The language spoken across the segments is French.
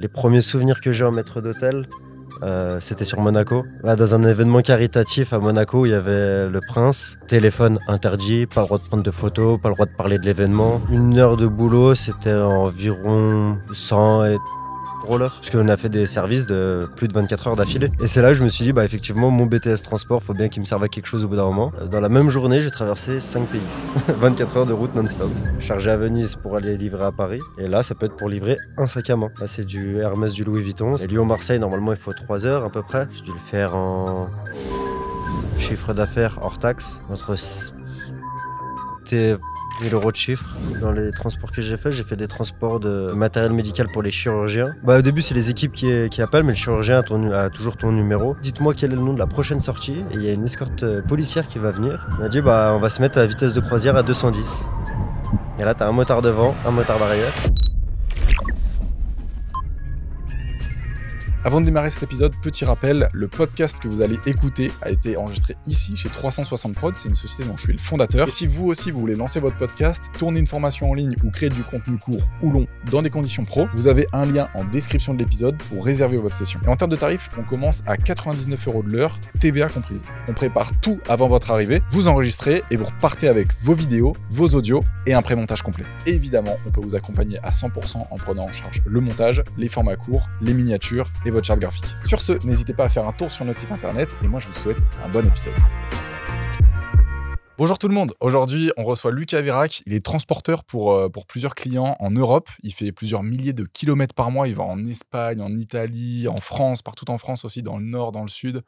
Les premiers souvenirs que j'ai en maître d'hôtel, c'était sur Monaco. Dans un événement caritatif à Monaco, il y avait le prince. Téléphone interdit, pas le droit de prendre de photos, pas le droit de parler de l'événement. 1 heure de boulot, c'était environ 100 rollers. Parce qu'on a fait des services de plus de 24 heures d'affilée. Et c'est là que je me suis dit, effectivement, mon BTS transport, faut bien qu'il me serve à quelque chose au bout d'un moment. Dans la même journée, j'ai traversé 5 pays. 24 heures de route non-stop. Chargé à Venise pour aller livrer à Paris. Et là, ça peut être pour livrer un sac à main. Là, c'est du Hermès, du Louis Vuitton. Et Lyon-Marseille, normalement, il faut 3 heures à peu près. J'ai dû le faire en chiffre d'affaires hors taxe. Entre 1000 euros de chiffre. Dans les transports que j'ai fait des transports de matériel médical pour les chirurgiens. Au début, c'est les équipes qui appellent, mais le chirurgien a toujours ton numéro. Dites-moi quel est le nom de la prochaine sortie. Et il y a une escorte policière qui va venir. Il m'a dit, on va se mettre à vitesse de croisière à 210. Et là, t'as un motard devant, un motard derrière. Avant de démarrer cet épisode, petit rappel, le podcast que vous allez écouter a été enregistré ici chez 360 Prod, c'est une société dont je suis le fondateur. Et si vous aussi vous voulez lancer votre podcast, tourner une formation en ligne ou créer du contenu court ou long dans des conditions pro, vous avez un lien en description de l'épisode pour réserver votre session. Et en termes de tarifs, on commence à 99 € de l'heure, TVA comprise. On prépare tout avant votre arrivée, vous enregistrez et vous repartez avec vos vidéos, vos audios et un pré-montage complet. Et évidemment, on peut vous accompagner à 100% en prenant en charge le montage, les formats courts, les miniatures et votre charte graphique. Sur ce, n'hésitez pas à faire un tour sur notre site internet et moi je vous souhaite un bon épisode. Bonjour tout le monde, aujourd'hui on reçoit Lucas Vérac, il est transporteur pour plusieurs clients en Europe, il fait plusieurs milliers de kilomètres par mois, il va en Espagne, en Italie, en France, partout en France aussi, dans le nord, dans le sud.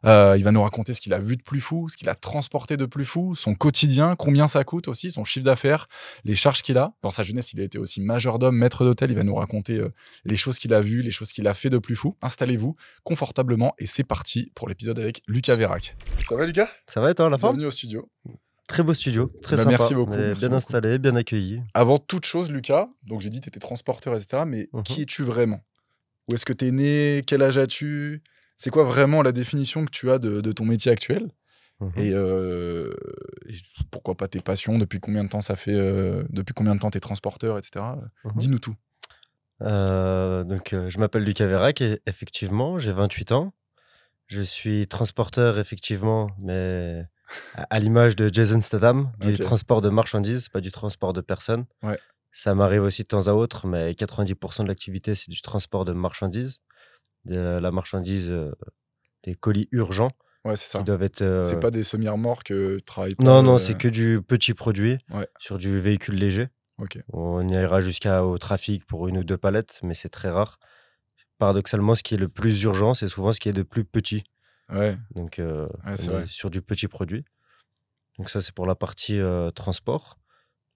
Il va nous raconter ce qu'il a vu de plus fou, ce qu'il a transporté de plus fou, son quotidien, combien ça coûte aussi, son chiffre d'affaires, les charges qu'il a. Dans sa jeunesse, il a été aussi majordome, maître d'hôtel, il va nous raconter les choses qu'il a vues, les choses qu'il a fait de plus fou. Installez-vous confortablement et c'est parti pour l'épisode avec Lucas Vérac. Ça va Lucas ? Ça va et toi, la forme ? Bienvenue au studio. Très beau studio, très sympa. Merci beaucoup. Bien installé, bien accueilli. Avant toute chose, Lucas, donc j'ai dit que tu étais transporteur, etc. Mais qui es-tu vraiment ? Où est-ce que tu es né ? Quel âge as-tu ? C'est quoi vraiment la définition que tu as de ton métier actuel ? Et pourquoi pas tes passions ? Depuis combien de temps ça fait ? Depuis combien de temps tu es transporteur, etc. Dis-nous tout. Je m'appelle Lucas Vérac et effectivement, j'ai 28 ans. Je suis transporteur, effectivement, mais à l'image de Jason Statham, du transport de marchandises, pas du transport de personnes. Ouais. Ça m'arrive aussi de temps à autre, mais 90% de l'activité, c'est du transport de marchandises. La marchandise, des colis urgents. Ouais, c'est ça. Qui doivent être, c'est pas des semi-remorques que tu travailles pas. Non, c'est que du petit produit sur du véhicule léger. Okay. On ira jusqu'au trafic pour 1 ou 2 palettes, mais c'est très rare. Paradoxalement, ce qui est le plus urgent, c'est souvent ce qui est de plus petit. Ouais. Donc, c'est on est sur du petit produit. Donc ça, c'est pour la partie transport.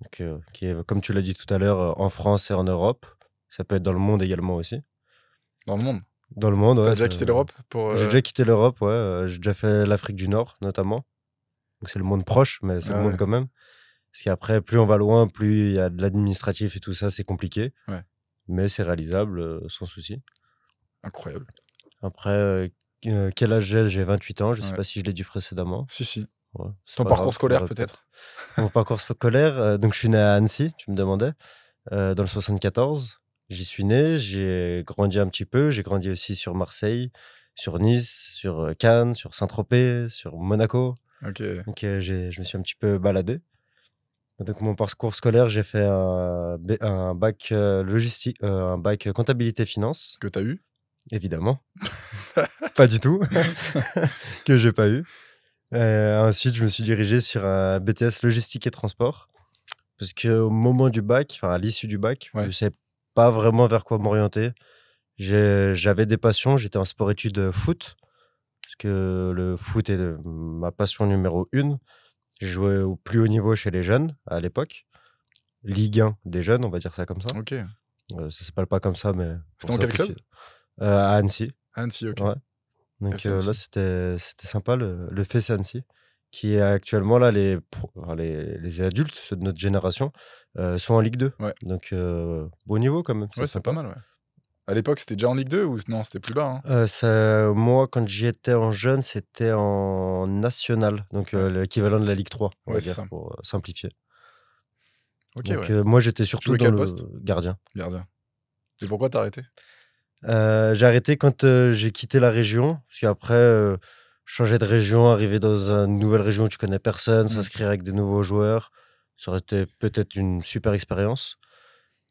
Donc, qui est, comme tu l'as dit tout à l'heure, en France et en Europe. Ça peut être dans le monde également aussi. Dans le monde ? Dans le monde, ouais. T'as déjà quitté l'Europe J'ai déjà quitté l'Europe, ouais. J'ai déjà fait l'Afrique du Nord, notamment. Donc c'est le monde proche, mais c'est le monde quand même. Parce qu'après, plus on va loin, plus il y a de l'administratif et tout ça, c'est compliqué. Ouais. Mais c'est réalisable sans souci. Incroyable. Après, quel âge j'ai 28 ans, je sais pas si je l'ai dit précédemment. Si. Ouais, ton parcours scolaire peut-être. Mon parcours scolaire, donc je suis né à Annecy, tu me demandais, dans le 74. J'y suis né, j'ai grandi un petit peu, j'ai grandi aussi sur Marseille, sur Nice, sur Cannes, sur Saint-Tropez, sur Monaco. Donc je me suis un petit peu baladé. Donc mon parcours scolaire, j'ai fait un bac logistique, un bac comptabilité finance. Que t'as eu ? Évidemment. Pas du tout. Que j'ai pas eu. Ensuite, je me suis dirigé sur un BTS logistique et transport. Parce qu'au moment du bac, enfin à l'issue du bac, je ne savais pas vraiment vers quoi m'orienter. J'avais des passions, j'étais en sport-études foot. Parce que le foot est ma passion numéro 1. J'ai joué au plus haut niveau chez les jeunes à l'époque. Ligue 1 des jeunes, on va dire ça comme ça. Ok. Ça s'appelle pas comme ça, mais... C'était dans quel club ? À Annecy. Annecy, ok. Ouais. Donc là, c'était sympa, le FC Annecy, qui est actuellement là, les adultes, ceux de notre génération, sont en Ligue 2. Ouais. Donc, bon niveau quand même. C'est pas mal, ouais. À l'époque, c'était déjà en Ligue 2 ou non, c'était plus bas moi, quand j'y étais en jeune, c'était en national, donc l'équivalent de la Ligue 3, on va dire, ça. Pour simplifier. Ok, donc, moi, j'étais surtout dans le gardien. Et pourquoi t'as arrêté ? J'ai arrêté quand j'ai quitté la région. Parce qu'après, changer de région, arriver dans une nouvelle région où tu connais personne, s'inscrire avec des nouveaux joueurs, ça aurait été peut-être une super expérience.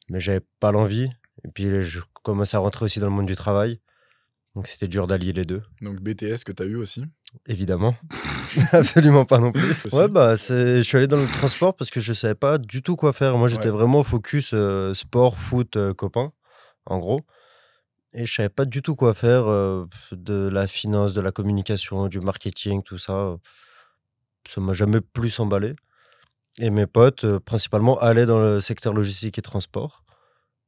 Mais j'avais pas l'envie. Et puis, je commençais à rentrer aussi dans le monde du travail. Donc, c'était dur d'allier les deux. Donc BTS que tu as eu aussi? Évidemment. Absolument pas non plus. Aussi. Ouais, bah, je suis allé dans le transport parce que je savais pas du tout quoi faire. Moi, j'étais vraiment focus sport, foot, copain, en gros. Et je savais pas du tout quoi faire de la finance, de la communication, du marketing, tout ça. Ça m'a jamais plus emballé. Et mes potes, principalement, allaient dans le secteur logistique et transport.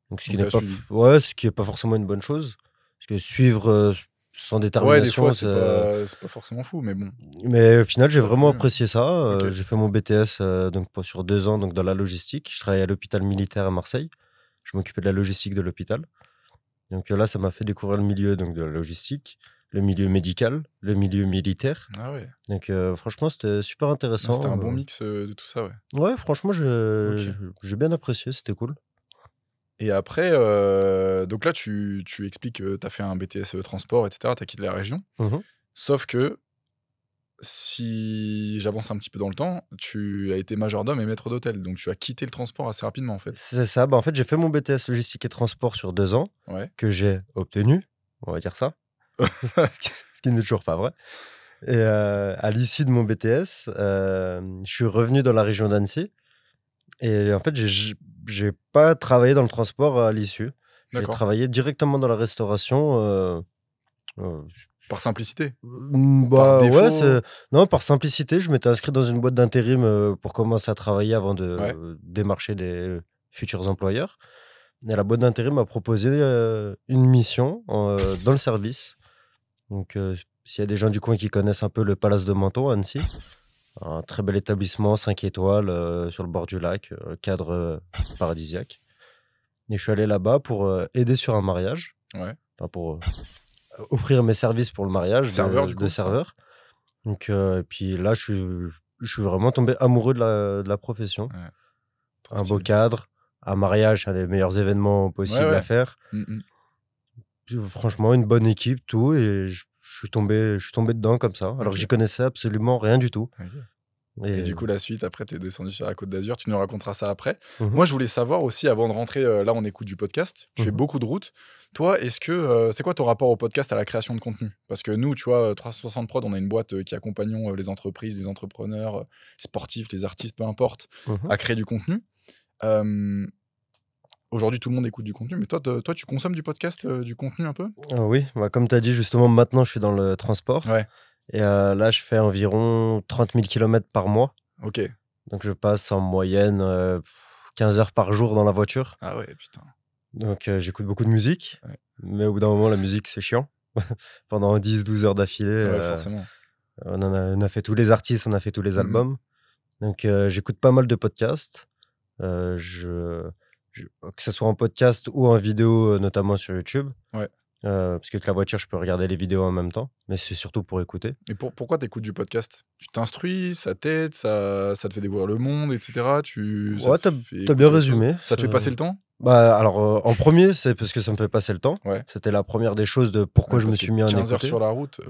Donc, ce qui n'est pas, ce qui est pas forcément une bonne chose. Parce que suivre sans détermination, des fois, c'est pas forcément fou, mais bon. Mais au final, j'ai vraiment apprécié ça. J'ai fait mon BTS donc, sur 2 ans donc, dans la logistique. Je travaillais à l'hôpital militaire à Marseille. Je m'occupais de la logistique de l'hôpital. Donc là, ça m'a fait découvrir le milieu donc, de la logistique, le milieu médical, le milieu militaire. Ah ouais. Donc franchement, c'était super intéressant. C'était un bon mix de tout ça, ouais. Ouais, franchement, j'ai bien apprécié, c'était cool. Et après, donc là, tu expliques que tu as fait un BTS transport, etc. Tu as quitté la région. Sauf que, si j'avance un petit peu dans le temps, tu as été majordome et maître d'hôtel. Donc, tu as quitté le transport assez rapidement, en fait. C'est ça. Bah, en fait, j'ai fait mon BTS logistique et transport sur 2 ans, que j'ai obtenu, on va dire ça. ce qui n'est toujours pas vrai. Et à l'issue de mon BTS, je suis revenu dans la région d'Annecy. Et en fait, j'ai pas travaillé dans le transport à l'issue. J'ai travaillé directement dans la restauration. Par simplicité? Par défaut? Non, par simplicité. Je m'étais inscrit dans une boîte d'intérim pour commencer à travailler avant de démarcher des futurs employeurs. Et la boîte d'intérim m'a proposé une mission dans le service. Donc, s'il y a des gens du coin qui connaissent un peu le Palace de Menton à Annecy, un très bel établissement, 5 étoiles, sur le bord du lac, cadre paradisiaque. Et je suis allé là-bas pour aider sur un mariage. Enfin, pour offrir mes services pour le mariage de serveur. Donc, et puis là, je suis vraiment tombé amoureux de la profession. Un beau cadre, un mariage, un des meilleurs événements possibles à faire. Franchement, une bonne équipe, tout. Et je suis tombé dedans comme ça, alors que j'y connaissais absolument rien du tout. Et du coup, la suite, après, tu es descendu sur la Côte d'Azur. Tu nous raconteras ça après. Moi, je voulais savoir aussi, avant de rentrer, là, on écoute du podcast. Tu fais beaucoup de routes. Toi, est-ce que c'est quoi ton rapport au podcast, à la création de contenu? Parce que nous, tu vois, 360 Prod, on a une boîte qui accompagnons les entreprises, les entrepreneurs, les sportifs, les artistes, peu importe, à créer du contenu. Aujourd'hui, tout le monde écoute du contenu, mais toi tu consommes du podcast, du contenu un peu? Oui, bah, comme tu as dit, justement, maintenant, je suis dans le transport. Et là, je fais environ 30 000 km par mois. Donc, je passe en moyenne 15 heures par jour dans la voiture. Ah ouais, putain. Donc, j'écoute beaucoup de musique. Mais au bout d'un moment, la musique, c'est chiant. Pendant 10-12 heures d'affilée. Forcément. On a fait tous les artistes, on a fait tous les albums. Donc, j'écoute pas mal de podcasts. Que ce soit en podcast ou en vidéo, notamment sur YouTube. Parce qu'avec la voiture, je peux regarder les vidéos en même temps. Mais c'est surtout pour écouter. Et pourquoi tu écoutes du podcast? Tu t'instruis, ça t'aide, ça te fait découvrir le monde, etc. T'as bien résumé. Ça te fait passer le temps? Bah, alors, en premier, c'est parce que ça me fait passer le temps. C'était la première des choses de pourquoi je me suis mis à en écouter. 15 heures sur la route.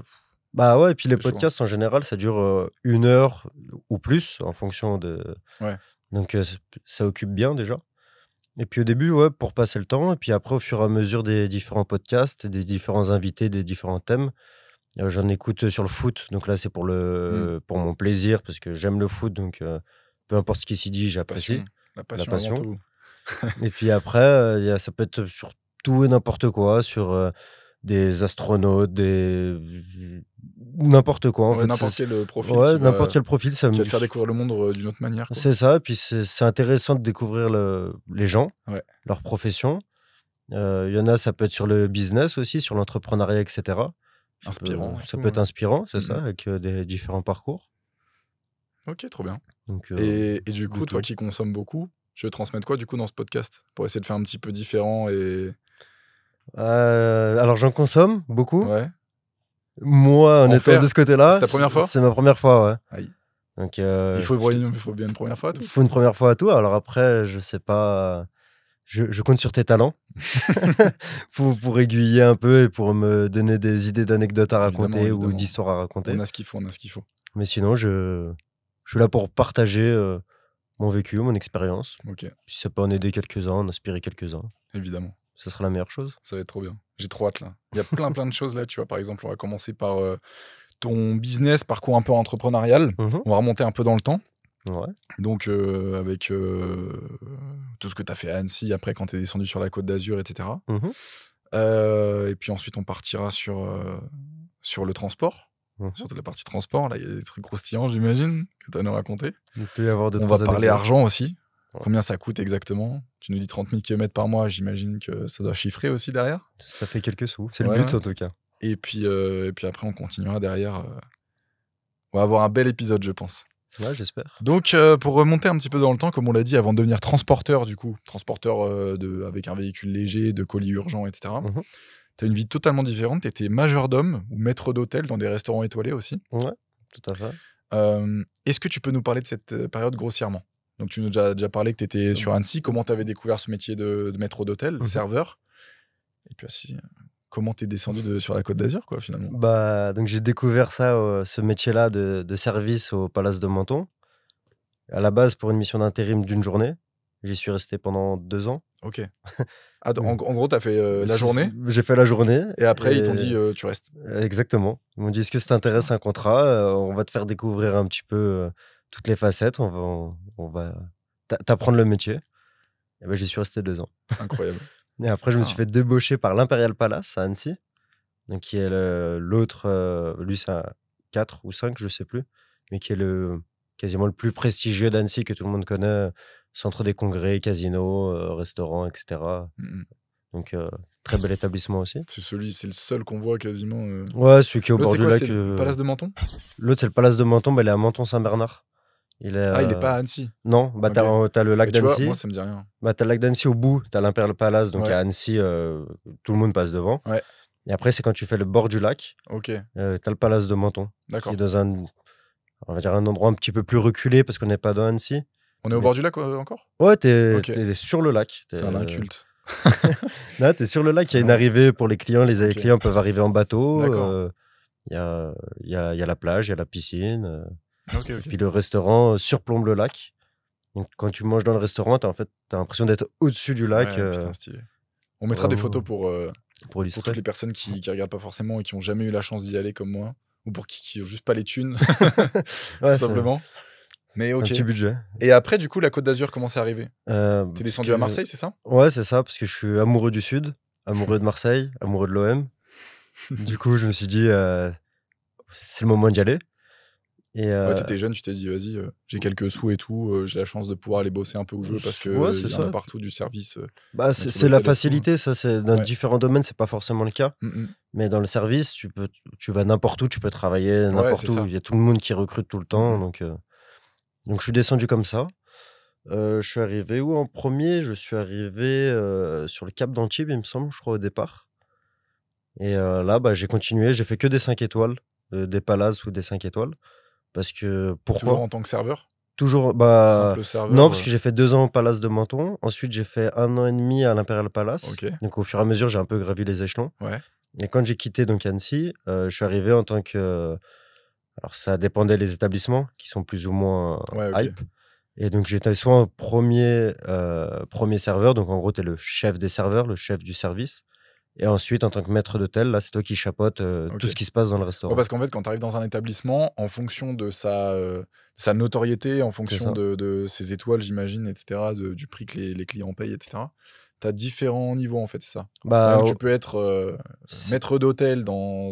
Bah ouais, et puis les podcasts, en général, ça dure 1 heure ou plus, en fonction de... Donc, ça occupe bien, déjà. Et puis au début, pour passer le temps. Et puis après, au fur et à mesure des différents podcasts, des différents invités, des différents thèmes, j'en écoute sur le foot. Donc là, c'est pour mon plaisir, parce que j'aime le foot. Donc peu importe ce qui s'y dit, j'apprécie. La passion. Avant tout. Et puis après, ça peut être sur tout et n'importe quoi, sur des astronautes, n'importe quoi. En fait, n'importe quel profil. N'importe quel profil. Ça va te faire découvrir le monde d'une autre manière. C'est ça. Et puis c'est intéressant de découvrir les gens, leur profession. Il y en a, ça peut être sur le business aussi, sur l'entrepreneuriat, etc. Inspirant. Ça peut être inspirant, c'est ça, avec des différents parcours. Ok, trop bien. Donc, et du coup, toi qui consommes beaucoup, je vais transmettre quoi du coup dans ce podcast pour essayer de faire un petit peu différent et... Alors j'en consomme beaucoup. Moi, en étant de ce côté-là, c'est ta première fois? C'est ma première fois, Aïe. Donc, il faut bien une première fois à tout. Il faut une première fois à tout. Alors après, je sais pas Je compte sur tes talents pour aiguiller un peu et pour me donner des idées d'anecdotes à raconter Évidemment. ou d'histoires à raconter. On a ce qu'il faut. Mais sinon, je suis là pour partager mon vécu, mon expérience. Ok, Si ça peut en aider quelques-uns, en inspirer quelques-uns, évidemment. ça sera la meilleure chose. Ça va être trop bien. J'ai trop hâte là. Il y a plein de choses là. Tu vois, par exemple, on va commencer par ton business, parcours un peu entrepreneurial. Mhm. On va remonter un peu dans le temps. Ouais. Donc, avec tout ce que tu as fait à Annecy, après quand tu es descendu sur la Côte d'Azur, etc. Mhm. Et puis ensuite, on partira sur le transport. Mhm. Sur la partie transport, là, il y a des trucs croustillants, j'imagine, que tu as à nous raconter. Il peut y avoir On va parler argent aussi. Ouais. Combien ça coûte exactement? Tu nous dis 30 000 km par mois, j'imagine que ça doit chiffrer aussi derrière. Ça fait quelques sous. C'est Ouais, le but, ouais. en tout cas. Et puis après, on continuera derrière. On va avoir un bel épisode, je pense. Ouais, j'espère. Donc, pour remonter un petit peu dans le temps, comme on l'a dit, avant de devenir transporteur, avec un véhicule léger, de colis urgents, etc., Mhm. tu as une vie totalement différente. Tu étais majordome ou maître d'hôtel dans des restaurants étoilés aussi. Ouais, tout à fait. Est-ce que tu peux nous parler de cette période grossièrement? Donc, tu nous as déjà parlé que tu étais sur Annecy. Comment tu avais découvert ce métier de maître d'hôtel, Mhm. serveur? Et puis aussi, comment tu es descendu sur la Côte d'Azur, quoi, finalement? Donc j'ai découvert ça, ce métier-là de service au Palace de Menton. À la base, pour une mission d'intérim d'une journée. J'y suis resté pendant 2 ans. Ok. Attends, en gros, tu as fait la journée J'ai fait la journée. et après, ils t'ont dit tu restes. Exactement. Ils m'ont dit, est-ce que ça t'intéresse un contrat? On va te faire découvrir un petit peu toutes les facettes. On va t'apprendre le métier. Et ben, j'y suis resté 2 ans. Incroyable. Et après, je me suis Putain. fait débaucher par l'Imperial Palace à Annecy. Donc, qui est l'autre, lui, c'est un 4 ou 5, je sais plus. Mais qui est quasiment le plus prestigieux d'Annecy que tout le monde connaît. Centre des congrès, casino, restaurant, etc. Mhm. Donc, très bel établissement aussi. C'est le seul qu'on voit quasiment. Ouais, celui qui est au L'autre, bord c'est du quoi? lac. C'est le Palace de Menton? L'autre, c'est le Palace de Menton, mais il est à Menton-Saint-Bernard. Il est, Il est pas à Annecy. Non, bah, t'as le lac Mais tu vois, d'Annecy. moi, ça me dit rien. Bah, t'as le lac d'Annecy au bout, t'as l'Imperial Palace, donc Ouais. à Annecy, tout le monde passe devant. Ouais. Et après, c'est quand tu fais le bord du lac, Ok, t'as le Palace de Menton, qui d'accord. est dans on va dire un endroit un petit peu plus reculé parce qu'on n'est pas dans Annecy. On est au bord du lac encore? Ouais, t'es Ok. sur le lac. T'es un inculte. Là, t'es sur le lac, il y a une Ouais. arrivée pour les clients. Les Ok. clients peuvent arriver en bateau. D'accord. Il y a la plage, il y a la piscine. Ok. Et puis le restaurant surplombe le lac. Donc quand tu manges dans le restaurant, t'as l'impression d'être au-dessus du lac. Ouais, putain, stylé. On mettra des photos pour toutes illustrer. les personnes qui regardent pas forcément et qui ont jamais eu la chance d'y aller comme moi, ou pour qui ont juste pas les thunes, Ouais, tout simplement. Mais un ok. petit budget. Et après, du coup, la Côte d'Azur, comment c'est arrivé? Parce T'es descendu que- à Marseille, c'est ça? Ouais, c'est ça, parce que je suis amoureux du Sud, amoureux de Marseille, amoureux de l'OM. Du coup, je me suis dit, c'est le moment d'y aller. Et, Ouais, t'étais jeune, tu t'es dit, vas-y, j'ai quelques sous et tout, j'ai la chance de pouvoir aller bosser un peu où je veux parce que Ouais, c'est y en a ça. partout du service. Bah, c'est la facilité, ça, c'est dans Ouais. différents domaines, c'est pas forcément le cas. Mais dans le service, tu vas n'importe où, tu peux travailler n'importe c'est ça. où. Il y a tout le monde qui recrute tout le temps. Mhm. Donc je suis descendu comme ça. Je suis arrivé où en premier? Je suis arrivé sur le Cap d'Antibes, il me semble, je crois, au départ. Et là, bah, j'ai continué. J'ai fait que des 5 étoiles, des palaces ou des 5 étoiles. Parce que pourquoi? Toujours en tant que serveur? Toujours, bah, Simple serveur? non, parce que j'ai fait 2 ans au Palace de Menton. Ensuite, j'ai fait 1 an et demi à l'Imperial Palace. Ok. Donc, au fur et à mesure, j'ai un peu gravi les échelons. Ouais. Et quand j'ai quitté donc Annecy, je suis arrivé en tant que. Alors, ça dépendait des établissements qui sont plus ou moins Ouais, ok. hype. Et donc, j'étais soit en premier serveur. Donc, en gros, tu es le chef des serveurs, le chef du service. Et ensuite, en tant que maître d'hôtel, là, c'est toi qui chapeautes Ok. tout ce qui se passe dans le restaurant. Ouais, parce qu'en fait, quand tu arrives dans un établissement, en fonction de sa notoriété, en fonction ça. de ses étoiles, j'imagine, etc., du prix que les clients payent, etc., tu as différents niveaux, en fait, c'est ça. Bah, Même, tu peux être maître d'hôtel dans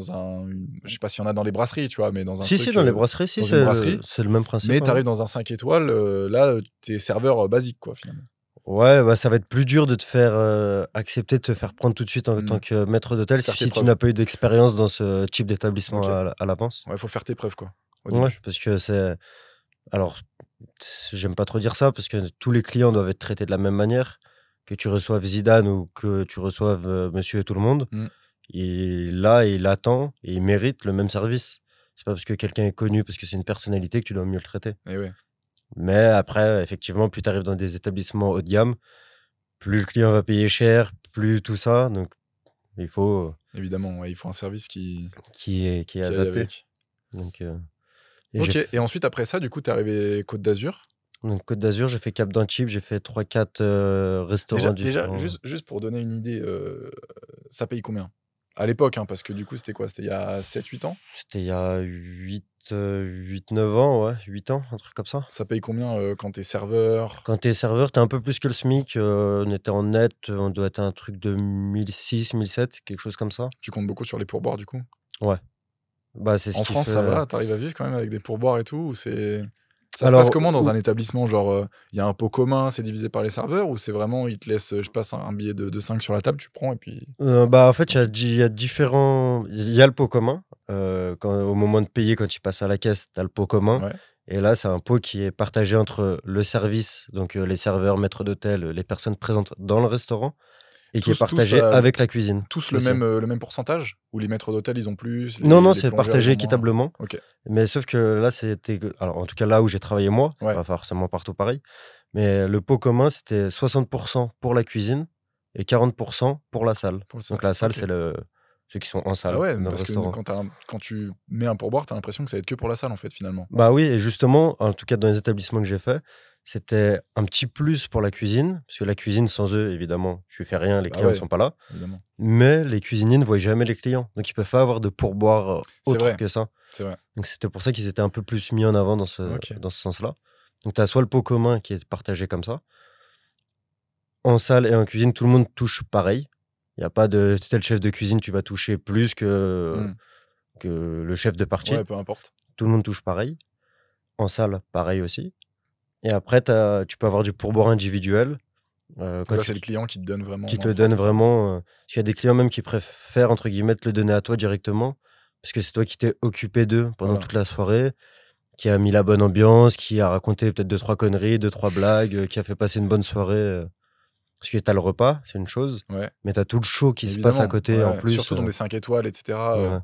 je sais pas s'il y en a dans les brasseries, tu vois, mais dans un si, truc, dans les brasseries, si, dans une brasserie, c'est le même principe. mais hein. tu arrives dans un 5 étoiles, là, tu es serveur basique, quoi, finalement. Ouais, bah, ça va être plus dur de te faire accepter de te faire prendre tout de suite en Mm. tant que maître d'hôtel Faire tes si tu preuves. n'as pas eu d'expérience dans ce type d'établissement Ok. à l'avance. Ouais, faut faire tes preuves, quoi, au Ouais, début. parce que c'est. Alors, j'aime pas trop dire ça parce que tous les clients doivent être traités de la même manière. Que tu reçoives Zidane ou que tu reçoives Monsieur et tout le monde. Mm. Et là, il attend et il mérite le même service. C'est pas parce que quelqu'un est connu, parce que c'est une personnalité que tu dois mieux le traiter. Et ouais. Mais après, effectivement, plus tu arrives dans des établissements haut de gamme, plus le client va payer cher, plus tout ça. Donc, il faut Évidemment, ouais, il faut un service qui qui est aille adapté. avec. Donc, et Ok, et ensuite, après ça, du coup, t'es arrivé Côte d'Azur. donc Côte d'Azur, j'ai fait Cap d'Antibes, j'ai fait 3-4 restaurants Déjà différents. juste pour donner une idée, ça paye combien? À l'époque, hein, parce que du coup, c'était quoi? C'était il y a 7-8 ans? C'était il y a 8-9 ans, ouais, 8 ans, un truc comme ça. Ça paye combien quand t'es serveur? Quand t'es serveur, t'es un peu plus que le SMIC. On était en net, on doit être à un truc de 1006, 1007, quelque chose comme ça. Tu comptes beaucoup sur les pourboires, du coup? Ouais. Bah, c'est ce En qui France, fait. ça va? T'arrives à vivre quand même avec des pourboires et tout? Ou c'est... Ça se passe Alors, comment dans un établissement? Genre, il y a un pot commun, c'est divisé par les serveurs? Ou c'est vraiment, ils te laissent, je passe un billet de 5 sur la table, tu prends et puis... bah, en fait, tant pis. il y a différents. Il y a le pot commun. Au moment de payer, quand tu passes à la caisse, t'as le pot commun. Ouais. Et là, c'est un pot qui est partagé entre le service, donc les serveurs, maîtres d'hôtel, les personnes présentes dans le restaurant, et qui est Tous, partagé avec la cuisine. tous aussi. le même pourcentage? Ou les maîtres d'hôtel, ils ont plus? Non, les c'est plongeurs, partagé ils ont moins? équitablement. Ok. Mais sauf que là, c'était. Alors, en tout cas, là où j'ai travaillé moi, Ouais. pas forcément partout pareil. Mais le pot commun, c'était 60% pour la cuisine et 40% pour la salle. Pour ça. Donc, la salle, Ok. c'est ceux qui sont en salle Ah ouais, dans le parce que restaurant. quand tu mets un pourboire, t'as l'impression que ça va être que pour la salle, en fait, finalement. Bah oui, et justement, en tout cas, dans les établissements que j'ai fait, c'était un petit plus pour la cuisine. Parce que la cuisine, sans eux, évidemment, tu fais rien, les Bah clients ne ouais, sont pas là. évidemment. Mais les cuisiniers ne voient jamais les clients. Donc, ils peuvent pas avoir de pourboire C'est autre vrai. que ça. C'est vrai. Donc, c'était pour ça qu'ils étaient un peu plus mis en avant dans Ok. ce sens-là. Donc, tu as soit le pot commun qui est partagé comme ça. En salle et en cuisine, tout le monde touche pareil. Il n'y a pas de tel chef de cuisine, tu vas toucher plus Hmm. que le chef de partie. Ouais, peu importe. Tout le monde touche pareil. En salle, pareil aussi. Et après, tu peux avoir du pourboire individuel. Donc là, c'est le client qui te donne vraiment. Qui te dans le le donne premier vraiment. Parce qu'il y a des clients même qui préfèrent, entre guillemets, te le donner à toi directement. Parce que c'est toi qui t'es occupé d'eux pendant Voilà. toute la soirée, qui a mis la bonne ambiance, qui a raconté peut-être 2-3 conneries, 2-3 blagues, qui a fait passer une bonne soirée. Parce que t'as le repas, c'est une chose, Ouais, mais t'as tout le show qui se passe à évidemment. côté en Ouais, plus. surtout dans des 5 étoiles, etc. Ouais,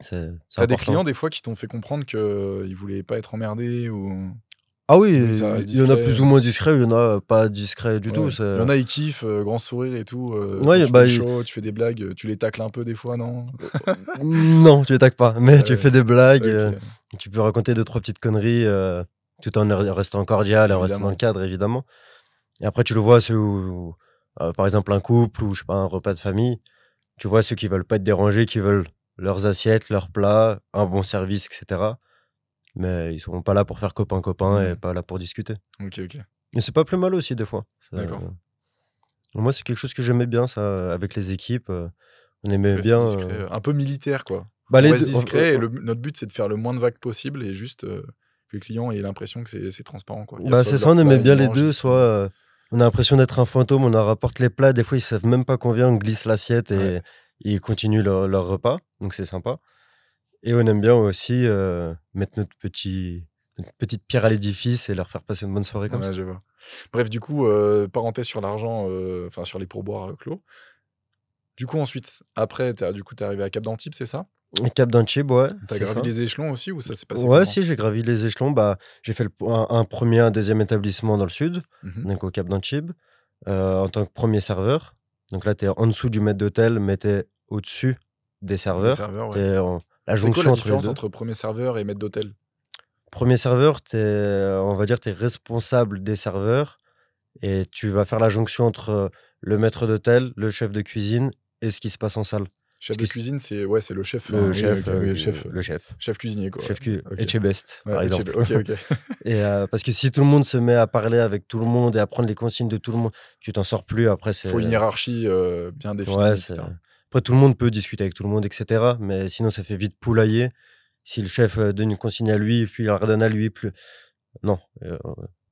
c'est T'as des important. clients, des fois, qui t'ont fait comprendre qu'ils voulaient pas être emmerdés ou. Ah oui, Oui, ça reste il y en a discret. plus ou moins discrets, il y en a pas discrets du Ouais. tout. Il y en a, ils kiffent, grand sourire et tout. Ouais, quand tu bah, fais le show, tu fais des blagues, tu les tacles un peu des fois, non? Non, tu les tagues pas, mais tu Ouais. fais des blagues, Ok. tu peux raconter 2-3 petites conneries, tout en restant cordial et en restant dans Évidemment. le cadre, évidemment. Et après, tu le vois, par exemple, un couple ou je sais pas, un repas de famille, tu vois ceux qui veulent pas être dérangés, qui veulent leurs assiettes, leurs plats, un bon service, etc. Mais ils seront pas là pour faire copain-copain et pas là pour discuter. Ok, ok. Mais c'est pas plus mal aussi, des fois. D'accord. Moi, c'est quelque chose que j'aimais bien, ça, avec les équipes. On aimait Rester bien. discret, un peu militaire, quoi. Bah, On les reste deux. discret et notre but, c'est de faire le moins de vagues possible et juste que le client ait l'impression que c'est transparent, quoi. Ils Bah, reçoivent c'est ça, leur on plat, aimait bien ils les mangent, deux. ils Soit on a l'impression d'être un fantôme, on leur rapporte les plats. Des fois, ils savent même pas qu'on vient, on glisse l'assiette et Ouais. ils continuent leur repas. Donc, c'est sympa. Et on aime bien aussi mettre notre petite pierre à l'édifice et leur faire passer une bonne soirée comme ça. Ouais, je vois. Bref, du coup, parenthèse sur l'argent, enfin sur les pourboires clos. Du coup, ensuite, après, t'es arrivé à Cap d'Antibes, c'est ça? Et Cap d'Antibes, ouais, T'as c'est gravi ça. les échelons aussi ou ça s'est passé Ouais, comment? si, j'ai gravi les échelons. Bah, j'ai fait un premier, un deuxième établissement dans le sud, Mhm. donc au Cap d'Antibes, en tant que premier serveur. Donc là, tu es en dessous du maître d'hôtel, mais tu es au-dessus des Des serveurs. serveurs, ouais. T'es la C'est quoi jonction la entre les différence deux. entre premier serveur et maître d'hôtel? Premier serveur, on va dire, tu es responsable des serveurs et tu vas faire la jonction entre le maître d'hôtel, le chef de cuisine et ce qui se passe en salle. Chef Parce de que cuisine, c'est ouais, c'est le chef. Le oui, chef, ok, oui, le chef, le chef. chef cuisinier, quoi. Ok. Etchebest, Ouais, par exemple. Ok, ok. Et parce que si tout le monde se met à parler avec tout le monde et à prendre les consignes de tout le monde, tu t'en sors plus. Après, Il faut une hiérarchie bien définie, ouais, etc. après, tout le monde peut discuter avec tout le monde, etc. Mais sinon, ça fait vite poulailler. Si le chef donne une consigne à lui, puis il la redonne à lui, plus. Non,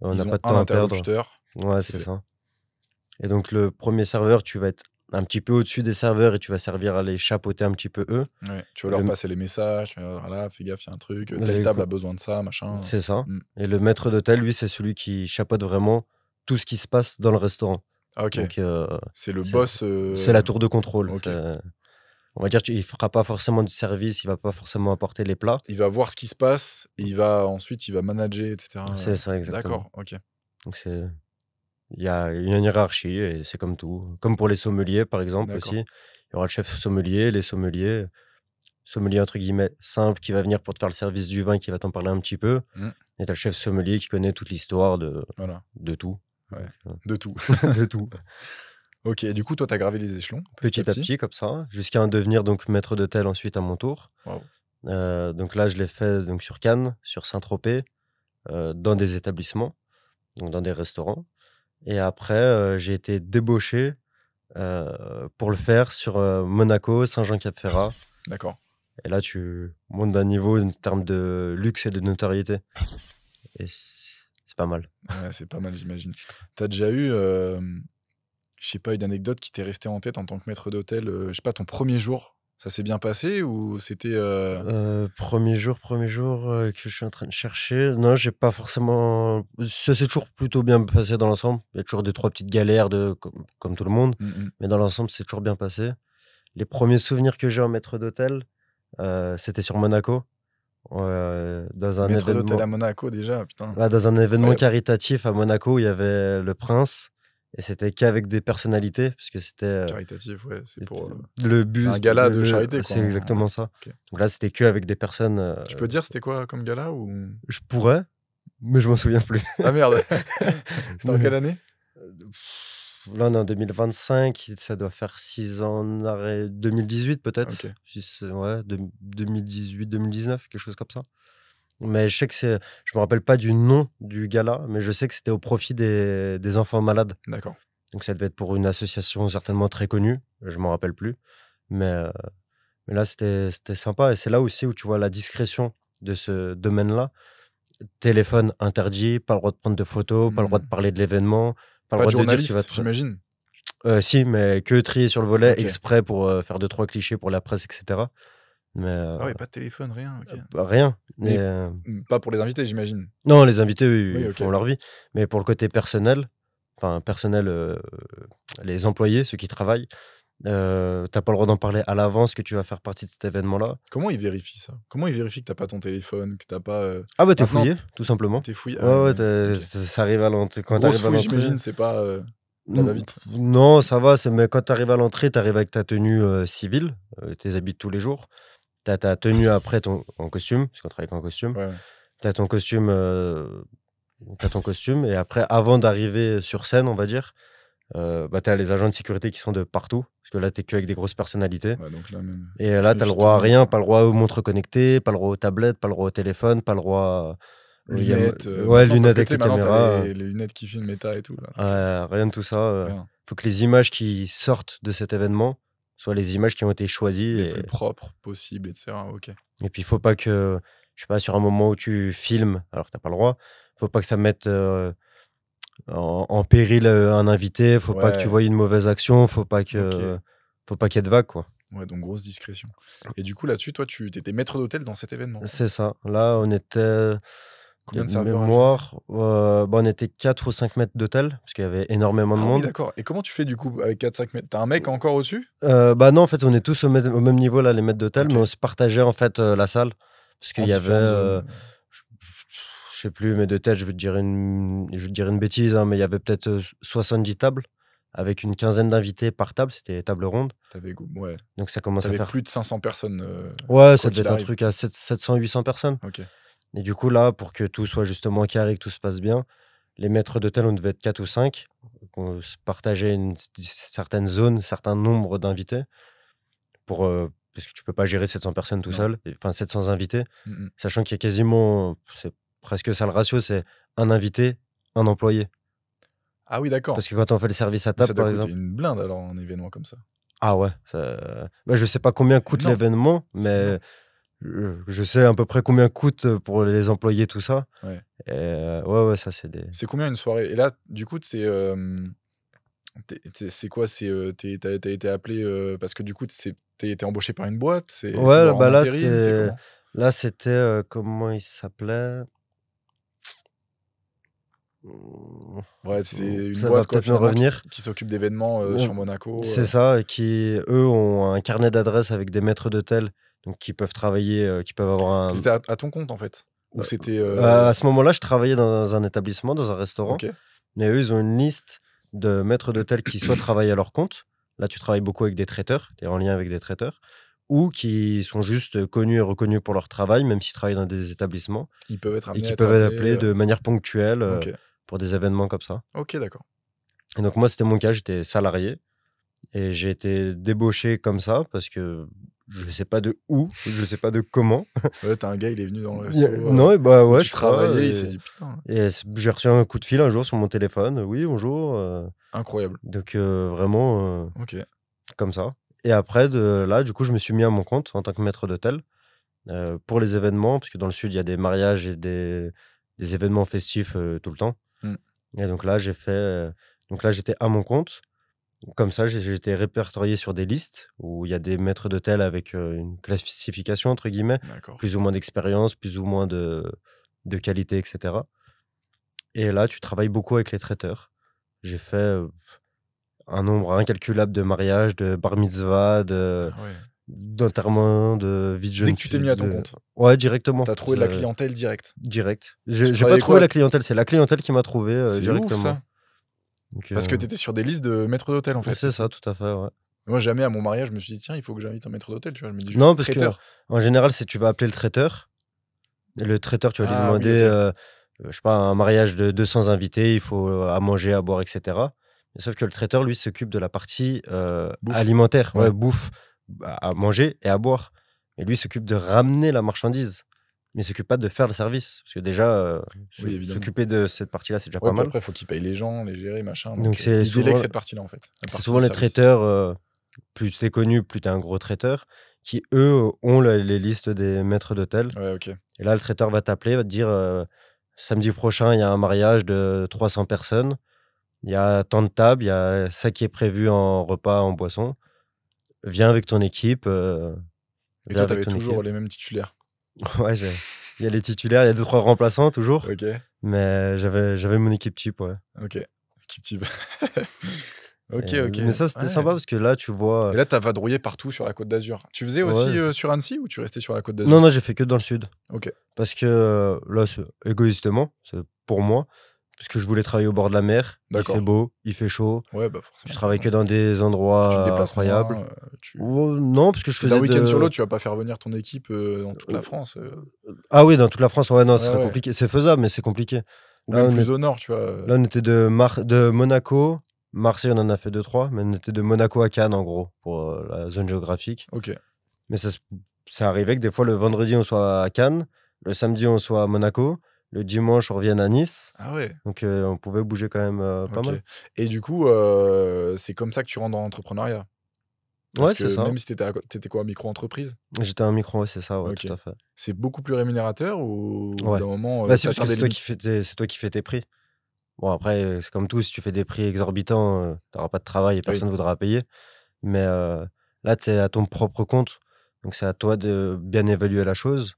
on Ils n'a ont pas de un temps à perdre. interlocuteur. Ouais, c'est c'est fait. ça. Et donc, le premier serveur, tu vas être un petit peu au-dessus des serveurs et tu vas servir à les chapeauter un petit peu eux. Ouais, tu vas leur passer les messages, tu vas dire, voilà, fais gaffe, il y a un truc, telle Les table co- a besoin de ça, machin. C'est ça. Mm. Et le maître d'hôtel, lui, c'est celui qui chapeaute vraiment tout ce qui se passe dans le restaurant. Ah, ok. Donc, C'est le c'est- boss. c'est la tour de contrôle. Ok. On va dire qu'il fera pas forcément du service, il va pas forcément apporter les plats. Il va voir ce qui se passe et ensuite il va manager, etc. C'est ça, exactement. D'accord, ok. Donc c'est Il y a une hiérarchie et c'est comme tout. Comme pour les sommeliers, par exemple, D'accord. aussi. Il y aura le chef sommelier, les sommeliers. Sommelier, entre guillemets, simple, qui va venir pour te faire le service du vin, qui va t'en parler un petit peu. Mmh. Et t'as le chef sommelier qui connaît toute l'histoire Voilà, de tout. Ouais. Donc, de tout. de tout. Ok, du coup, toi, tu as gravé les échelons Petit à petit, comme ça, jusqu'à en devenir donc maître d'hôtel ensuite à mon tour. Waouh. Donc là, je l'ai fait donc, sur Cannes, sur Saint-Tropez, dans des établissements, donc dans des restaurants. Et après, j'ai été débauché pour le faire sur Monaco, Saint-Jean-Cap-Ferrat. D'accord. Et là, tu montes d'un niveau en termes de luxe et de notoriété. Et c'est pas mal. Ouais, c'est pas mal, j'imagine. T'as déjà eu, je sais pas, une anecdote qui t'est restée en tête en tant que maître d'hôtel, je sais pas, ton premier jour, ça s'est bien passé ou c'était... Premier jour que je suis en train de chercher. Non, j'ai pas forcément. Ça s'est toujours plutôt bien passé dans l'ensemble. Il y a toujours des trois petites galères comme tout le monde. Mais dans l'ensemble, c'est toujours bien passé. Les premiers souvenirs que j'ai en maître d'hôtel, c'était sur Monaco. Dans un Maître d'hôtel événement. à Monaco déjà, putain. Dans un événement Ouais. caritatif à Monaco où il y avait le prince. Et c'était qu'avec des personnalités, parce que c'était Caritatif, ouais, c'est pour... le but. C'est un gala de charité, quoi. C'est exactement ça. Ok. Donc là, c'était qu'avec des personnes. Tu peux dire c'était quoi comme gala ou... Je pourrais, mais je m'en souviens plus. Ah merde. C'était en quelle année? Là, on est en 2025, ça doit faire 6 ans en arrêt. 2018 peut-être. Ok. 2018, 2019, quelque chose comme ça. Mais je sais que c'est. Je me rappelle pas du nom du gala, mais je sais que c'était au profit des enfants malades. D'accord. Donc ça devait être pour une association certainement très connue, je m'en rappelle plus. Mais là, c'était sympa. Et c'est là aussi où tu vois la discrétion de ce domaine-là. Téléphone interdit, pas le droit de prendre de photos, pas le droit de parler de l'événement, pas le Pas de droit de dire que journaliste, tu vas j'imagine. Si, mais que trier sur le volet Ok. exprès pour faire 2-3 clichés pour la presse, etc. Mais Ah ouais, pas de téléphone, rien. Ok. rien. Mais- Mais, Pas pour les invités, j'imagine. non, les invités, eux, Oui, ils ok. font leur vie. Mais pour le côté personnel, les employés, ceux qui travaillent, t'as pas le droit d'en parler à l'avance que tu vas faire partie de cet événement-là. Comment ils vérifient ça? Comment ils vérifient que t'as pas ton téléphone, que t'as pas... Ah bah t'es Maintenant, fouillé, tout simplement. T'es fouillé? Ouais, ok. ça arrive à l'entrée. Quand Grosse t'arrives à fouille, l'entrée. j'imagine, c'est pas... la va-vite. Non, ça va, mais quand tu arrives à l'entrée, tu arrives avec ta tenue civile, tes habits de tous les jours. Tu as ta tenue après en costume, parce qu'on travaille qu'en costume. Ouais. Tu as ton costume, et après, avant d'arriver sur scène, on va dire, tu as les agents de sécurité qui sont de partout, parce que là, tu que avec des grosses personnalités. Ouais, donc là, même... Et là, tu as le droit à rien, pas le droit aux montres connectées, pas le droit aux tablettes, pas le droit au téléphone, pas le droit lunettes. ouais, lunettes avec les maintenant, caméras. les lunettes qui filment l'état et tout. Là. Rien de tout ça. Rien. Faut que les images qui sortent de cet événement soient les images qui ont été choisies. Les plus propres possibles, etc. Ok. Et puis, il faut pas que, je sais pas, sur un moment où tu filmes, alors que t'as pas le droit, faut pas que ça mette en péril un invité, faut pas que tu voies une mauvaise action, faut pas qu'il y ait de vagues, quoi. Ouais, donc grosse discrétion. Et du coup, là-dessus, toi, tu étais maître d'hôtel dans cet événement. C'est ça. Là, on était... Combien de serveurs mémoire, on était 4 ou 5 mètres d'hôtel, parce qu'il y avait énormément de monde. Oui, d'accord. Et comment tu fais du coup avec 4-5 mètres? T'as un mec encore au-dessus? Non, en fait, on est tous au même niveau, là, les maîtres d'hôtel, mais on se partageait en fait la salle. Parce qu'il y avait, je sais plus, mais de tête, je vais te dire une bêtise, hein, mais il y avait peut-être 70 tables, avec une quinzaine d'invités par table, c'était des tables rondes. Ouais. Donc ça commence à faire plus de 500 personnes. Ouais, ça devait être un truc à 700-800 personnes. Ok. Et du coup, là, pour que tout soit justement carré, que tout se passe bien, les maîtres d'hôtel, on devait être 4 ou 5. On se partageait une certaine zone, certain nombre d'invités. Parce que tu peux pas gérer 700 personnes tout seul, enfin 700 invités. Sachant qu'il y a quasiment, c'est presque ça le ratio, c'est un invité, un employé. Ah oui, d'accord. Parce que quand on fait le service à table, par exemple. Ça doit coûter une blinde alors, un événement comme ça. Ah ouais. Je sais pas combien coûte l'événement, mais... Je sais à peu près combien coûte pour les employés, tout ça. Ouais. Ouais, ça c'est des... C'est combien une soirée? Et là, du coup, c'est quoi? T'as été appelé parce que du coup, t'es été embauché par une boîte? Ouais, là, c'était... comment il s'appelait? Ouais, c'est une ça boîte va peut-être me revenir. Qui s'occupe d'événements sur Monaco. C'est ça, et qui, eux, ont un carnet d'adresses avec des maîtres d'hôtel, donc qui peuvent travailler, qui peuvent avoir un... C'était à ton compte, en fait? Ou c'était... À ce moment-là, je travaillais dans un établissement, dans un restaurant. Okay. Mais eux, ils ont une liste de maîtres d'hôtel qui soit travaillent à leur compte. Là, tu travailles beaucoup avec des traiteurs, tu es en lien avec des traiteurs, ou qui sont juste connus et reconnus pour leur travail, même s'ils travaillent dans des établissements, Ils peuvent être et amenés qui à être peuvent être appelés. appelés de manière ponctuelle Ok, pour des événements comme ça. ok, d'accord. Et donc, moi, c'était mon cas, j'étais salarié et j'ai été débauché comme ça parce que je sais pas de où, je sais pas de comment. Ouais, t'as un gars, il est venu dans le resto. Non, et bah où ouais, tu je crois. travaillais, il s'est dit putain, J'ai reçu un coup de fil un jour sur mon téléphone. Oui, bonjour. incroyable. Donc, vraiment Ok, comme ça. Et après, de là, du coup, je me suis mis à mon compte en tant que maître d'hôtel pour les événements, parce que dans le sud, il y a des mariages et des événements festifs tout le temps. Mm. Et donc là, donc là, j'étais à mon compte. Comme ça, j'étais répertorié sur des listes où il y a des maîtres d'hôtel avec une classification, entre guillemets, d'accord. plus ou moins d'expérience, plus ou moins de qualité, etc. Et là, tu travailles beaucoup avec les traiteurs. J'ai fait un nombre incalculable de mariages, de bar mitzvah, Ah ouais. d'enterrement, de vie de jeune Dès que tu t'es fille. mis à ton compte, Ouais, directement. t'as trouvé de la clientèle directe. Direct. Tu J'ai pas travaillais trouvé quoi? la clientèle, c'est la clientèle qui m'a trouvé C'est directement. ouf ça. Donc, Parce que t'étais sur des listes de maîtres d'hôtel en fait. c'est ça, tout à fait. Ouais. Moi, jamais à mon mariage, je me suis dit, tiens, il faut que j'invite un maître d'hôtel. Tu vois, je me dis juste Non, parce traiteur. en général, c'est tu vas appeler le traiteur. Et le traiteur, tu vas lui Ah oui, demander, ok. je sais pas, un mariage de 200 invités, il faut à manger, à boire, etc. Mais sauf que le traiteur, lui, s'occupe de la partie Bouffe. alimentaire, Ouais. bouffe, à manger et à boire. Et lui, il s'occupe de ramener la marchandise. Mais il s'occupe pas de faire le service. Parce que déjà, Oui, évidemment. s'occuper de cette partie-là, c'est déjà Ouais, pas puis mal. après, il faut qu'il paye les gens, les gérer, machin. Donc, Donc, c'est il délègue souvent, cette partie-là en fait. La c'est partie souvent du les service. traiteurs, plus t'es connu, plus t'es un gros traiteur, qui, eux, ont les listes des maîtres d'hôtel. Ouais, ok. Et là, le traiteur va t'appeler, va te dire samedi prochain, il y a un mariage de 300 personnes. Il y a tant de tables, il y a ça qui est prévu en repas, en boisson. Viens avec ton équipe. Et Viens toi, avec t'avais ton toujours équipe. les mêmes titulaires. Ouais, il y a les titulaires, il y a 2-3 remplaçants toujours. Ok, Mais j'avais mon équipe type, ouais. ok. Équipe type. Ok, Et, ok. mais ça, c'était Ouais. sympa parce que là, tu vois. Et là, t'as vadrouillé partout sur la Côte d'Azur. Tu faisais aussi Ouais. sur Annecy ou tu restais sur la Côte d'Azur? Non, non, j'ai fait que dans le sud. Ok. Parce que là, égoïstement, c'est pour moi. Parce que je voulais travailler au bord de la mer. Il D'accord. fait beau, il fait chaud. Ouais, bah forcément. Je travaille t'as que raison. dans des Tu te endroits déplaces incroyables. moins. Non, parce que je D'un faisais week-end sur l'autre, tu vas pas faire venir ton équipe dans toute la Euh, France. Ah oui, dans toute la France, ouais, non, ce Ouais, serait ouais. compliqué. C'est faisable, mais c'est compliqué. Ou Là, même on plus est- au nord, tu vois. Là, on était de Monaco. Marseille, on en a fait 2-3, mais on était de Monaco à Cannes, en gros, pour la zone géographique. Ok. Mais ça arrivait que des fois, le vendredi, on soit à Cannes, le samedi, on soit à Monaco, le dimanche, on revienne à Nice. Ah ouais. Donc, on pouvait bouger quand même pas Ok. mal. Et du coup, c'est comme ça que tu rentres dans l'entrepreneuriat. Parce Ouais, c'est que ça. même si t'étais quoi, micro-entreprise, J'étais un micro, ouais, c'est ça, ouais, Ok. tout à fait. c'est beaucoup plus rémunérateur ou au bout Ouais. d'un moment, Bah, c'est parce t'atteins que des c'est toi limites? c'est toi qui fais tes prix. Bon, après, c'est comme tout, si tu fais des prix exorbitants, tu n'auras pas de travail et personne ne voudra payer. Mais là, tu es à ton propre compte. Donc, c'est à toi de bien évaluer la chose.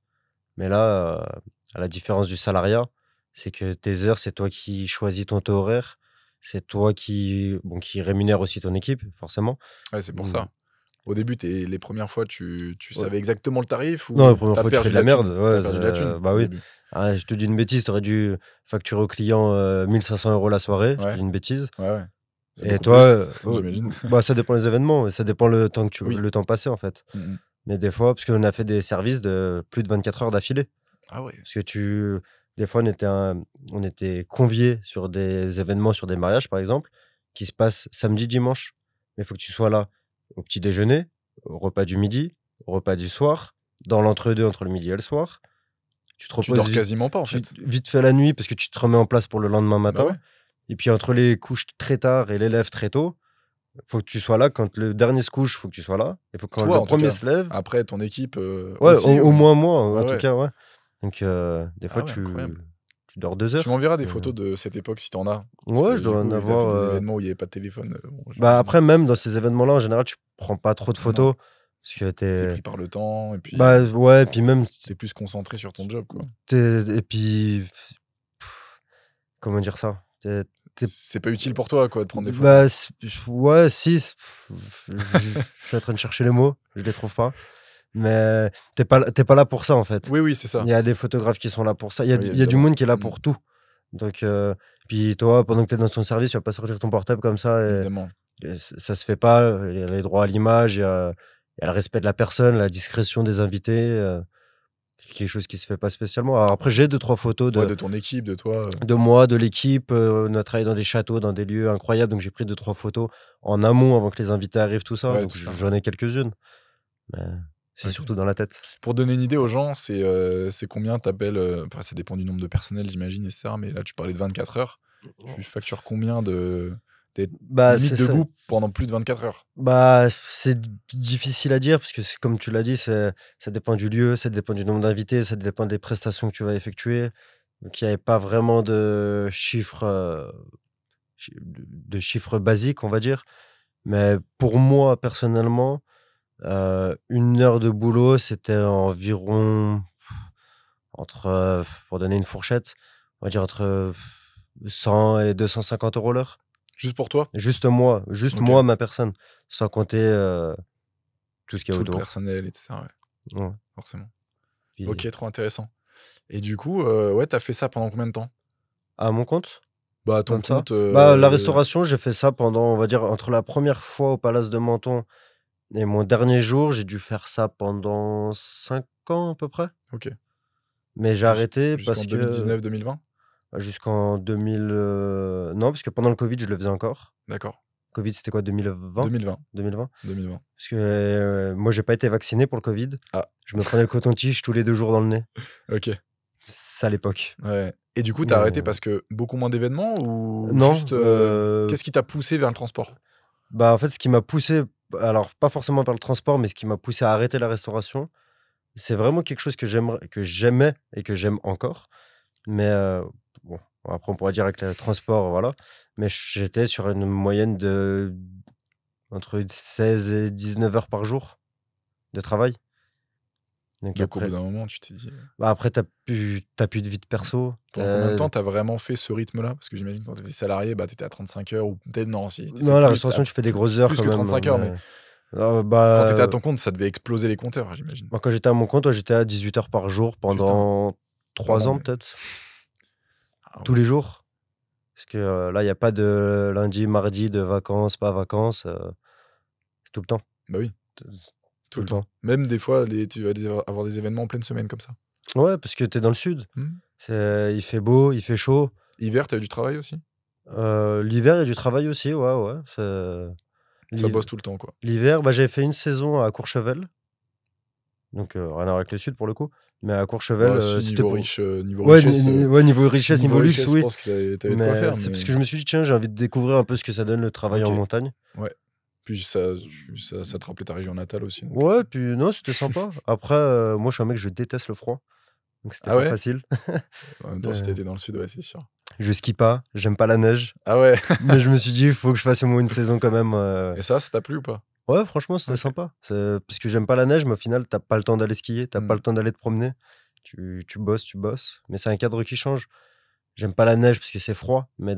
Mais là, à la différence du salariat, c'est que tes heures, c'est toi qui choisis ton taux horaire. C'est toi qui rémunère aussi ton équipe, forcément. Ouais, c'est pour Mm. ça. Au début, les premières fois, tu Ouais. savais exactement le tarif ou Non, la première t'as fois, tu perdu fais de la merde. thune? Ouais, T'as perdu de la thune bah au oui. début. Ah, je te dis une bêtise, tu aurais dû facturer au client 1500 € la soirée. Je te Ouais. dis une bêtise. Ouais, ouais. C'est Et beaucoup toi, plus, j'imagine. bah, ça dépend des événements, et ça dépend le temps Oui. le temps passé en fait. Mhm. Mais des fois, parce qu'on a fait des services de plus de 24 heures d'affilée. Ah ouais. Parce que des fois, on était conviés sur des événements, sur des mariages par exemple, qui se passent samedi, dimanche. Mais il faut que tu sois là au petit déjeuner, au repas du midi, au repas du soir, dans l'entre-deux entre le midi et le soir. Tu te Tu reposes dors quasiment pas en fait. vite fait la nuit parce que tu te remets en place pour le lendemain matin. Bah ouais. Et puis entre les couches très tard et les lèves très tôt, faut que tu sois là. Quand le dernier se couche, faut que tu sois là. Il faut que quand Toi, le en tout premier cas. se lève. Après, ton équipe Ouais, aussi. au moins moi, en Ouais, tout ouais. cas, ouais. Donc des fois, Ah ouais, incroyable. tu dors 2 heures. Tu m'enverras des photos de cette époque si t'en as. Parce Ouais, que, je dois du coup, en vu que t'as fait avoir. des événements où il n'y avait pas de téléphone. Bon, Bah j'imagine. après, même dans ces événements-là, en général, tu prends pas trop de Non. photos. Parce que T'es pris par le temps et puis Bah ouais, puis même. t'es plus concentré sur ton job, quoi. Et puis. Comment dire ça? C'est pas utile pour toi, quoi, de prendre des photos. Bah, ouais, si. Je suis en train de chercher les mots, je les trouve pas. Mais t'es pas là pour ça, en fait. Oui, oui, c'est ça. Il y a des photographes qui sont là pour ça. Il y a Oui, du évidemment. monde qui est là pour tout. Donc, puis toi, pendant que tu es dans ton service, tu vas pas sortir ton portable comme ça. Évidemment. Et ça se fait pas. Il y a les droits à l'image, il y a le respect de la personne, la discrétion des invités. C'est quelque chose qui se fait pas spécialement. Alors après, j'ai 2-3 photos Ouais, de ton équipe, de toi. de moi, de l'équipe. On a travaillé dans des châteaux, dans des lieux incroyables. Donc j'ai pris 2-3 photos en amont avant que les invités arrivent, tout ça. Ouais, Donc tout ça. j'en ai quelques-unes. Mais c'est Ok. surtout dans la tête. Pour donner une idée aux gens, c'est combien t'appelles enfin, ça dépend du nombre de personnel, j'imagine, etc. Mais là, tu parlais de 24 heures. Tu factures combien des Bah, limites c'est ça. debout pendant plus de 24 heures? Bah, c'est difficile à dire parce que comme tu l'as dit, ça dépend du lieu, ça dépend du nombre d'invités, ça dépend des prestations que tu vas effectuer. Donc il n'y avait pas vraiment de chiffres, de chiffres basiques, on va dire. Mais pour moi, personnellement, 1 heure de boulot, c'était environ entre, pour donner une fourchette, on va dire entre 100 et 250 € l'heure. Juste pour toi? Juste Ok. moi, ma personne, sans compter tout ce qu'il y a Tout le autour. personnel, etc. Ouais, Ouais. forcément. Puis, Ok, trop intéressant. Et du coup, ouais, t'as fait ça pendant combien de temps? à mon compte, Bah, à ton comme ça. compte. Bah, la restauration, j'ai fait ça pendant, on va dire, entre la première fois au Palace de Menton et mon dernier jour, j'ai dû faire ça pendant 5 ans à peu près. Ok. Mais j'ai arrêté Jusqu'en parce que 2019-2020? jusqu'en 2000, non, parce que pendant le Covid, je le faisais encore. D'accord. Covid, c'était quoi, 2020? 2020. 2020? 2020. Parce que moi, j'ai pas été vacciné pour le Covid. Ah. Je me prenais le coton-tige tous les 2 jours dans le nez. Ok. C'est à l'époque. Ouais. Et du coup, t'as arrêté Mais parce que beaucoup moins d'événements ou non, juste. Qu'est-ce qui t'a poussé vers le transport? bah, en fait, ce qui m'a poussé, alors pas forcément vers le transport, mais ce qui m'a poussé à arrêter la restauration, c'est vraiment quelque chose que j'aimais et que j'aime encore. Mais bon, après, on pourrait dire avec le transport, voilà. Mais j'étais sur une moyenne de entre 16 et 19 heures par jour de travail. Donc Donc, au bout après, d'un moment, tu t'es dit. bah après t'as plus de vie de perso. Pendant combien de temps t'as vraiment fait ce rythme-là? Parce que j'imagine quand t'étais salarié, bah, t'étais à 35 heures ou peut-être non, si, t'étais Non, la plus, restauration, tu fais des grosses heures plus quand que même. 35 heures, mais quand Bah, t'étais à ton compte, ça devait exploser les compteurs, j'imagine. moi, quand j'étais à mon compte, ouais, j'étais à 18 heures par jour pendant 3 ans Vraiment, mais- peut-être. Ah Tous ouais. les jours. Parce que là, il n'y a pas de lundi, mardi, de vacances, pas vacances. C'est tout le temps. Bah oui, Tout le temps. Même des fois, tu vas avoir des événements en pleine semaine comme ça. Ouais, parce que tu es dans le sud. Hmm. Il fait beau, il fait chaud. Hiver, t'as eu du travail aussi? L'hiver, il y a du travail aussi, ouais. Ça L'hiv- bosse tout le temps, quoi. L'hiver, bah, j'avais fait une saison à Courchevel. Donc, rien à voir avec le sud pour le coup. Mais à Courchevel, Bah, si, c'était niveau, pour. niveau Ouais, richesse, ouais, niveau richesse, niveau luxe, je oui. pense que t'avais de quoi Mais faire. c'est Mais... parce que je me suis dit, tiens, j'ai envie de découvrir un peu ce que ça donne le travail en Ok. montagne. Ouais. Puis ça te rappelait ta région natale aussi. Donc. Ouais, puis non, c'était sympa. Après, moi, je suis un mec, je déteste le froid. Donc, c'était Ah pas ouais? facile. En même temps, si t'étais dans le sud, ouais, c'est sûr. Je skie pas, j'aime pas la neige. Ah ouais? Mais je me suis dit, il faut que je fasse au moins une saison quand même. Et ça t'a plu ou pas? Ouais, franchement, c'était Ok. sympa. Parce que j'aime pas la neige, mais au final, t'as pas le temps d'aller skier, t'as pas le temps d'aller te promener. Tu bosses. Mais c'est un cadre qui change. J'aime pas la neige parce que c'est froid, mais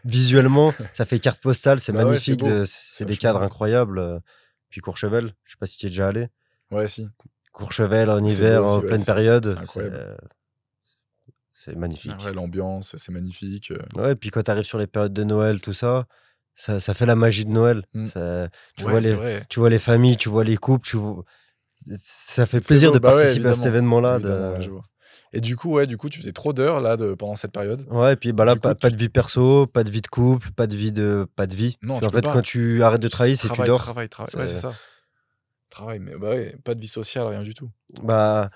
visuellement, ça fait carte postale, c'est Bah ouais, c'est magnifique. beau. C'est des vachement cadres beau. incroyables. Puis Courchevel, je sais pas si tu y es déjà allé. Ouais, si. Courchevel en C'est hiver, beau aussi, en ouais, pleine c'est période, incroyable. c'est magnifique. Ouais, l'ambiance, c'est magnifique. Ouais, puis quand tu arrives sur les périodes de Noël, tout ça, ça fait la magie de Noël. Mm. Tu Ouais, vois c'est vrai. tu vois les familles, tu vois les couples, ça fait C'est plaisir beau, de bah ouais, participer à cet évidemment. événement-là. Évidemment, ouais, je vois. Et du coup, tu faisais trop d'heures là pendant cette période. Ouais, et puis bah là, Du coup, pas de vie perso, pas de vie de couple, pas de vie. Non, Puis tu en peux fait, pas. quand tu arrêtes de travailler, c'est tu dors. Travail. Ouais, c'est ça. Travail, mais bah ouais, pas de vie sociale, rien du tout. Bah,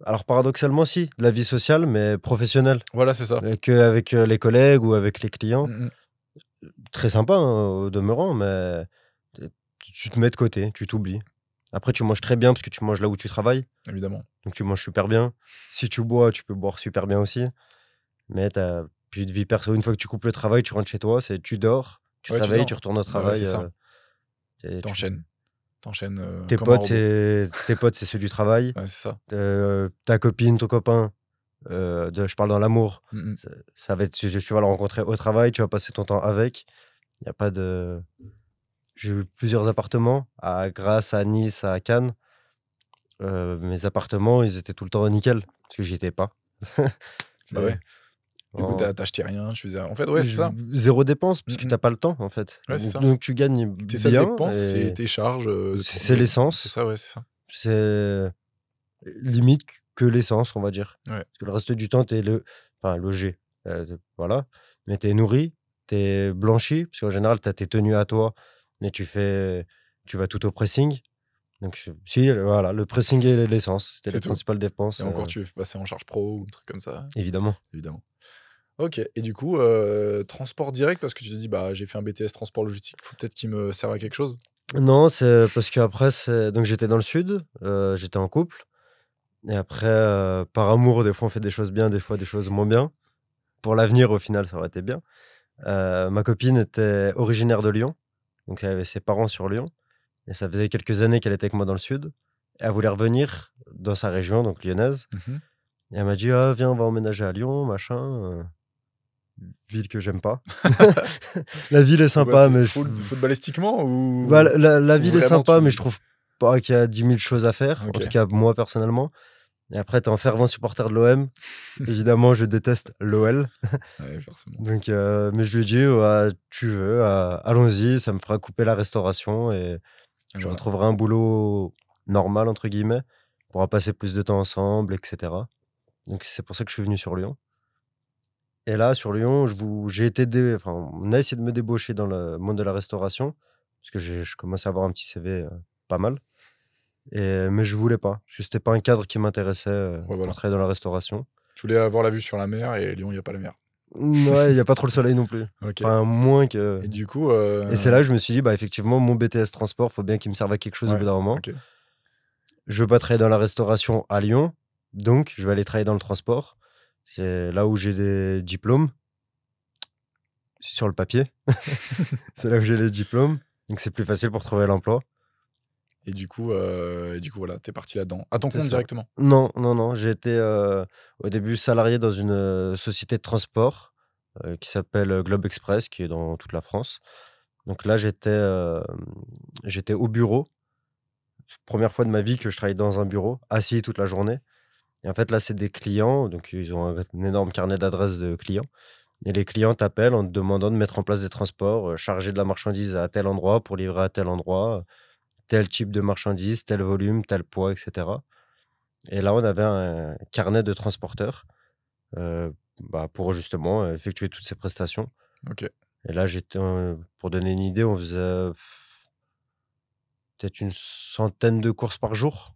alors paradoxalement, si, de la vie sociale, mais professionnelle. Voilà, c'est ça. Qu'avec les collègues ou avec les clients. Mm, mm. Très sympa, hein, au demeurant, mais tu te mets de côté, tu t'oublies. Après, tu manges très bien parce que tu manges là où tu travailles. Évidemment. Donc, tu manges super bien. Si tu bois, tu peux boire super bien aussi. Mais tu n'as plus de vie perso. Une fois que tu coupes le travail, tu rentres chez toi, tu dors, tu Ouais, te tu réveilles, dors. tu retournes au Bah ouais, travail. c'est ça. Tu- T'enchaînes tes comme un potes, robot. tes potes, c'est ceux du travail. Ouais, c'est ça. Ta copine, ton copain, je parle dans l'amour. Mm, mm. Ça va être, tu vas le rencontrer au travail, tu vas passer ton temps avec. Il n'y a pas de. J'ai eu plusieurs appartements à Grasse, à Nice, à Cannes. Mes appartements, ils étaient tout le temps nickel parce que j'y étais pas. Bah Euh, ouais. Du coup, t'achetais rien, tu faisais. En fait, ouais, c'est ça. Zéro dépense, parce que Mhm. t'as pas le temps, en fait. Ouais, c'est ça. Donc tu gagnes Tes seules bien. dépenses, c'est Et tes charges. c'est l'essence. C'est ça, ouais, c'est ça. C'est limite que l'essence, on va dire. Ouais. Parce que le reste du temps, t'es logé. Voilà. Mais t'es nourri, t'es blanchi, parce qu'en général, t'as tes tenues à toi, mais tu vas tout au pressing. Donc, si, voilà, le pressing et l'essence, c'était C'est les tout. principales dépenses. Et encore, tu veux passer en charge pro ou un truc comme ça. Évidemment. Évidemment. Ok. Et du coup, transport direct, parce que tu te dis, bah, j'ai fait un BTS transport logistique, faut peut-être qu'il me serve à quelque chose. Non, c'est parce qu'après, donc j'étais dans le sud, j'étais en couple. Et après, par amour, des fois, on fait des choses bien, des fois, des choses moins bien. Pour l'avenir, au final, ça aurait été bien. Ma copine était originaire de Lyon, donc elle avait ses parents sur Lyon. Et ça faisait quelques années qu'elle était avec moi dans le sud. Et elle voulait revenir dans sa région, donc lyonnaise. Mhm. Et elle m'a dit, ah, viens, on va emménager à Lyon, machin. Ville que j'aime pas. La ville est sympa, mais footballistiquement ou bah, la ville est vraiment, sympa, mais je trouve pas qu'il y a 10 000 choses à faire. Ok. En tout cas, moi, personnellement. Et après, t'es un fervent supporter de l'OM. Évidemment, je déteste l'OL. Ouais, forcément. Donc, mais je lui ai dit, ouais, tu veux, allons-y, ça me fera couper la restauration et je Voilà. retrouverai un boulot normal, entre guillemets. On pourra passer plus de temps ensemble, etc. Donc, c'est pour ça que je suis venu sur Lyon. Et là, sur Lyon, j'ai été on a essayé de me débaucher dans le monde de la restauration parce que je commençais à avoir un petit CV pas mal. Mais je voulais pas, parce que c'était pas un cadre qui m'intéressait Ouais, voilà. pour travailler dans la restauration. Je voulais avoir la vue sur la mer et Lyon, il n'y a pas la mer. Ouais, il n'y a pas trop le soleil non plus. Ok. Enfin, moins que. Et du coup. Et c'est là que je me suis dit, bah, effectivement, mon BTS transport, faut bien qu'il me serve à quelque chose au bout d'un moment. Ok. Je veux pas travailler dans la restauration à Lyon, donc je vais aller travailler dans le transport. C'est là où j'ai des diplômes sur le papier. C'est là où j'ai les diplômes, donc c'est plus facile pour trouver l'emploi. Et du coup, voilà, t'es parti là-dedans. À ton C'est compte ça. directement. Non. J'ai été au début salarié dans une société de transport qui s'appelle Globe Express, qui est dans toute la France. Donc là, j'étais au bureau. Première fois de ma vie que je travaille dans un bureau, assis toute la journée. Et en fait, là, c'est des clients. Donc, ils ont un énorme carnet d'adresses de clients. Et les clients t'appellent en te demandant de mettre en place des transports, charger de la marchandise à tel endroit pour livrer à tel endroit, tel type de marchandise, tel volume, tel poids, etc. Et là, on avait un carnet de transporteurs pour justement effectuer toutes ces prestations. Ok. Et là, pour donner une idée, on faisait peut-être une centaine de courses par jour.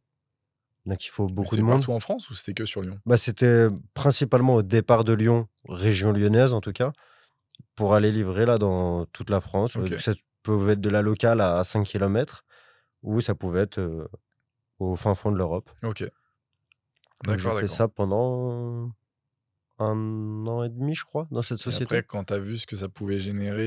Donc, il faut beaucoup de monde. C'est partout en France ou c'était que sur Lyon? C'était principalement au départ de Lyon, région lyonnaise en tout cas, pour aller livrer là dans toute la France. Ok. Ça pouvait être de la locale à 5 km ou ça pouvait être au fin fond de l'Europe. Ok. Donc, j'ai D'accord. fait ça pendant 1 an et demi, je crois, dans cette Et société. après, quand tu as vu ce que ça pouvait générer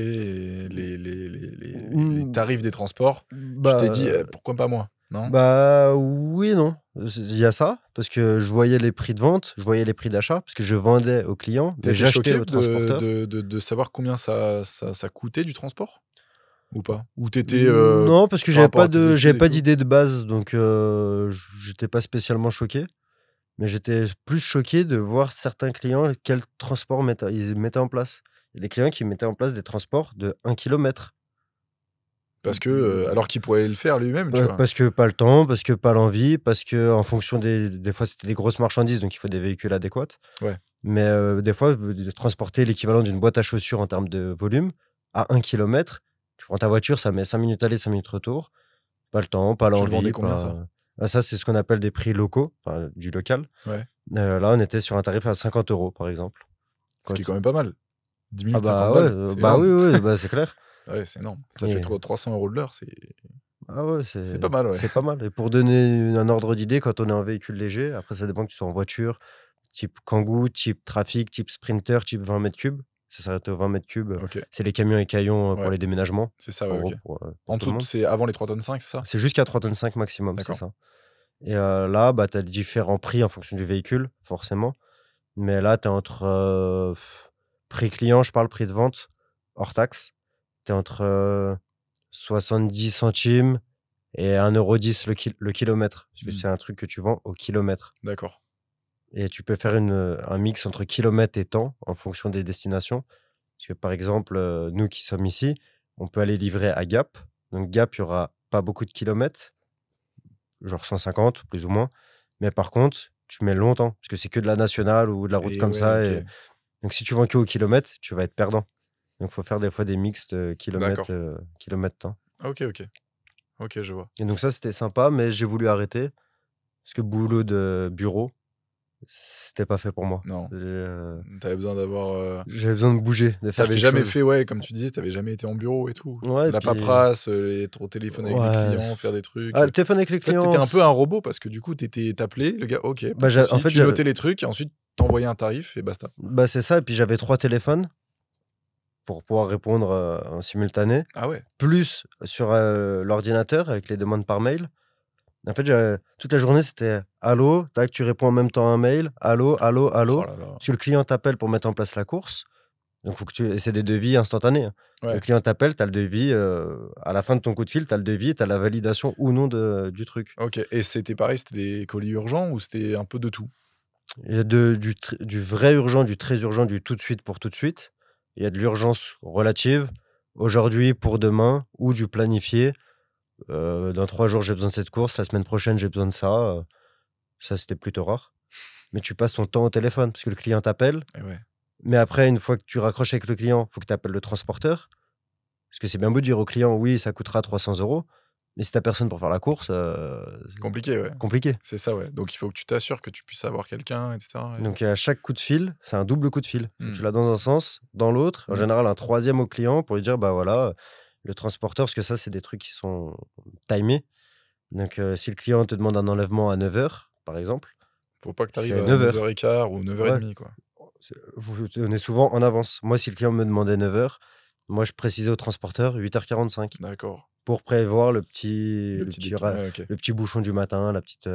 et les tarifs des transports, tu t'es dit pourquoi pas moi, non? Bah oui et non. Il y a ça, parce que je voyais les prix de vente, je voyais les prix d'achat, parce que je vendais aux clients, mais T'étais j'achetais choqué aux transporteurs. de savoir combien ça coûtait du transport? Ou pas? Ou t'étais Non, parce que par j'avais rapport à pas tes études et tout? d'idée de base, donc j'étais pas spécialement choqué. Mais j'étais plus choqué de voir certains clients quel transport ils mettaient en place. Il y a des clients qui mettaient en place des transports de 1 km. Parce que alors qu'il pourrait le faire lui-même, tu vois? Parce que pas le temps, parce que pas l'envie, parce que en fonction des fois c'était des grosses marchandises, donc il faut des véhicules adéquats. Ouais. Mais des fois, de transporter l'équivalent d'une boîte à chaussures en termes de volume à 1 km, tu prends ta voiture, ça met 5 minutes aller, 5 minutes retour. Pas le temps, pas Tu le l'envie. vendais combien, ça? Ça, c'est ce qu'on appelle des prix locaux, enfin, du local. Ouais. Là, on était sur un tarif à 50 €, par exemple. Ce qui est quand même pas mal. 10 Ah minutes, bah 50 balles, c'est bah énorme. oui, c'est clair. Ouais, c'est énorme. Ça Et- fait 300 € de l'heure, c'est Ah ouais, c'est pas mal, ouais. c'est pas mal. Et pour donner un ordre d'idée, quand on est en véhicule léger, après ça dépend que tu sois en voiture, type Kangoo, type Trafic, type Sprinter, type 20 mètres cubes. Ça s'arrête aux 20 mètres cubes. Ok, C'est les camions et caillons pour Ouais. les déménagements. c'est ça, En ouais, gros, ok. pour En tout le dessous, monde. c'est avant les 3,5 tonnes, c'est ça? C'est jusqu'à 3,5 tonnes maximum, c'est D'accord. ça. Et là, tu as différents prix en fonction du véhicule, forcément. Mais là, tu es entre prix client, je parle prix de vente, hors taxe. Tu es entre 70 centimes et 1,10 € le kilomètre. Parce que c'est un truc que tu vends au kilomètre. D'accord. Et tu peux faire un mix entre kilomètres et temps en fonction des destinations. Parce que par exemple, nous qui sommes ici, on peut aller livrer à Gap. Donc Gap, il n'y aura pas beaucoup de kilomètres, genre 150 plus ou moins. Mais par contre, tu mets longtemps, parce que c'est que de la nationale ou de la route Et comme ouais, ça. ok. Et... Donc si tu vends que au kilomètre, tu vas être perdant. Donc il faut faire des fois des mix de D'accord. kilomètres temps. Ok, je vois. Et donc ça, c'était sympa, mais j'ai voulu arrêter. Parce que boulot de bureau, c'était pas fait pour moi. Non. T'avais besoin d'avoir. J'avais besoin de bouger, de faire T'avais quelque jamais chose. fait, ouais, comme tu disais, t'avais jamais été en bureau et tout. Ouais, La puis... paperasse, être au téléphone avec les Ouais. clients, faire des trucs. Ah, le téléphone avec les En fait, clients. t'étais un peu un robot parce que du coup, t'appelais, le gars, ok, Bah, pas de en fait, tu notais les trucs et ensuite t'envoyais un tarif et basta. Bah, c'est ça. Et puis j'avais 3 téléphones pour pouvoir répondre en simultané, Ah ouais, plus sur l'ordinateur avec les demandes par mail. En fait, toute la journée, c'était allô, tac, tu réponds en même temps à un mail, allô, allô, allô. oh là là. Parce que le client t'appelle pour mettre en place la course. Donc, faut que tu... et c'est des devis instantanés. Hein. Ouais. Le client t'appelle, tu as le devis. À la fin de ton coup de fil, tu as le devis, tu as la validation ou non du truc. Ok, et c'était pareil, c'était des colis urgents ou c'était un peu de tout? Il y a du vrai urgent, du très urgent, du tout de suite pour tout de suite. Il y a de l'urgence relative, aujourd'hui pour demain, ou du planifié. Dans 3 jours, j'ai besoin de cette course. La semaine prochaine, j'ai besoin de ça. Ça, c'était plutôt rare. Mais tu passes ton temps au téléphone parce que le client t'appelle. Et ouais. Mais après, une fois que tu raccroches avec le client, il faut que tu appelles le transporteur. Parce que c'est bien beau de dire au client, oui, ça coûtera 300 €. Mais si t'as personne pour faire la course, c'est Compliqué, ouais. compliqué. C'est ça, ouais. Donc il faut que tu t'assures que tu puisses avoir quelqu'un, etc. Et... Donc à chaque coup de fil, c'est un double coup de fil. Faut que Mm. tu l'as dans un sens, dans l'autre. En Mm. général, un troisième au client pour lui dire, bah voilà, le transporteur, parce que ça, c'est des trucs qui sont timés. Donc si le client te demande un enlèvement à 9h, par exemple, Faut pas que tu arrives c'est à 9h. 9h15 ou 9h30, quoi. On est souvent en avance. Moi, si le client me demandait 9h, moi, je précisais au transporteur 8h45 D'accord. pour prévoir le petit Ouais, ok. le petit bouchon du matin, la petite.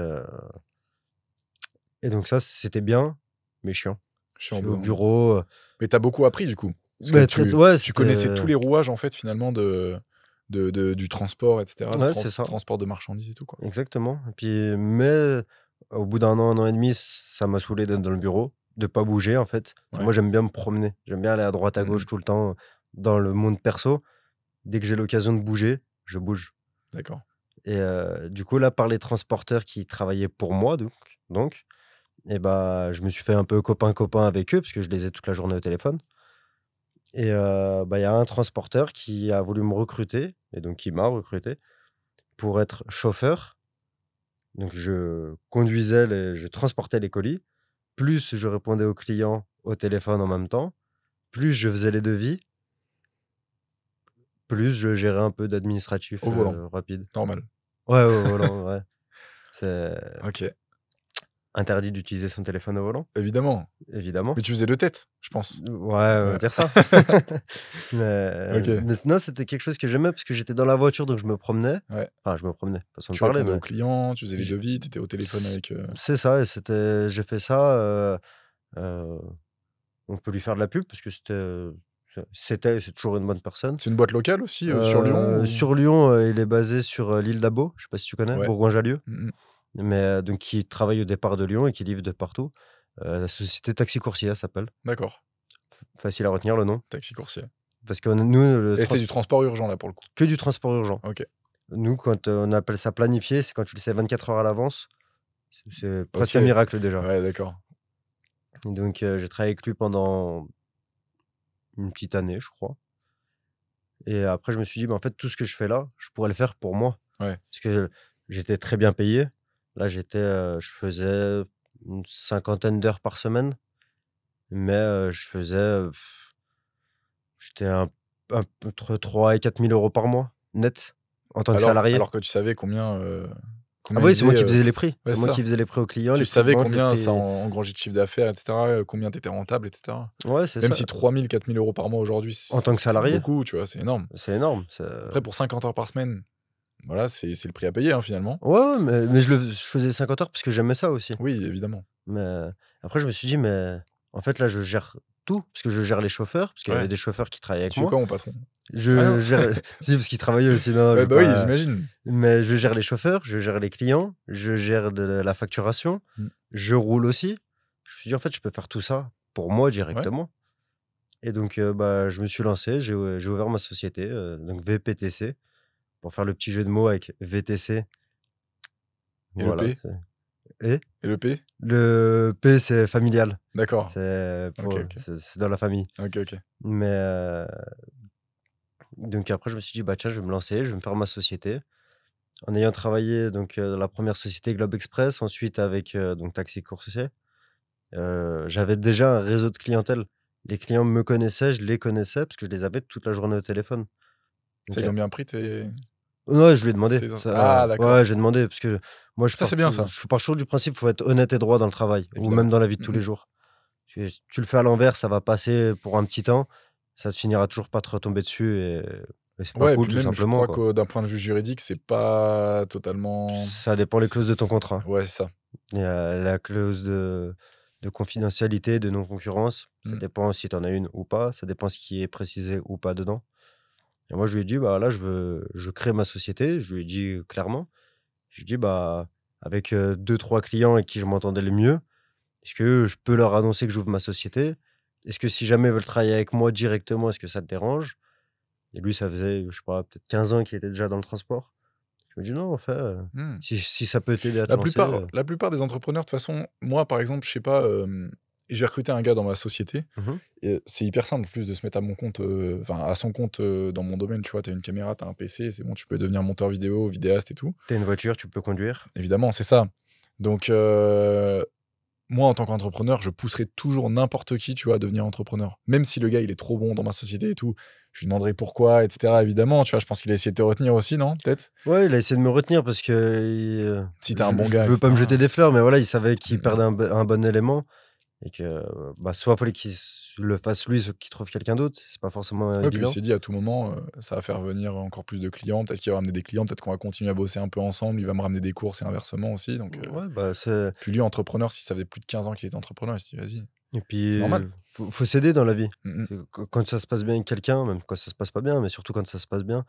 Et donc ça, c'était bien, mais chiant. Je suis en Au bureau. Mais t'as beaucoup appris, du coup. Parce Bah, que ouais, tu connaissais tous les rouages, en fait, finalement, du transport, etc. Ouais, c'est ça. Transport de marchandises et tout, quoi. Exactement. Et puis, mais au bout d'un an et demi, ça m'a saoulé d'être dans le bureau, de pas bouger en fait. Ouais. Moi, j'aime bien me promener. J'aime bien aller à droite, à gauche tout le temps dans le monde perso. Dès que j'ai l'occasion de bouger, je bouge. D'accord. Et du coup, là, par les transporteurs qui travaillaient pour moi, donc et bah, je me suis fait un peu copain-copain avec eux parce que je les ai toute la journée au téléphone. Et bah, y a un transporteur qui a voulu me recruter, et donc qui m'a recruté pour être chauffeur. Donc je conduisais, je transportais les colis, plus je répondais aux clients au téléphone en même temps, plus je faisais les devis, plus je gérais un peu d'administratif Au volant. rapide. Normal. Ouais, au volant, ouais. C'est Ok. interdit d'utiliser son téléphone au volant, Évidemment. évidemment. Mais tu faisais de tête, je pense. Ouais, on va dire ça. Ok. Mais non, c'était quelque chose que j'aimais parce que j'étais dans la voiture, donc je me promenais. Ouais. Enfin, je me promenais, façon de Tu parler, répondais mais aux clients, tu faisais les je- devis, t'étais au téléphone avec... c'est ça. Et j'ai fait ça. On peut lui faire de la pub parce que c'est toujours une bonne personne. C'est une boîte locale aussi, sur Lyon ou... Sur Lyon, il est basé sur l'île d'Abo. Je sais pas si tu connais, Ouais. Bourgoin-Jallieu. Mhm. Mais donc qui travaille au départ de Lyon et qui livre de partout. La société Taxi Coursier, elle s'appelle. D'accord. Facile à retenir le nom. Taxi coursier. Parce que nous, Et c'était du transport urgent, là, pour le coup. que du transport urgent. Ok. Nous, quand on appelle ça planifié, c'est quand tu le sais 24 heures à l'avance. C'est presque Ok. un miracle déjà. Ouais, d'accord. Et donc j'ai travaillé avec lui pendant une petite année, je crois. Et après, je me suis dit, bah, en fait, tout ce que je fais là, je pourrais le faire pour moi. Ouais. Parce que j'étais très bien payé. Là, je faisais une 50aine d'heures par semaine. Mais j'étais entre 3 et 4 000 € par mois, net, en tant que salarié. Alors que tu savais combien... Ah oui, c'est moi qui faisais les prix. ouais, C'est moi ça. qui faisais les prix aux clients. Tu savais combien ça engrangeait de chiffre d'affaires, etc. Combien t'étais rentable, etc. Ouais, c'est Même ça. si 3 000, 4 000 € par mois aujourd'hui, En tant que salarié. c'est beaucoup, tu vois, c'est énorme. C'est énorme. Après, pour 50 heures par semaine, voilà, c'est le prix à payer, hein, finalement. Ouais, mais je faisais 50 heures parce que j'aimais ça aussi. Oui, évidemment. Mais après, je me suis dit, mais en fait, là, je gère tout. Parce que je gère les chauffeurs, parce qu'il y avait des chauffeurs qui travaillaient avec Tu fais moi. quoi, mon patron? Je gère... Si, parce qu'ils travaillaient aussi. Non, Ouais, bah oui, j'imagine. Mais je gère les chauffeurs, je gère les clients, je gère de la facturation, je roule aussi. Je me suis dit, en fait, je peux faire tout ça pour moi Ouais. directement. Et donc, bah, je me suis lancé, j'ai ouvert ma société, donc VPTC, pour faire le petit jeu de mots avec VTC. Et le Voilà. P? Et Et le P? le P, c'est familial. D'accord. Ok, ok. C'est dans la famille. Ok, ok. Mais donc après, je me suis dit, bah tiens, je vais me lancer, je vais me faire ma société. En ayant travaillé donc dans la première société Globe Express, ensuite avec donc Taxi Coursier, j'avais déjà un réseau de clientèle. Les clients me connaissaient, je les connaissais parce que je les avais toute la journée au téléphone. Ça, Donc, ils ont bien pris tes... ouais, je lui ai demandé. Ah, d'accord. Ouais, j'ai demandé parce que moi, Ça, c'est bien, ça. je pars toujours du principe qu'il faut être honnête et droit dans le travail ou Évidemment. même dans la vie de tous les Mhm. jours. Tu le fais à l'envers, ça va passer pour un petit temps, ça te finira toujours pas te retomber dessus et c'est pas Ouais, et cool puis tout même, je simplement, crois quoi. que d'un point de vue juridique, c'est pas totalement... Ça dépend les clauses de ton contrat. Ouais, c'est ça. Il y a la clause de confidentialité, de non-concurrence. Ça Mm. dépend si tu en as une ou pas. Ça dépend ce qui est précisé ou pas dedans. Et moi, je lui ai dit, bah là, je crée ma société. Je lui ai dit clairement. Je lui ai dit, bah, avec 2-3 clients avec qui je m'entendais le mieux, est-ce que je peux leur annoncer que j'ouvre ma société? Est-ce que si jamais ils veulent travailler avec moi directement, est-ce que ça te dérange? Et lui, ça faisait, je sais pas, peut-être 15 ans qu'il était déjà dans le transport. Je me dis, non, en fait, Mm. si ça peut t'aider à te La lancer. plupart des entrepreneurs, de toute façon, moi, par exemple, je sais pas, j'ai recruté un gars dans ma société. Mhm. Et c'est hyper simple, en plus, de se mettre à mon compte, enfin, à son compte dans mon domaine. Tu vois, t'as une caméra, t'as un PC, c'est bon, tu peux devenir monteur vidéo, vidéaste et tout. T'as une voiture, tu peux conduire. Évidemment, c'est ça. Donc, moi, en tant qu'entrepreneur, je pousserai toujours n'importe qui, tu vois, à devenir entrepreneur. Même si le gars, il est trop bon dans ma société et tout, je lui demanderai pourquoi, etc. Évidemment, tu vois, je pense qu'il a essayé de te retenir aussi, non? Peut-être? Ouais, il a essayé de me retenir parce que Si t'es un bon je gars, veux pas me etc. jeter des fleurs, mais voilà, il savait qu'il Mm, perdait un bon élément et que bah, soit il fallait qu'il le fasse lui, soit qu'il trouve quelqu'un d'autre. C'est pas forcément Ouais, puis il évident. s'est dit à tout moment, ça va faire venir encore plus de clients. Peut-être qu'il va ramener des clients, peut-être qu'on va continuer à bosser un peu ensemble. Il va me ramener des courses et inversement aussi. Donc, Ouais, bah, c'est... puis lui, entrepreneur, si ça faisait plus de 15 ans qu'il était entrepreneur, il s'est dit, vas-y, Et c'est puis, normal. faut s'aider dans la vie. Mm, mm. Quand ça se passe bien avec quelqu'un, même quand ça se passe pas bien, mais surtout quand ça se passe bien,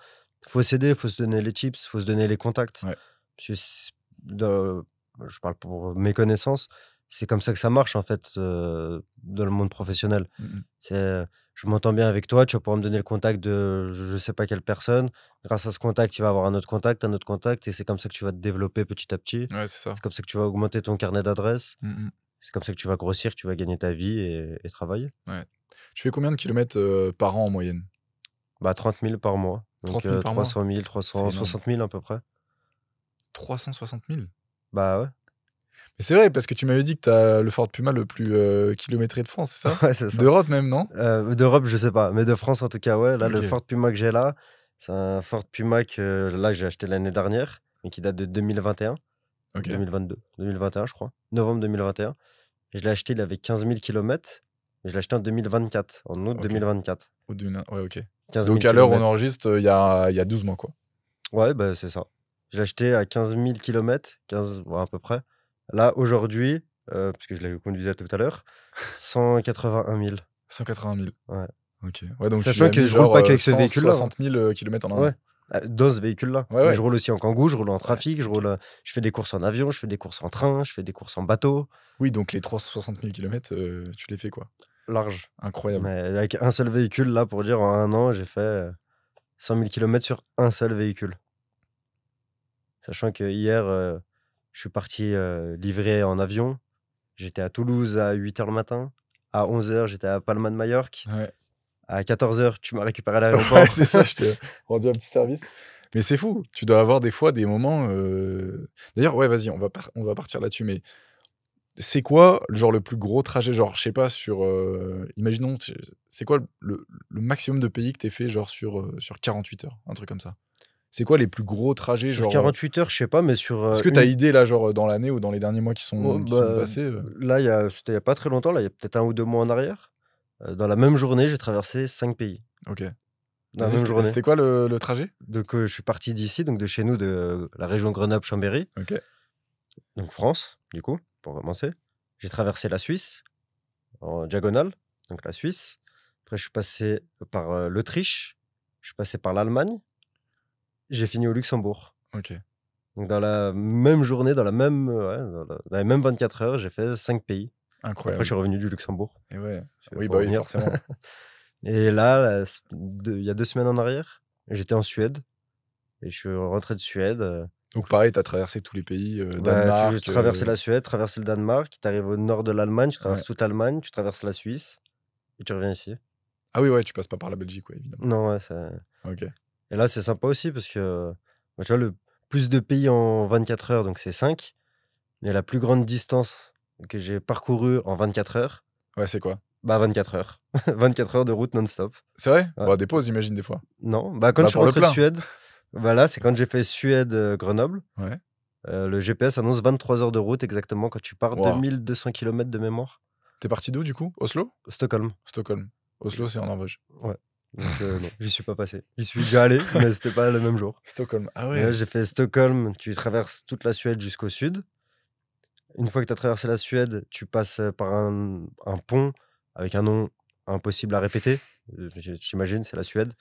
faut s'aider, faut se donner les tips, faut se donner les contacts. Ouais. Parce que je parle pour mes connaissances, c'est comme ça que ça marche en fait dans le monde professionnel. Mm, mm. Je m'entends bien avec toi, tu vas pouvoir me donner le contact de je sais pas quelle personne. Grâce à ce contact, il va avoir un autre contact, et c'est comme ça que tu vas te développer petit à petit. Ouais, c'est ça. C'est comme ça que tu vas augmenter ton carnet d'adresses. Mm, mm. C'est comme ça que tu vas grossir, que tu vas gagner ta vie et travailler. Tu fais combien de kilomètres par an en moyenne? Bah, 30 000 par mois. 30 Donc 000 par mois? 300 000, C'est énorme. 360 000 à peu près. 360 000? Bah ouais, Mais c'est vrai, parce que tu m'avais dit que t'as le Ford Puma le plus kilométré de France, c'est ça? ouais, c'est ça. D'Europe même, non? D'Europe, je sais pas, mais de France en tout cas, ouais. Là, le Ok. Ford Puma que j'ai là, c'est un Ford Puma que là, j'ai acheté l'année dernière, mais qui date de 2021, Ok. 2022, 2021, je crois, novembre 2021. Et je l'ai acheté, il avait 15 000 km. Et je l'ai acheté en 2024, en août Ok. 2024. Ouais, ok. 15 000 Donc à l'heure où on km. enregistre, il y a 12 mois, quoi. Ouais, bah, c'est ça. Je l'ai acheté à 15 000 km, 15, ouais, à peu près. Là, aujourd'hui, parce que je l'ai conduisait tout à l'heure, 181 000. 180 000. Ouais. Ok. Ouais, donc Sachant tu l'as que mis je roule genre pas qu'avec ce véhicule-là. 160 000 kilomètres en un Ouais, an. dans ce véhicule-là. Ouais, Mais ouais. je roule aussi en Kangoo, je roule en trafic, ok. je fais des courses en avion, je fais des courses en train, je fais des courses en bateau, Oui, donc les 360 000 kilomètres, tu les fais, quoi. large. Incroyable. Mais avec un seul véhicule, là, pour dire, en un an, j'ai fait 100 000 km sur un seul véhicule. Sachant que hier, je suis parti livrer en avion. J'étais à Toulouse à 8 h le matin. À 11 h, j'étais à Palma de Majorque. Ouais. À 14 h, tu m'as récupéré à Ouais, l'aéroport. c'est ça, je t'ai rendu un petit service. Mais c'est fou, tu dois avoir des fois des moments. D'ailleurs, ouais, vas-y, on va partir là-dessus. Mais c'est quoi, genre, le plus gros trajet, genre, je sais pas, sur. Imaginons, c'est quoi le maximum de pays que t'aies fait, genre, sur 48 heures, un truc comme ça? C'est quoi les plus gros trajets, Sur genre. 48 heures, je sais pas, mais sur Est-ce que t'as idée, là, genre, dans l'année ou dans les derniers mois qui oh, sont bah, passés là, c'était il y a pas très longtemps, là, il y a peut-être 1 ou 2 mois en arrière. Dans la même journée, j'ai traversé 5 pays. Ok. Dans la Vas-y, même journée. c'était quoi le trajet? Donc, je suis parti d'ici, donc de chez nous, de la région Grenoble-Chambéry, Ok. donc France, du coup, pour commencer. J'ai traversé la Suisse, en diagonale, donc la Suisse. Après, je suis passé par l'Autriche, je suis passé par l'Allemagne, j'ai fini au Luxembourg. Ok. Donc, dans la même journée, dans les mêmes 24 heures, j'ai fait 5 pays. Après, Incroyable. je suis revenu du Luxembourg. Et ouais. Faut Oui, bah oui, revenir. forcément. Et là, il y a 2 semaines en arrière, j'étais en Suède. Et je suis rentré de Suède. Donc pareil, tu as traversé tous les pays, Bah, tu Danemark. traverses la Suède, traverses le Danemark, tu arrives au nord de l'Allemagne, tu Ouais. traverses toute l'Allemagne, tu traverses la Suisse et tu reviens ici. Ah oui, ouais, tu passes pas par la Belgique, ouais, évidemment. Non, ouais, Ok. et là, c'est sympa aussi parce que bah, tu vois, le plus de pays en 24 heures, donc c'est 5. Mais la plus grande distance que j'ai parcourue en 24 heures, Ouais, c'est quoi? bah 24 heures. 24 heures de route non-stop. C'est vrai? Ouais. Bah, des pauses, j'imagine, des fois. Non, bah quand Bah, je suis pour le rentré de plein. Suède, bah là, c'est quand j'ai fait Suède-Grenoble. Ouais. Le GPS annonce 23 heures de route exactement quand tu pars, Wow. 2200 km de mémoire. T'es parti d'où, du coup? Oslo? Stockholm. Stockholm. Oslo, c'est en Norvège. Ouais. Donc non, j'y suis pas passé. J'y suis déjà allé, mais c'était pas le même jour. Stockholm. Ah Et ouais. là, j'ai fait Stockholm, tu traverses toute la Suède jusqu'au sud. Une fois que tu as traversé la Suède, tu passes par un pont avec un nom impossible à répéter. J'imagine, c'est la Suède.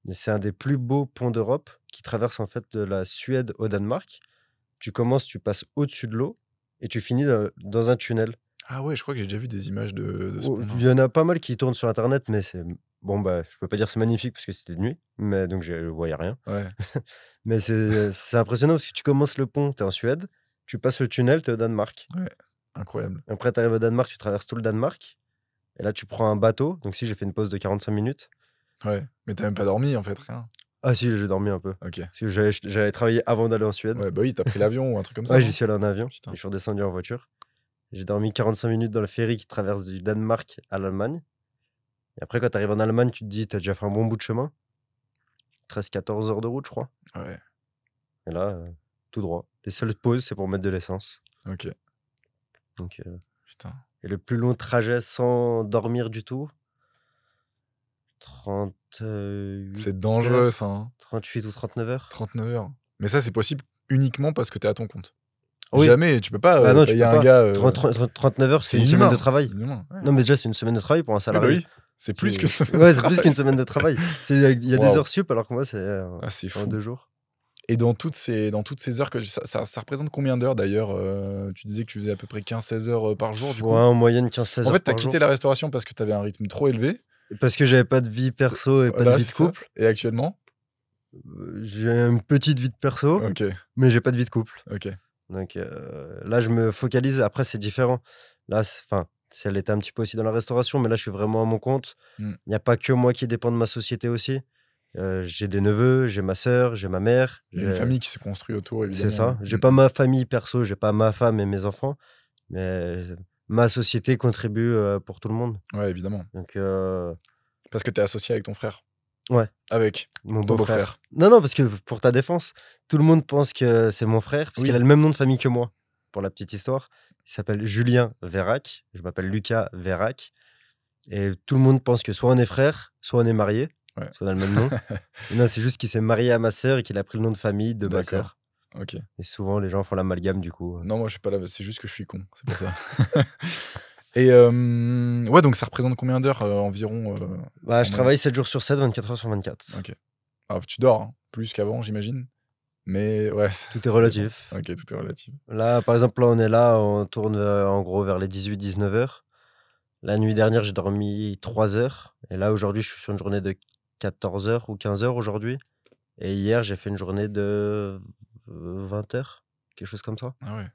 Et c'est un des plus beaux ponts d'Europe qui traverse en fait de la Suède au Danemark. Tu commences, tu passes au-dessus de l'eau et tu finis dans un tunnel. Ah ouais, je crois que j'ai déjà vu des images de ce Oh, pont-là. il y en a pas mal qui tournent sur internet, mais c'est bon, bah, je peux pas dire c'est magnifique parce que c'était de nuit, mais donc je voyais rien. Ouais. Mais c'est impressionnant parce que tu commences le pont, tu es en Suède, tu passes le tunnel, tu es au Danemark. Incroyable. Après, tu arrives au Danemark, tu traverses tout le Danemark. Et là, tu prends un bateau. Donc, si j'ai fait une pause de 45 minutes. Ouais. Mais t'as même pas dormi, en fait, rien. Ah, si, j'ai dormi un peu. Ok. Parce que j'avais travaillé avant d'aller en Suède. Ouais, bah oui, t'as pris l'avion ou un truc comme ça. Ouais, non j'y suis allé en avion. Putain. Et je suis redescendu en voiture. J'ai dormi 45 minutes dans le ferry qui traverse du Danemark à l'Allemagne. Et après, quand tu arrives en Allemagne, tu te dis, tu as déjà fait un bon bout de chemin. 13-14 heures de route, je crois. Ouais. Et là, tout droit. Les seules pauses, c'est pour mettre de l'essence. Ok. Donc, Putain. et le plus long trajet sans dormir du tout, 38 C'est dangereux, heures, ça. Hein. 38 ou 39 heures. 39 heures. Mais ça, c'est possible uniquement parce que t'es à ton compte. Oui. Jamais, tu peux pas Bah non, tu payer peux un pas. gars. 39 heures, c'est une inhumain, semaine de travail. c'est inhumain, ouais. Non, mais déjà, c'est une semaine de travail pour un Oui, bah salarié. oui. C'est plus qu'une semaine. Ouais, c'est plus qu'une semaine de travail. Il y a des Waouh. heures sup, alors que moi, c'est Ah, c'est en fou. 2 jours. Et dans toutes ces heures que ça représente combien d'heures d'ailleurs Tu disais que tu faisais à peu près 15-16 heures par jour du coup. Ouais, en moyenne 15-16 En heures fait, t'as par jour. quitté la restauration parce que t'avais un rythme trop élevé. Parce que j'avais pas de vie perso et pas de Voilà, vie de c'est ça. couple. Et actuellement J'ai une petite vie de perso, Ok, mais j'ai pas de vie de couple. ok. Donc là, je me focalise. Après, c'est différent. Là, enfin, elle était un petit peu aussi dans la restauration, mais là, je suis vraiment à mon compte. Il n'y a pas que moi qui dépend de ma société aussi. J'ai des neveux, j'ai ma sœur, j'ai ma mère. Il y a une famille qui se construit autour, évidemment. C'est ça. J'ai pas ma famille perso, j'ai pas ma femme et mes enfants, mais ma société contribue pour tout le monde. Ouais, évidemment. Donc, Parce que t'es associé avec ton frère. Ouais. Avec mon ton beau-frère. beau-frère. Non, parce que pour ta défense, tout le monde pense que c'est mon frère, parce Oui. qu'il a le même nom de famille que moi, pour la petite histoire. Il s'appelle Julien Vérac, je m'appelle Lucas Vérac, et tout le monde pense que soit on est frères, soit on est mariés, Ouais. parce qu'on a le même nom. Et non, c'est juste qu'il s'est marié à ma sœur et qu'il a pris le nom de famille de ma D'accord. sœur. Ok. Et souvent, les gens font l'amalgame du coup. Non, moi je suis pas là, c'est juste que je suis con, c'est pour ça. Et ouais, donc ça représente combien d'heures environ Bah, je en travaille 7 jours sur 7, 24 heures sur 24. Ok. Alors, tu dors hein, plus qu'avant, j'imagine. Mais ouais. Tout est relatif. Ok, tout est relatif. Là, par exemple, on tourne en gros vers les 18-19 heures. La nuit dernière, j'ai dormi 3 heures. Et là, aujourd'hui, je suis sur une journée de 14 heures ou 15 heures aujourd'hui. Et hier, j'ai fait une journée de 20 heures, quelque chose comme ça. Ah ouais.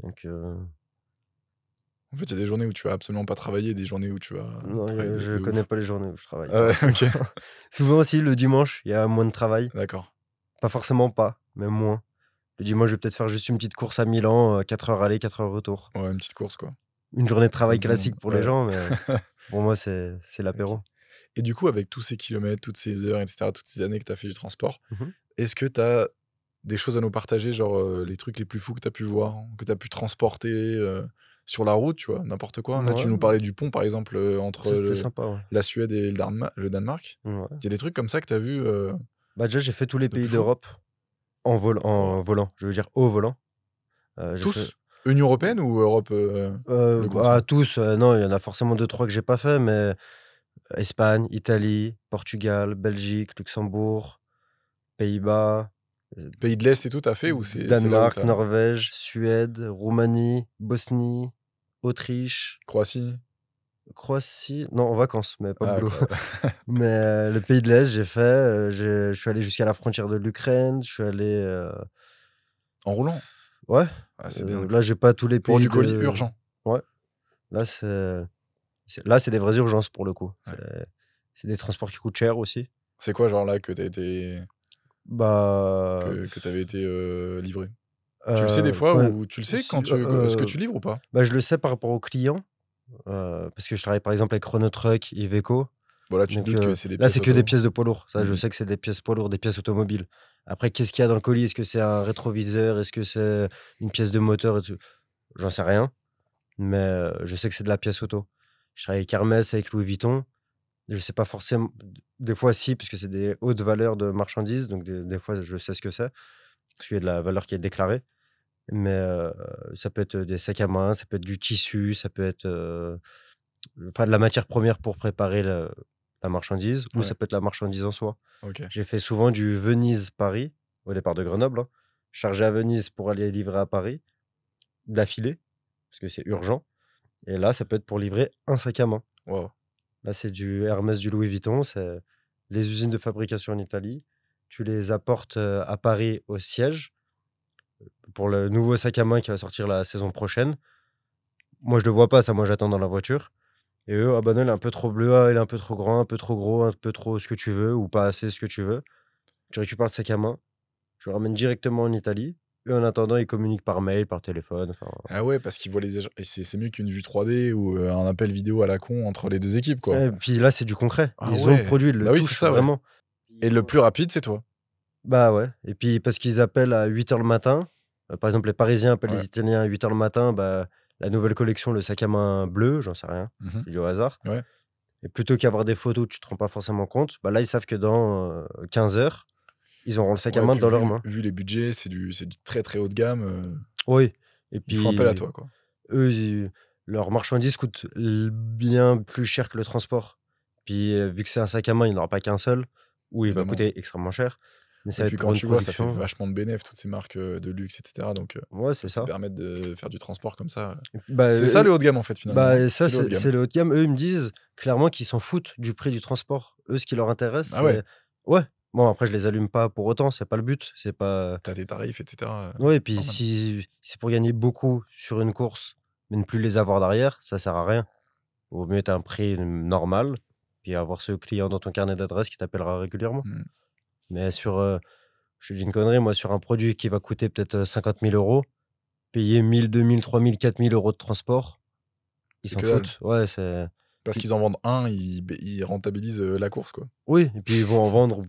Donc, En fait, il y a des journées où tu vas absolument pas travailler, des journées où tu vas. non, travailler je de connais ouf. pas les journées où je travaille. Ah ouais, ok. Souvent aussi, le dimanche, il y a moins de travail. D'accord. Pas forcément pas, mais moins. Le dimanche, je vais peut-être faire juste une petite course à Milan, 4 heures aller, 4 heures retour. Ouais, une petite course, quoi. Une journée de travail Comme tout le classique monde, pour ouais. les gens, mais pour moi, c'est l'apéro. Ok. Et du coup, avec tous ces kilomètres, toutes ces heures, etc., toutes ces années que tu as fait du transport, Mhm. est-ce que tu as des choses à nous partager, genre les trucs les plus fous que tu as pu voir, que tu as pu transporter sur la route, tu vois, n'importe quoi. Là, tu Ouais. nous parlais du pont, par exemple, entre Ça, c'était sympa, ouais. la Suède et le Danemark. Ouais. Il y a des trucs comme ça que tu as vu Bah, déjà, j'ai fait tous les de plus pays fou d'Europe en Wow. volant, je veux dire au volant. J'ai Tous fait, Union Européenne ou Europe le continent tous, non, il y en a forcément 2-3 que j'ai pas fait, mais Espagne, Italie, Portugal, Belgique, Luxembourg, Pays-Bas, Pays de l'Est et tout, t'as fait ou c'est là où Danemark, t'as. Norvège, Suède, Roumanie, Bosnie, Autriche, Croatie. Croatie. Non, en vacances, mais pas Ah, boulot. quoi. Mais le pays de l'Est, j'ai fait. Je suis allé jusqu'à la frontière de l'Ukraine. Je suis allé. En roulant. Ouais. Ah, c'est dingue. Là, j'ai pas tous les Pour pays du colis de. urgent. Ouais. Là, c'est des vraies urgences pour le coup. Ouais. C'est des transports qui coûtent cher aussi. C'est quoi, genre là, que t'as été. Bah. Que t'avais été livré? Tu le sais des fois quand- ou tu le sais si- quand ce que tu livres ou pas? Bah, je le sais par rapport aux clients. Parce que je travaille par exemple avec Chronotruck, Iveco. Voilà, tu te Donc doutes que c'est des là, pièces c'est que auto. des pièces de poids lourd. Ça, je Mhm. sais que c'est des pièces poids lourds, des pièces automobiles. Après, qu'est-ce qu'il y a dans le colis? Est-ce que c'est un rétroviseur? Est-ce que c'est une pièce de moteur et tout? J'en sais rien. Mais je sais que c'est de la pièce auto. Je travaille avec Hermès, avec Louis Vuitton. Je sais pas forcément. Des fois, si, parce que c'est des hautes valeurs de marchandises. Donc, des fois, je sais ce que c'est. Parce qu'il y a de la valeur qui est déclarée. Mais ça peut être des sacs à main, ça peut être du tissu, ça peut être enfin, de la matière première pour préparer la marchandise, ou Ouais. ça peut être la marchandise en soi. Ok. J'ai fait souvent du Venise-Paris, au départ de Grenoble, hein. Chargé à Venise pour aller livrer à Paris, d'affilée, parce que c'est urgent. Et là, ça peut être pour livrer un sac à main. Wow. Là, c'est du Hermès, du Louis Vuitton, c'est les usines de fabrication en Italie. Tu les apportes à Paris au siège pour le nouveau sac à main qui va sortir la saison prochaine. Moi, je le vois pas, ça, moi, j'attends dans la voiture. Et eux, ah bah non, il est un peu trop bleu, ah, il est un peu trop grand, un peu trop gros, un peu trop ce que tu veux, ou pas assez ce que tu veux. Tu récupères le sac à main, tu le ramènes directement en Italie. Eux, en attendant, ils communiquent par mail, par téléphone. Enfin, Ah ouais, parce qu'ils voient les échanges. Et c'est mieux qu'une vue 3D ou un appel vidéo à la con entre les deux équipes, quoi. et puis là, c'est du concret. Ah Ils ont ouais. le produit, ils le Bah oui, c'est touchent ça, ouais. vraiment. Et le plus rapide, c'est toi. Bah ouais. Et puis, parce qu'ils appellent à 8h le matin. Par exemple, les Parisiens appellent Ouais. les Italiens à 8h le matin. Bah, la nouvelle collection, le sac à main bleu, j'en sais rien. Mhm. Je dis au hasard. Ouais. Et plutôt qu'avoir des photos, tu te rends pas forcément compte. Bah là, ils savent que dans 15h, ils auront le sac à Ouais, main puis dans leurs mains. vu les budgets, c'est du très très haut de gamme. Oui. Et Ils font appel à puis, toi, quoi. eux, leurs marchandises coûtent bien plus cher que le transport. Puis, vu que c'est un sac à main, il n'y en aura pas qu'un seul, ou il va Évidemment. coûter extrêmement cher. Mais ça Et va puis être quand pour une tu vois, ça fait production. vachement de bénéfices, toutes ces marques de luxe, etc. Donc, Ouais, c'est ça ça. permet de faire du transport comme ça. Bah, C'est ça le haut de gamme, en fait, finalement. bah, ça, C'est le haut de gamme. c'est le haut de gamme. Eux, ils me disent clairement qu'ils s'en foutent du prix du transport. Eux, ce qui leur intéresse, Ah ouais. c'est. Ouais. Bon, après, je les allume pas pour autant, c'est pas le but. C'est pas. T'as des tarifs, etc. Ouais, et puis normal. si c'est pour gagner beaucoup sur une course, mais ne plus les avoir derrière, ça sert à rien. Vaut mieux être un prix normal, puis avoir ce client dans ton carnet d'adresses qui t'appellera régulièrement. Mm. Mais je te dis une connerie, moi, sur un produit qui va coûter peut-être 50 000 euros, payer 1000, 2000, 3000, 4000 euros de transport, ils C'est s'en que dalle. foutent. Ouais, c'est. Parce qu'ils en vendent un, ils rentabilisent la course, quoi. Oui, et puis ils vont en vendre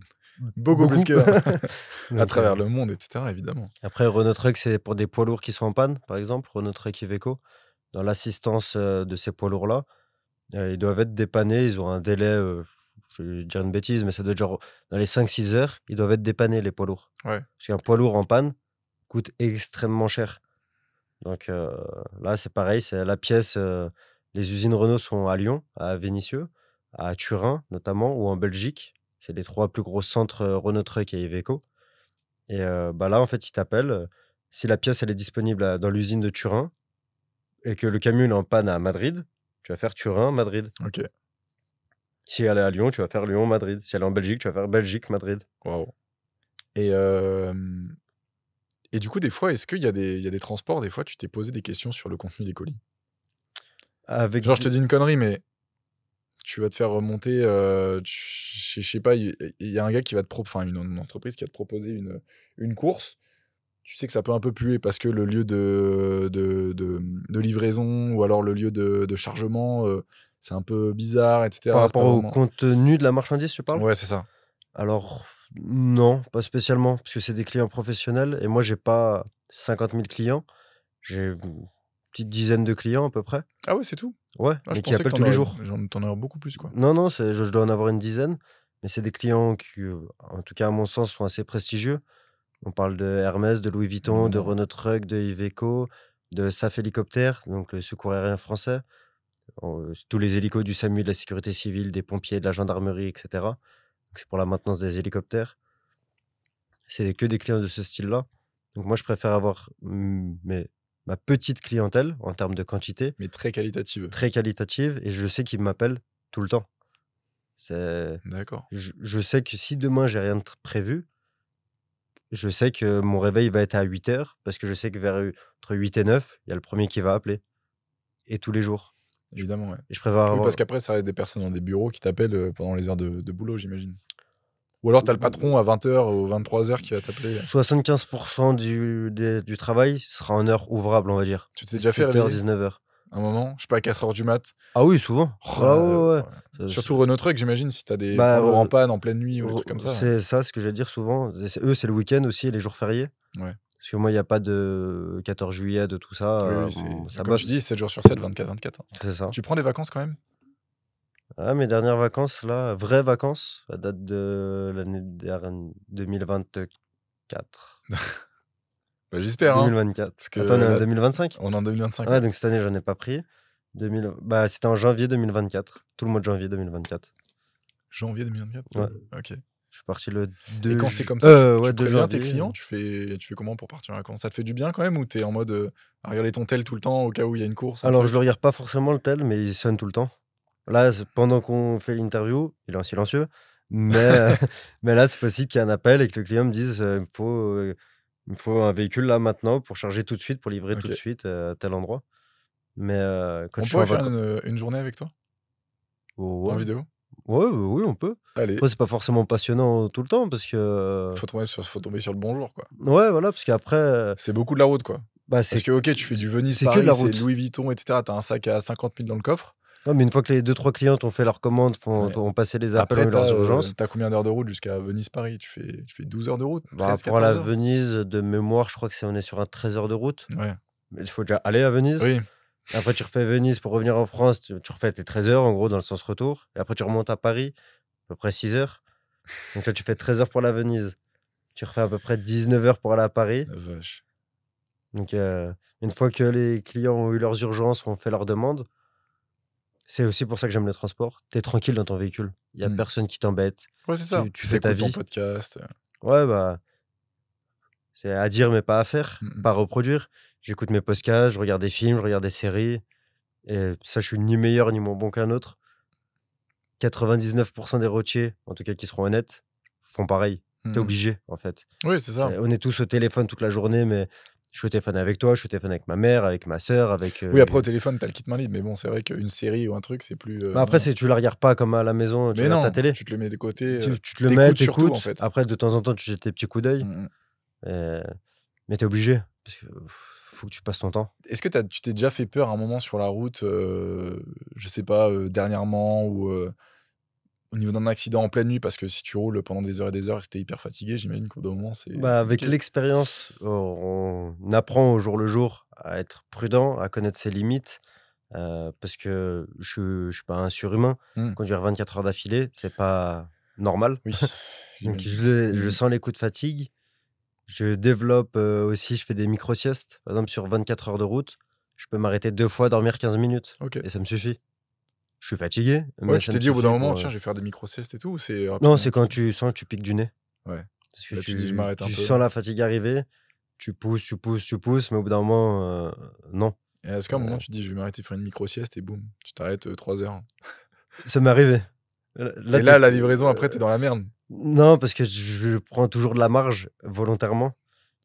Beaucoup plus qu'un. À Donc, travers le monde, etc., évidemment. Après, Renault Truck, c'est pour des poids lourds qui sont en panne, par exemple, Renault Truck Iveco. Dans l'assistance de ces poids lourds-là, ils doivent être dépannés. Ils ont un délai, je vais dire une bêtise, mais ça doit être genre dans les 5-6 heures, ils doivent être dépannés, les poids lourds. Ouais. Parce qu'un poids lourd en panne coûte extrêmement cher. Donc là, c'est pareil, c'est la pièce. Les usines Renault sont à Lyon, à Vénissieux, à Turin notamment, ou en Belgique. C'est les 3 plus gros centres Renault Truck et Iveco. Et bah là, en fait, ils t'appellent. Si la pièce elle est disponible dans l'usine de Turin et que le camion est en panne à Madrid, tu vas faire Turin-Madrid. Ok. Si elle est à Lyon, tu vas faire Lyon-Madrid. Si elle est en Belgique, tu vas faire Belgique-Madrid. Waouh. Et du coup, des fois, est-ce qu'il y a des transports, des fois, tu t'es posé des questions sur le contenu des colis? Avec Genre, je te dis une connerie, mais tu vas te faire remonter, je sais pas, il y a un gars qui va te proposer, enfin, une entreprise qui va te proposer une course. Tu sais que ça peut un peu puer parce que le lieu de livraison ou alors le lieu de chargement, c'est un peu bizarre, etc. par C'est pas rapport au vraiment. contenu de la marchandise, tu parles? Ouais, c'est ça. Alors, non, pas spécialement, parce que c'est des clients professionnels et moi, j'ai pas 50 000 clients. J'ai une petite dizaine de clients à peu près. Ah ouais, c'est tout. Ouais, Ah, je mais qui pensais que appellent tous les jours. t'en aurais beaucoup plus, quoi. Non, non, je dois en avoir une dizaine, mais c'est des clients qui, en tout cas à mon sens, sont assez prestigieux. On parle de Hermès, de Louis Vuitton, de Évidemment. Renault Truck, de Iveco, de SAF Hélicoptère, donc le secours aérien français, tous les hélicos du SAMU, de la sécurité civile, des pompiers, de la gendarmerie, etc. Donc c'est pour la maintenance des hélicoptères. C'est que des clients de ce style-là. Donc moi, je préfère avoir mes ma petite clientèle en termes de quantité, Mais très qualitative. très qualitative, et je sais qu'ils m'appellent tout le temps. D'accord. Je sais que si demain j'ai rien de prévu, je sais que mon réveil va être à 8 h parce que je sais que entre 8 et 9, il y a le premier qui va appeler. Et tous les jours. Évidemment, ouais. Et je préfère Oui, avoir. parce qu'après, ça reste des personnes dans des bureaux qui t'appellent pendant les heures de boulot, j'imagine. Ou alors, t'as le patron à 20h ou 23h qui va t'appeler. 75% du travail sera en heure ouvrable, on va dire. Tu t'es déjà fait 7h, réveiller 19h. un moment, je sais pas, à 4h du mat. Ah oui, souvent. Oh, Ah ouais. Surtout Renault Truck, j'imagine, si t'as des Bah, lourds en panne en pleine nuit ou des trucs comme ça. C'est ça, ce que j'allais dire souvent. Eux, c'est le week-end aussi et les jours fériés. Ouais. Parce que moi, il n'y a pas de 14 juillet, de tout ça. Oui, Ça comme bosse. tu dis, 7 jours sur 7, 24-24. C'est ça. Tu prends des vacances quand même? Ah, mes dernières vacances, là, vraies vacances, ça date de l'année 2024. Bah, j'espère, hein. 2024. Parce que Attends, on est en là, 2025? on est en 2025. Ouais, donc cette année, j'en ai pas pris. Bah, c'était en janvier 2024. Tout le mois de janvier 2024. Janvier 2024? Ouais. Ok. Je suis parti le 2 Et quand c'est comme ça, tu 2 préviens tes janvier. clients, tu fais comment pour partir en vacances? Ça te fait du bien quand même ou t'es en mode à regarder ton tel tout le temps au cas où il y a une course? Alors, je le regarde pas forcément le tel, mais il sonne tout le temps. Là, pendant qu'on fait l'interview, il est en silencieux. Mais, mais là, c'est possible qu'il y ait un appel et que le client me dise il me faut un véhicule là maintenant pour charger tout de suite, pour livrer tout de suite à tel endroit. Mais quand On je suis en pourrait faire vacances. une journée avec toi Oh, en ouais. vidéo? Ouais, oui, on peut. Allez, Après, c'est pas forcément passionnant tout le temps parce que. faut tomber sur le bon jour, quoi. Ouais, voilà, parce qu'après, C'est beaucoup de la route, quoi. bah, Parce que, ok, tu fais du Venise, c'est que de Paris, la c'est route. Louis Vuitton, etc. T'as un sac à 50 000 dans le coffre. Ouais, mais une fois que les 2-3 clients ont fait leur commande, Ouais. ont passé les appels, ont Après, eu leurs urgences. t'as combien d'heures de route jusqu'à Venise-Paris? Tu fais 12 heures de route? Bah, 13, pour 14 la heures? Venise, de mémoire, je crois que on est sur un 13 heures de route. Ouais. Mais il faut déjà aller à Venise. Oui. Après, tu refais Venise pour revenir en France. Tu refais tes 13 heures, en gros, dans le sens retour. Et après, tu remontes à Paris, à peu près 6 heures. Donc là, tu fais 13 heures pour la Venise. Tu refais à peu près 19 heures pour aller à Paris. La vache. Donc, une fois que les clients ont eu leurs urgences, ont fait leurs demandes, c'est aussi pour ça que j'aime le transport. Tu es tranquille dans ton véhicule. Il n'y a personne qui t'embête. Ouais, c'est ça. Tu fais ta T'écoutes ton vie. podcast. Ouais, bah, c'est à dire, mais pas à faire, pas à reproduire. J'écoute mes podcasts, je regarde des films, je regarde des séries. Et ça, je suis ni meilleur ni moins bon qu'un autre. 99% des routiers, en tout cas qui seront honnêtes, font pareil. T'es obligé, en fait. Oui, c'est ça. On est tous au téléphone toute la journée, mais je suis au téléphone avec toi, je suis au téléphone avec ma mère, avec ma sœur, avec. Oui, après au téléphone, t'as le kit main libre, mais bon, c'est vrai qu'une série ou un truc, c'est plus. Bah après, tu la regardes pas comme à la maison, tu mais regardes non, ta télé. tu te le mets de côté. Tu te le mets, t'écoutes surtout, t'écoutes. en fait. Après, de temps en temps, tu jettes tes petits coups d'œil. Mais t'es obligé, parce que faut que tu passes ton temps. Est-ce que tu t'es déjà fait peur à un moment sur la route, je sais pas, dernièrement, ou au niveau d'un accident en pleine nuit? Parce que si tu roules pendant des heures et des heures et que t'es hyper fatigué, j'imagine qu'au bout d'un moment, c'est Bah, avec compliqué. l'expérience, on apprend au jour le jour à être prudent, à connaître ses limites, parce que je suis pas un surhumain. Conduire 24 heures d'affilée, c'est pas normal. Oui, Donc j'imagine. je sens les coups de fatigue. Je développe aussi, je fais des micro-siestes. Par exemple, sur 24 heures de route, je peux m'arrêter 2 fois, dormir 15 minutes. Ok. Et ça me suffit. Je suis fatigué, mais Ouais, tu ça t'es me dit au bout d'un suffit moment, pour, tiens, je vais faire des micro-siestes et tout, ou c'est Non, rapidement c'est quand tu sens que tu piques du nez. Ouais. Parce que Là, tu dis, je m'arrête un tu peu. sens la fatigue arriver, tu pousses, mais au bout d'un moment, non. Et est-ce qu'à un moment, tu te dis, je vais m'arrêter faire une micro-sieste et boum, tu t'arrêtes 3 heures. Ça m'est arrivé. Et là, la livraison, après, t'es dans la merde. Non, parce que je prends toujours de la marge volontairement,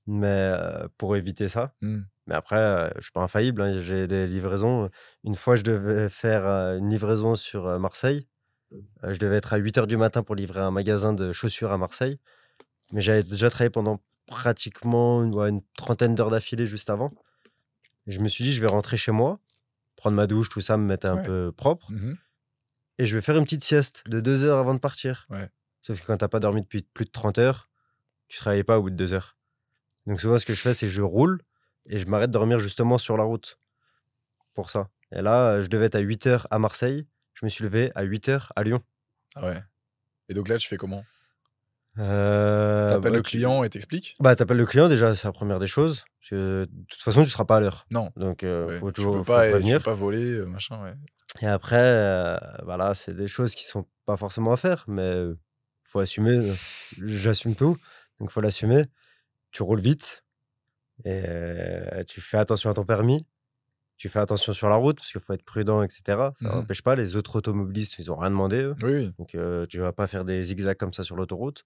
mais pour éviter ça. Mais après, je suis pas infaillible, hein, j'ai des livraisons. Une fois, je devais faire une livraison sur Marseille. Je devais être à 8 h du matin pour livrer un magasin de chaussures à Marseille. Mais j'avais déjà travaillé pendant pratiquement une trentaine d'heures d'affilée juste avant. Et je me suis dit, je vais rentrer chez moi, prendre ma douche, tout ça, me mettre un peu propre. Et je vais faire une petite sieste de 2 heures avant de partir. Ouais. Sauf que quand t'as pas dormi depuis plus de 30 heures, tu travailles pas au bout de 2 heures. Donc souvent, ce que je fais, c'est que je roule et je m'arrête de dormir justement sur la route. Pour ça. Et là, je devais être à 8 heures à Marseille. Je me suis levé à 8 heures à Lyon. Ah ouais. Et donc là, tu fais comment? T'appelles T'appelles le client et t'expliques? Bah, t'appelles le client déjà, c'est la première des choses. Parce que de toute façon, tu seras pas à l'heure. Non. Donc, faut tu toujours peux pas prévenir. tu peux pas voler, machin, ouais. Et après, voilà, c'est des choses qui sont pas forcément à faire, mais faut assumer. J'assume tout, donc faut l'assumer. Tu roules vite Et tu fais attention à ton permis, tu fais attention sur la route parce qu'il faut être prudent, etc. Ça n'empêche pas. Les autres automobilistes, ils n'ont rien demandé, eux. Oui, oui. Donc, tu ne vas pas faire des zigzags comme ça sur l'autoroute.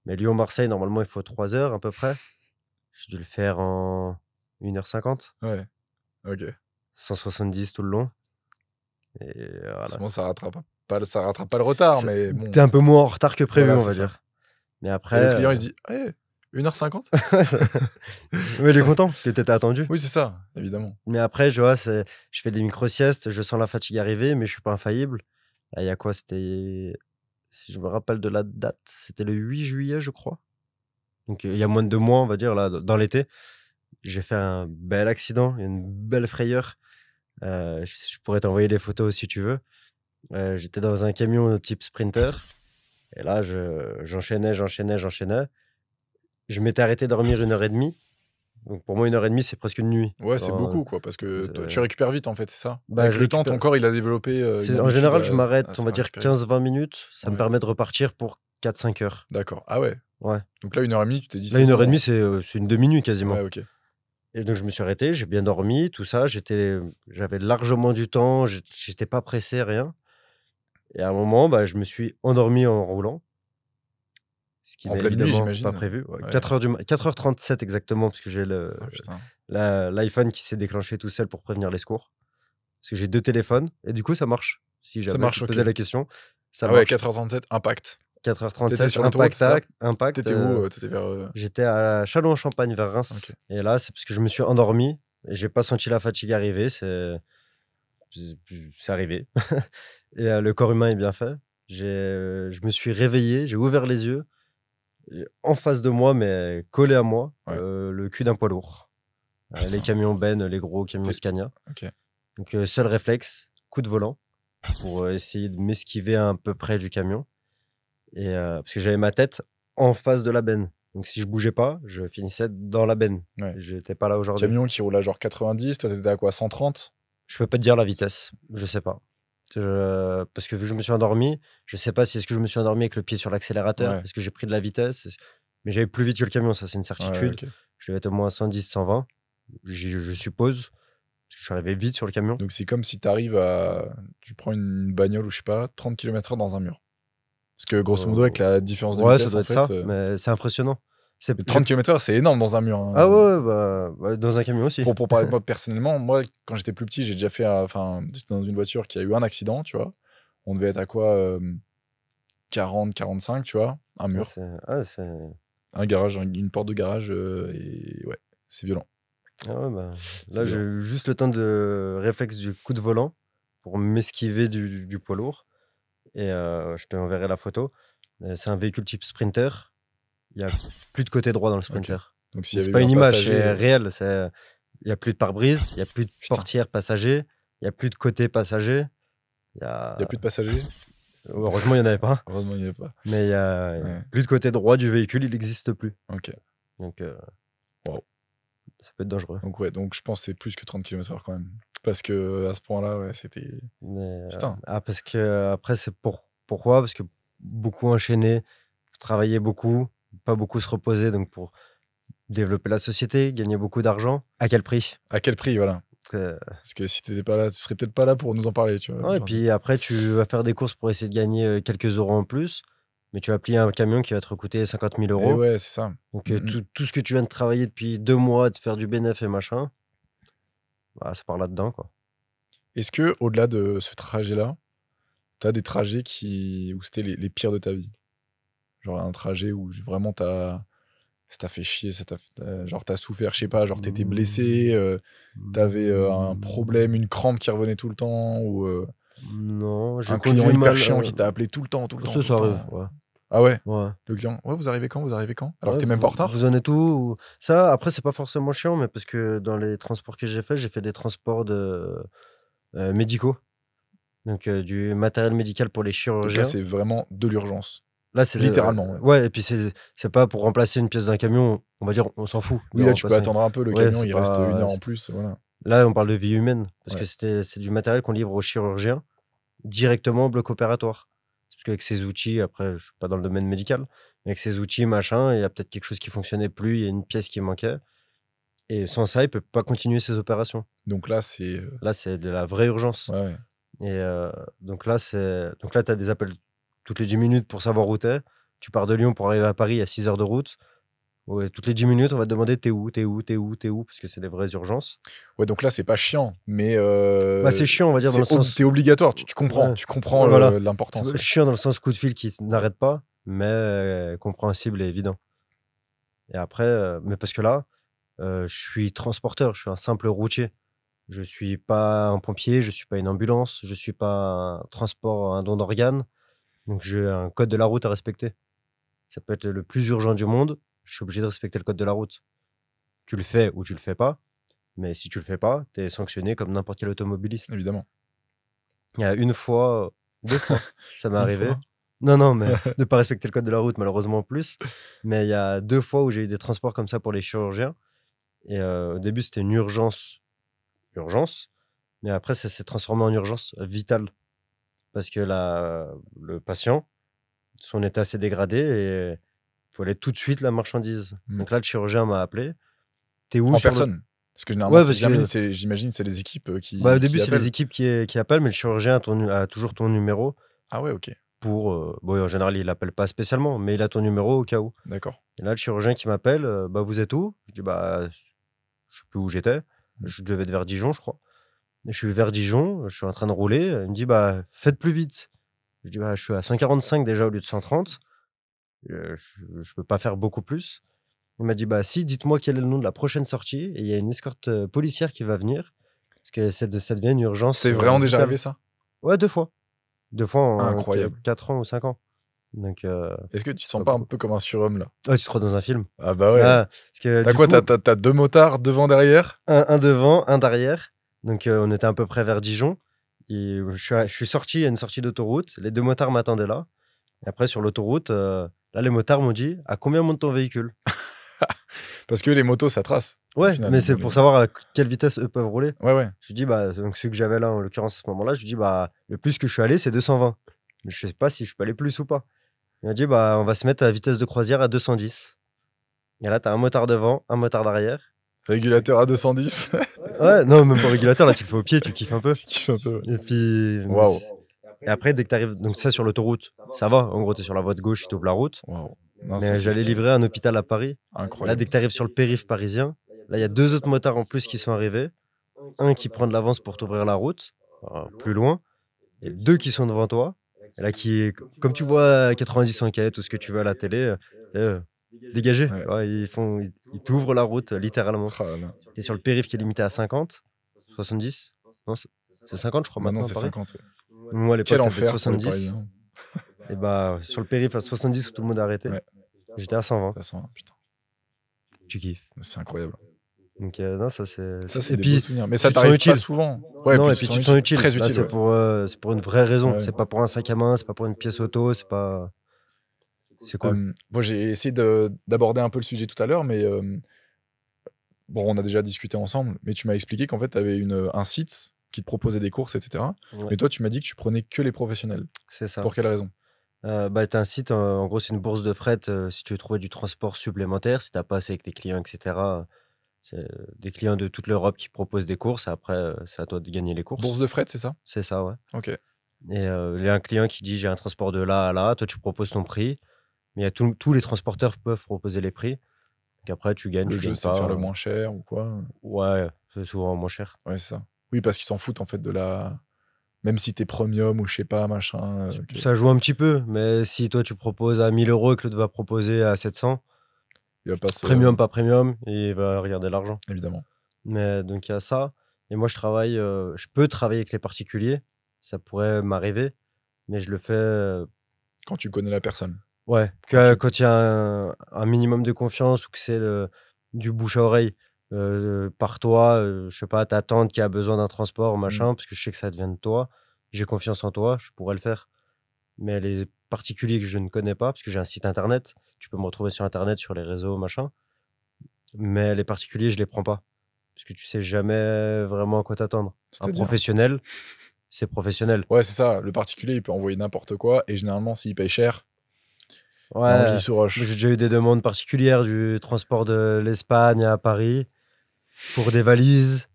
Mais Lyon-Marseille, normalement, il faut 3 heures à peu près. J'ai dû le faire en 1h50, Ouais. Ok. 170 tout le long. Et voilà. Sinon, ça rattrape pas le retard, mais bon. T'es un peu moins en retard que prévu, Voilà, on va c'est ça. dire. Mais Et après. le client, il se dit, 1h50 Mais il est content parce que t'étais attendu. Oui, c'est ça, évidemment. Mais après, je vois, je fais des micro-siestes, je sens la fatigue arriver, mais je suis pas infaillible. Là, il y a quoi? C'était, si je me rappelle de la date, c'était le 8 juillet, je crois. Donc, il y a moins de 2 mois, on va dire, là, dans l'été. J'ai fait un bel accident, une belle frayeur. Je pourrais t'envoyer les photos si tu veux. J'étais dans un camion type Sprinter. Et là, j'enchaînais. Je m'étais arrêté dormir 1h30. Donc pour moi, 1h30, c'est presque une nuit. Ouais, c'est Genre, beaucoup, quoi, parce que toi, tu récupères vite, en fait, c'est ça. Bah, Avec je le temps, récupère. ton corps, il a développé une En habitude général, je à m'arrête, se on va dire récupérer vite. 15-20 minutes. Ça me Ouais. permet de repartir pour 4-5 heures. D'accord. Ah ouais. Ouais. Donc là, 1h30, tu t'es dit, Là, 1h30, bon. c'est une demi-nuit quasiment. Ouais, ok. Et donc, je me suis arrêté, j'ai bien dormi, tout ça. J'avais largement du temps, j'étais pas pressé, rien. Et à un moment, bah, je me suis endormi en roulant. Ce qui En n'est pleine nuit, évidemment j'imagine. pas prévu. Ouais. 4h37 exactement, parce que j'ai Ah putain. l'iPhone qui s'est déclenché tout seul pour prévenir les secours. Parce que j'ai 2 téléphones, et du coup, ça marche. Si jamais marche, tu te posais ok. la question, ça Ah ouais, marche. 4h37, impact. 4h37, T'étais sur l'autoroute, c'est ça impact. T'étais où T'étais vers. J'étais à Châlons-en-Champagne, vers Reims. Ok. Et là, c'est parce que je me suis endormi et j'ai pas senti la fatigue arriver. C'est arrivé. Et le corps humain est bien fait. Je me suis réveillé, j'ai ouvert les yeux. En face de moi, mais collé à moi, Ouais. le cul d'un poids lourd. Les camions Ben, les gros camions Scania. Ok. Donc, seul réflexe, coup de volant pour essayer de m'esquiver à peu près du camion. Et parce que j'avais ma tête en face de la benne. Donc si je bougeais pas, je finissais dans la benne. Ouais. J'étais pas là aujourd'hui. Camion qui roule à genre 90, toi t'étais à quoi, 130 ? Je peux pas te dire la vitesse, je sais pas. Parce que vu que je me suis endormi, je sais pas si est-ce que je me suis endormi avec le pied sur l'accélérateur, Ouais. est-ce que j'ai pris de la vitesse, mais j'allais plus vite que le camion, ça c'est une certitude. Ouais, ok. Je devais être au moins 110, 120, je suppose, parce que je suis arrivé vite sur le camion. Donc c'est comme si tu prends une bagnole ou je sais pas, 30 km/h dans un mur. Parce que grosso modo, avec la différence de Ouais, vitesse, ça doit en être fait, ça, mais c'est impressionnant. mais 30 km/h, c'est énorme dans un mur. Hein. Ah ouais, bah, dans un camion aussi. Pour parler de moi personnellement, moi, quand j'étais plus petit, j'ai déjà fait. Enfin, j'étais dans une voiture qui a eu un accident, tu vois. On devait être à quoi 40, 45, tu vois. Un mur. Un garage, une porte de garage. Et ouais, c'est violent. Ah ouais, bah, là, j'ai eu juste le temps de réflexe du coup de volant pour m'esquiver du poids lourd. Et je te enverrai la photo. C'est un véhicule type Sprinter. Il n'y a plus de côté droit dans le Sprinter. Okay. Donc, c'est pas une image, c'est réel. Il n'y a plus de pare-brise, il n'y a plus de portière passager, il n'y a plus de côté passager. Il n'y a plus de passagers. Heureusement, il n'y en avait pas. Heureusement, il n'y avait pas. Mais il n'y a plus de côté droit du véhicule, il n'existe plus. Ok. Donc, wow. Ça peut être dangereux. Donc, ouais, donc je pense que c'est plus que 30 km/h quand même. Parce que à ce point-là, ouais, c'était. Putain. Parce que après, c'est pourquoi ? Parce que beaucoup enchaîné, travailler beaucoup, pas beaucoup se reposer, donc pour développer la société, gagner beaucoup d'argent. À quel prix ? À quel prix, voilà. Parce que si t'étais pas là, tu serais peut-être pas là pour nous en parler, tu vois. Ouais, et puis après, tu vas faire des courses pour essayer de gagner quelques euros en plus, mais tu vas plier un camion qui va te coûter 50 000 euros. Et ouais, c'est ça. Donc tout ce que tu viens de travailler depuis 2 mois, de faire du bénéfice et machin, bah, ça part là-dedans, quoi. Est-ce que au-delà de ce trajet-là, t'as des trajets où c'était les pires de ta vie ? Genre un trajet où vraiment ça t'a fait chier, genre t'as souffert, je sais pas, genre t'étais blessé, t'avais un problème, une crampe qui revenait tout le temps, ou non, un client hyper chiant qui t'a appelé tout le temps. Ça arrive, ouais. Ah ouais, ouais. Le client, ouais, vous arrivez quand Alors que t'es même pas en retard. Vous en êtes où ? Ça, après, c'est pas forcément chiant, mais parce que dans les transports que j'ai fait des transports médicaux. Donc du matériel médical pour les chirurgiens. Donc là, c'est vraiment de l'urgence. Là, c'est littéralement. Ouais, et puis c'est pas pour remplacer une pièce d'un camion, on va dire, on s'en fout. Oui, là, tu peux attendre un peu, le camion, il reste 1 heure en plus. Voilà. Là, on parle de vie humaine, parce que c'est du matériel qu'on livre aux chirurgiens directement au bloc opératoire. Parce qu'avec ces outils, après, je suis pas dans le domaine médical, mais avec ces outils, machin, il y a peut-être quelque chose qui fonctionnait plus, il y a une pièce qui manquait. Et sans ça, il peut pas continuer ses opérations. Donc là, c'est... Là, c'est de la vraie urgence. Ouais. Et donc là, tu as des appels toutes les 10 minutes pour savoir où t'es. Tu pars de Lyon pour arriver à Paris, il y a 6 heures de route. Ouais, toutes les 10 minutes, on va te demander t'es où, parce que c'est des vraies urgences. Ouais, donc là, c'est pas chiant, mais... Bah, c'est chiant, on va dire, dans le sens... T'es obligatoire, tu comprends, Ouais. tu comprends Ouais, voilà. l'importance. C'est chiant dans le sens coup de fil qui n'arrête pas, mais compréhensible et évident. Et après, mais parce que là, je suis transporteur, je suis un simple routier. Je suis pas un pompier, je suis pas une ambulance, je suis pas un don d'organes. Donc j'ai un code de la route à respecter. Ça peut être le plus urgent du monde, je suis obligé de respecter le code de la route. Tu le fais ou tu le fais pas, mais si tu le fais pas, tu es sanctionné comme n'importe quel automobiliste. Évidemment. Il y a une fois, 2 fois, ça m'est Une arrivé. fois. Non, mais de pas respecter le code de la route, malheureusement plus. Mais il y a 2 fois où j'ai eu des transports comme ça pour les chirurgiens. Et au début, c'était une urgence. Mais après, ça s'est transformé en urgence vitale. Parce que le patient, son état s'est dégradé et il fallait tout de suite la marchandise. Donc là, le chirurgien m'a appelé. T'es où En sur personne. Parce que généralement, Ouais, parce j'imagine, c'est les équipes qui. au début, qui c'est appellent. les équipes qui appellent, mais le chirurgien a toujours ton numéro. Ah ouais, ok. Bon, en général, il appelle pas spécialement, mais il a ton numéro au cas où. D'accord. Et là, le chirurgien qui m'appelle, vous êtes où? Je dis, je sais plus où j'étais. Je devais être vers Dijon, je crois. Et je suis vers Dijon, je suis en train de rouler. Il me dit, faites plus vite. Je dis, je suis à 145 déjà au lieu de 130. Je peux pas faire beaucoup plus. Il m'a dit, si, dites-moi quel est le nom de la prochaine sortie. Et il y a une escorte policière qui va venir. Parce que ça devient une urgence. C'est vraiment déjà vitale. arrivé, ça? Ouais, 2 fois. 2 fois en Incroyable. 4 ans ou 5 ans. Donc, est-ce que tu te sens pas un peu comme un surhomme, là? ouais, tu te crois dans un film. Ah bah ouais. Parce que, T'as quoi? T'as 2 motards devant, derrière? Un devant, un derrière. Donc, on était à peu près vers Dijon. Et je suis sorti à une sortie d'autoroute. Les 2 motards m'attendaient là. Et après, sur l'autoroute, là, les motards m'ont dit, à combien monte ton véhicule? Parce que les motos, ça trace. Ouais, final, mais c'est les- pour savoir à quelle vitesse eux peuvent rouler. Ouais. Je lui dis, donc celui que j'avais là, en l'occurrence, à ce moment-là, je lui dis, le plus que je suis allé, c'est 220. Mais je sais pas si je peux aller plus ou pas. Il m'a dit, on va se mettre à vitesse de croisière à 210. Et là, t'as un motard devant, un motard derrière. Régulateur à 210. Ouais, non, même pas régulateur, là, tu le fais au pied, tu kiffes un peu. Tu kiffes un peu, ouais. Et puis. Waouh. Et après, dès que t'arrives. Donc, ça, sur l'autoroute, ça va. En gros, t'es sur la voie de gauche, tu ouvres la route. Waouh. Non, Mais j'allais livrer un hôpital à Paris. Là, Incroyable. dès que t'arrives sur le périph' parisien, là, il y a 2 autres motards en plus qui sont arrivés. Un qui prend de l'avance pour t'ouvrir la route, plus loin. Et 2 qui sont devant toi. Et là, comme tu vois 90 enquêtes ou ce que tu veux à la télé, dégagé. Ouais. Ouais, ils t'ouvrent la route, littéralement. Oh là là. T'es sur le périph' qui est limité à 50, 70. Non, c'est 50, je crois, Maintenant, maintenant. c'est à Paris. 50. Ouais. Moi, à l'époque, Quel ça enfer fait pour les 70. Parisiens. Et sur le périph' à 70 où tout le monde a arrêté, Ouais. j'étais à 120. Ça sent, putain. Tu kiffes. C'est incroyable. Donc, non, ça, c'est. Ça, c'est Et des puis, beaux souvenirs. Mais ça tu te sens t'arrive utile. pas souvent. Ouais, non, et puis tu te sens utile. Très Là, utile. c'est ouais. c'est pour une vraie raison. Ouais. C'est pas pour un sac à main, c'est pas pour une pièce auto, c'est pas. C'est cool. Moi, j'ai essayé d'aborder un peu le sujet tout à l'heure, mais bon, on a déjà discuté ensemble, mais tu m'as expliqué qu'en fait, tu avais un site qui te proposait des courses, etc. Ouais. Mais toi, tu m'as dit que tu prenais que les professionnels. C'est ça. Pour quelle raison? T'as un site, en gros, c'est une bourse de fret si tu veux trouver du transport supplémentaire, si t'as pas assez avec tes clients, etc. C'est des clients de toute l'Europe qui proposent des courses. Après, c'est à toi de gagner les courses. Bourse de fret, c'est ça? C'est ça, ouais. Ok. Et il y a un client qui dit j'ai un transport de là à là, toi tu proposes ton prix. Mais il y a tous les transporteurs peuvent proposer les prix. Donc après, tu gagnes, Le tu jeu, gagnes c'est pas. de faire le moins cher ou quoi? Ouais, c'est souvent moins cher. Ouais, c'est ça. Oui, parce qu'ils s'en foutent en fait de la. Même si t'es premium ou je sais pas, machin. Ça joue un petit peu, mais si toi tu proposes à 1000 € et que l'autre va proposer à 700, Il va pas se. premium, pas premium, il va regarder l'argent. Évidemment. Mais donc il y a ça. Et moi je peux travailler avec les particuliers, ça pourrait m'arriver, mais je le fais. Quand tu connais la personne. Ouais, quand il y a un minimum de confiance ou que c'est du bouche à oreille. Par toi, je sais pas, ta tante qui a besoin d'un transport, machin, parce que je sais que ça vient de toi, j'ai confiance en toi, je pourrais le faire. Mais les particuliers que je ne connais pas, parce que j'ai un site internet, tu peux me retrouver sur internet, sur les réseaux, machin. Mais les particuliers, je les prends pas. Parce que tu sais jamais vraiment à quoi t'attendre. Un C'est-à-dire professionnel, c'est professionnel. Ouais, c'est ça. Le particulier, il peut envoyer n'importe quoi. Et généralement, s'il paye cher, Ouais, anguille sous roche. j'ai déjà eu des demandes particulières du transport de l'Espagne à Paris. pour des valises.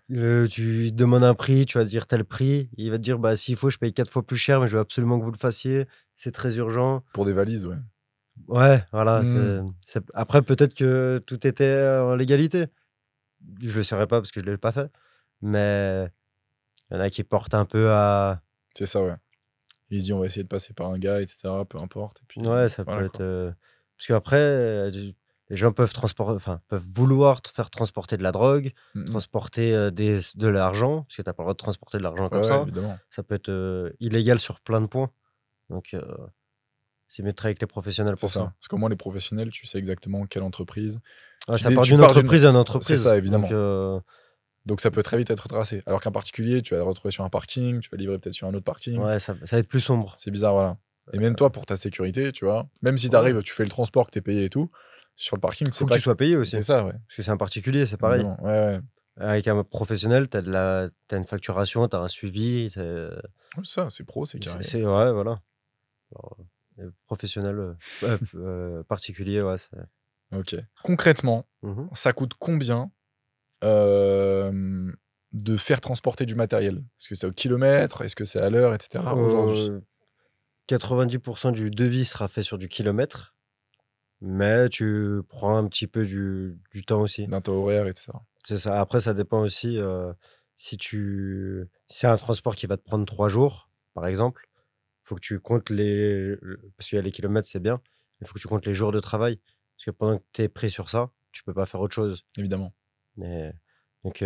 Tu demandes un prix, tu vas dire tel prix. Il va te dire, bah, s'il faut, je paye 4 fois plus cher, mais je veux absolument que vous le fassiez. C'est très urgent. Pour des valises, ouais. Ouais, voilà. Hmm. Après, peut-être que tout était en légalité. Je le saurais pas parce que je l'ai pas fait. Mais il y en a qui portent un peu à... C'est ça, ouais. Ils se disent, on va essayer de passer par un gars, etc. Peu importe. Et puis, Ouais, ça voilà, peut être... quoi. Parce qu'après, les gens peuvent peuvent vouloir te faire transporter de la drogue, Mhm. transporter de l'argent, parce que tu n'as pas le droit de transporter de l'argent comme Ouais, ça. évidemment. Ça peut être illégal sur plein de points. Donc, c'est mieux de travailler avec les professionnels C'est pour ça. ça. Parce qu'au moins, les professionnels, tu sais exactement quelle entreprise. Ouais, Tu ça dé- part tu d'une pars entreprise à une C'est entreprise. ça, évidemment. Donc, Donc, ça peut très vite être tracé. Alors qu'un particulier, tu vas le retrouver sur un parking, tu vas livrer peut-être sur un autre parking. ouais, ça va être plus sombre. C'est bizarre, voilà. Et même toi, pour ta sécurité, tu vois, même si tu Ouais. arrives, tu fais le transport, que tu es payé et tout, sur le parking, Faut que tu sois payé aussi. C'est ça, ouais. Parce que c'est un particulier, c'est pareil. Évidemment. Ouais, ouais. Avec un professionnel, tu as une facturation, tu as un suivi. Ouais, ça, c'est pro, c'est carré. Ouais, voilà. Alors, professionnel, particulier, ouais. Ok. Concrètement, Mhm. ça coûte combien de faire transporter du matériel? Est-ce que c'est au kilomètre? Est-ce que c'est à l'heure, etc. aujourd'hui? 90% du devis sera fait sur du kilomètre, mais tu prends un petit peu du temps aussi. D'un temps horaire, etc. C'est ça. Après, ça dépend aussi si c'est un transport qui va te prendre 3 jours, par exemple, faut que tu comptes parce qu'il y a les kilomètres, c'est bien, il faut que tu comptes les jours de travail. Parce que pendant que tu es pris sur ça, tu peux pas faire autre chose. Évidemment. Et donc,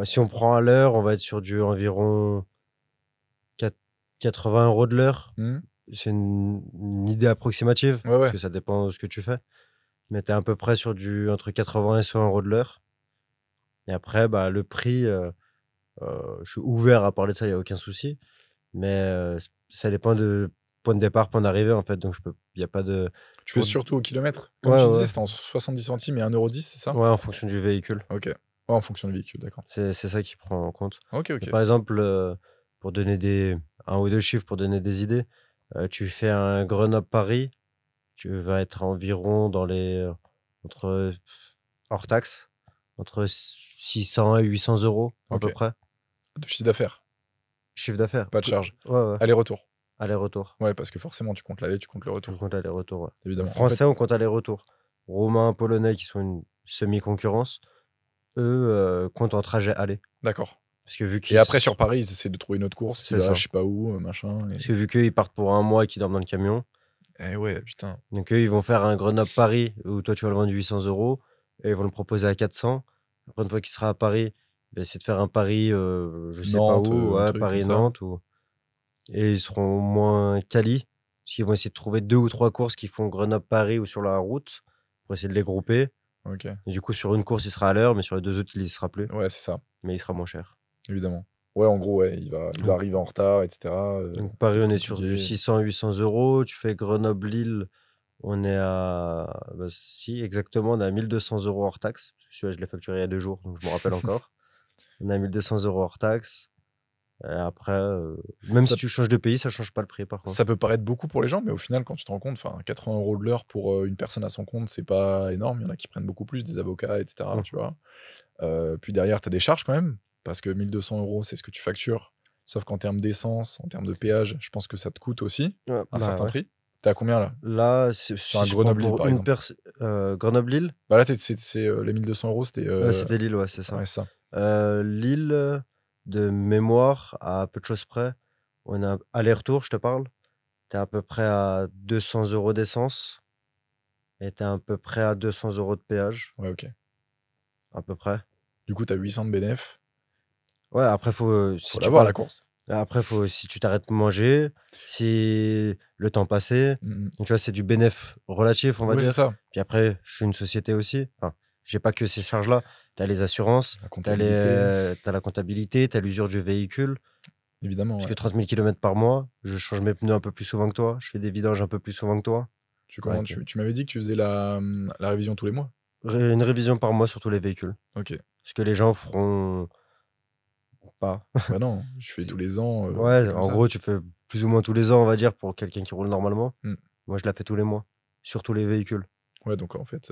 si on prend à l'heure, on va être sur du environ 80 € de l'heure. Hmm. C'est une idée approximative, Ouais, ouais. parce que ça dépend de ce que tu fais. Mais tu es à peu près sur entre 80 et 100 € de l'heure. Et après, bah, le prix, je suis ouvert à parler de ça, il n'y a aucun souci. Mais ça dépend de point de départ, point d'arrivée, en fait. Donc, il n'y a pas de... Tu fais surtout au kilomètre. Comme Ouais, tu ouais. disais, c'était en 70 centimes et 1,10 €, c'est ça? Ouais, en fonction du véhicule. Ok. Ouais, en fonction du véhicule, d'accord. C'est ça qui prend en compte. Ok, ok. Et par exemple, pour donner un ou deux chiffres, pour donner des idées, tu fais un Grenoble-Paris, tu vas être environ hors taxe, entre 600 et 800 € à Ok. peu près. De chiffre d'affaires, Chiffre d'affaires. pas de charge. Ouais. Aller-retour. Aller-retour. Ouais, parce que forcément, tu comptes l'aller, tu comptes le On retour. compte aller-retour, ouais. Évidemment. Français, on compte aller-retour. Roumains, Polonais, qui sont une semi-concurrence, eux comptent en trajet aller. D'accord. Parce que Et après, sur Paris, ils essaient de trouver une autre course qui C'est va, ça. je sais pas où, machin. Parce que vu qu'eux, ils partent pour un mois et qu'ils dorment dans le camion, Eh ouais, putain. donc eux, ils vont faire un Grenoble-Paris où toi, tu vas le vendre 800 € et ils vont le proposer à 400. Après, une fois qu'il sera à Paris, il va essayer de faire un Paris, je sais pas Nantes, où, un ouais, truc comme ça. Paris-Nantes. Et ils seront moins quali, parce qu'ils vont essayer de trouver 2 ou 3 courses qui font Grenoble-Paris ou sur la route pour essayer de les grouper. Ok. Et du coup, sur une course, il sera à l'heure, mais sur les 2 autres, il y sera plus. Ouais, c'est ça, Mais il sera moins cher. évidemment. Ouais, en gros, ouais, il va arriver en retard, etc. Donc Paris, on est sur compliqué. du 600-800 €. Tu fais Grenoble-Lille, on est à... Bah, si, exactement, on est à 1200 € hors taxe. Celui-là, je l'ai facturé il y a 2 jours, donc je me rappelle encore. On est à 1200 € hors taxe. Et après, même si tu changes de pays, ça change pas le prix, par contre. Ça peut paraître beaucoup pour les gens, mais au final, quand tu te rends compte, 80 € de l'heure pour une personne à son compte, c'est pas énorme. Il y en a qui prennent beaucoup plus, des avocats, etc. Tu vois. Puis derrière, tu as des charges quand même, parce que 1200 €, c'est ce que tu factures. Sauf qu'en termes d'essence, en termes de péage, je pense que ça te coûte aussi un certain prix. T'es à combien là? Là, Sur un Grenoble-Lille, par exemple. Grenoble-Lille, Bah là, les 1200 €, c'était. c'était Lille, ouais, c'est ça. Ouais, ça. Lille, de mémoire, à peu de choses près, on a aller-retour, je te parle. T'es à peu près à 200 € d'essence et t'es à peu près à 200 € de péage, Ouais, ok. à peu près. Du coup, t'as 800 de bénéf. Ouais, après, Faut si tu l'avoir, parles- la course. après, si tu t'arrêtes de manger, si le temps passé, Mhm. donc tu vois, c'est du bénéf relatif, on va Ouais, c'est dire. ça. Puis après, je suis une société aussi. Enfin, j'ai pas que ces charges-là. T'as les assurances, La t'as comptabilité, t'as la comptabilité, t'as l'usure du véhicule. évidemment. Parce Ouais. que 30 000 km par mois, je change mes pneus un peu plus souvent que toi, je fais des vidanges un peu plus souvent que toi. Ouais, ok. tu m'avais dit que tu faisais la révision tous les mois. Une révision par mois sur tous les véhicules. Ok. Ce que les gens feront pas. Bah non, je fais tous les ans. Ouais, un truc comme en ça. gros, tu fais plus ou moins tous les ans, on va dire, pour quelqu'un qui roule normalement. Mm. Moi, je la fais tous les mois, sur tous les véhicules. Ouais, donc en fait,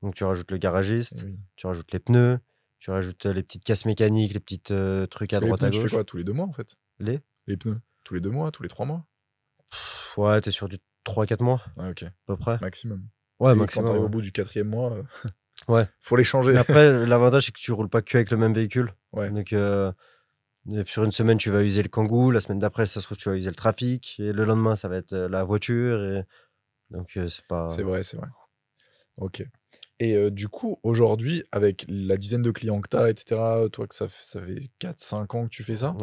Donc tu rajoutes le garagiste, oui. tu rajoutes les pneus, tu rajoutes les petites casses mécaniques, les petites trucs Parce à que les droite pneus, à tu fais gauche. quoi tous les 2 mois en fait? Les Les pneus? Tous les 2 mois, tous les 3 mois? Ouais, t'es sur du 3-4 mois, Ouais, ok. à peu près. Maximum. Ouais, Et quand maximum. t'arrives au Ouais. bout du 4e mois, Ouais. faut les changer. Mais après, l'avantage, c'est que tu roules pas que avec le même véhicule. Ouais. Donc, sur une semaine, tu vas user le Kangoo. La semaine d'après, ça se trouve, tu vas user le trafic. Et le lendemain, ça va être la voiture. Et... Donc, c'est pas. C'est vrai, c'est vrai. Ok. Et du coup, aujourd'hui, avec la dizaine de clients que tu as, etc., toi, que ça fait 4-5 ans que tu fais ça,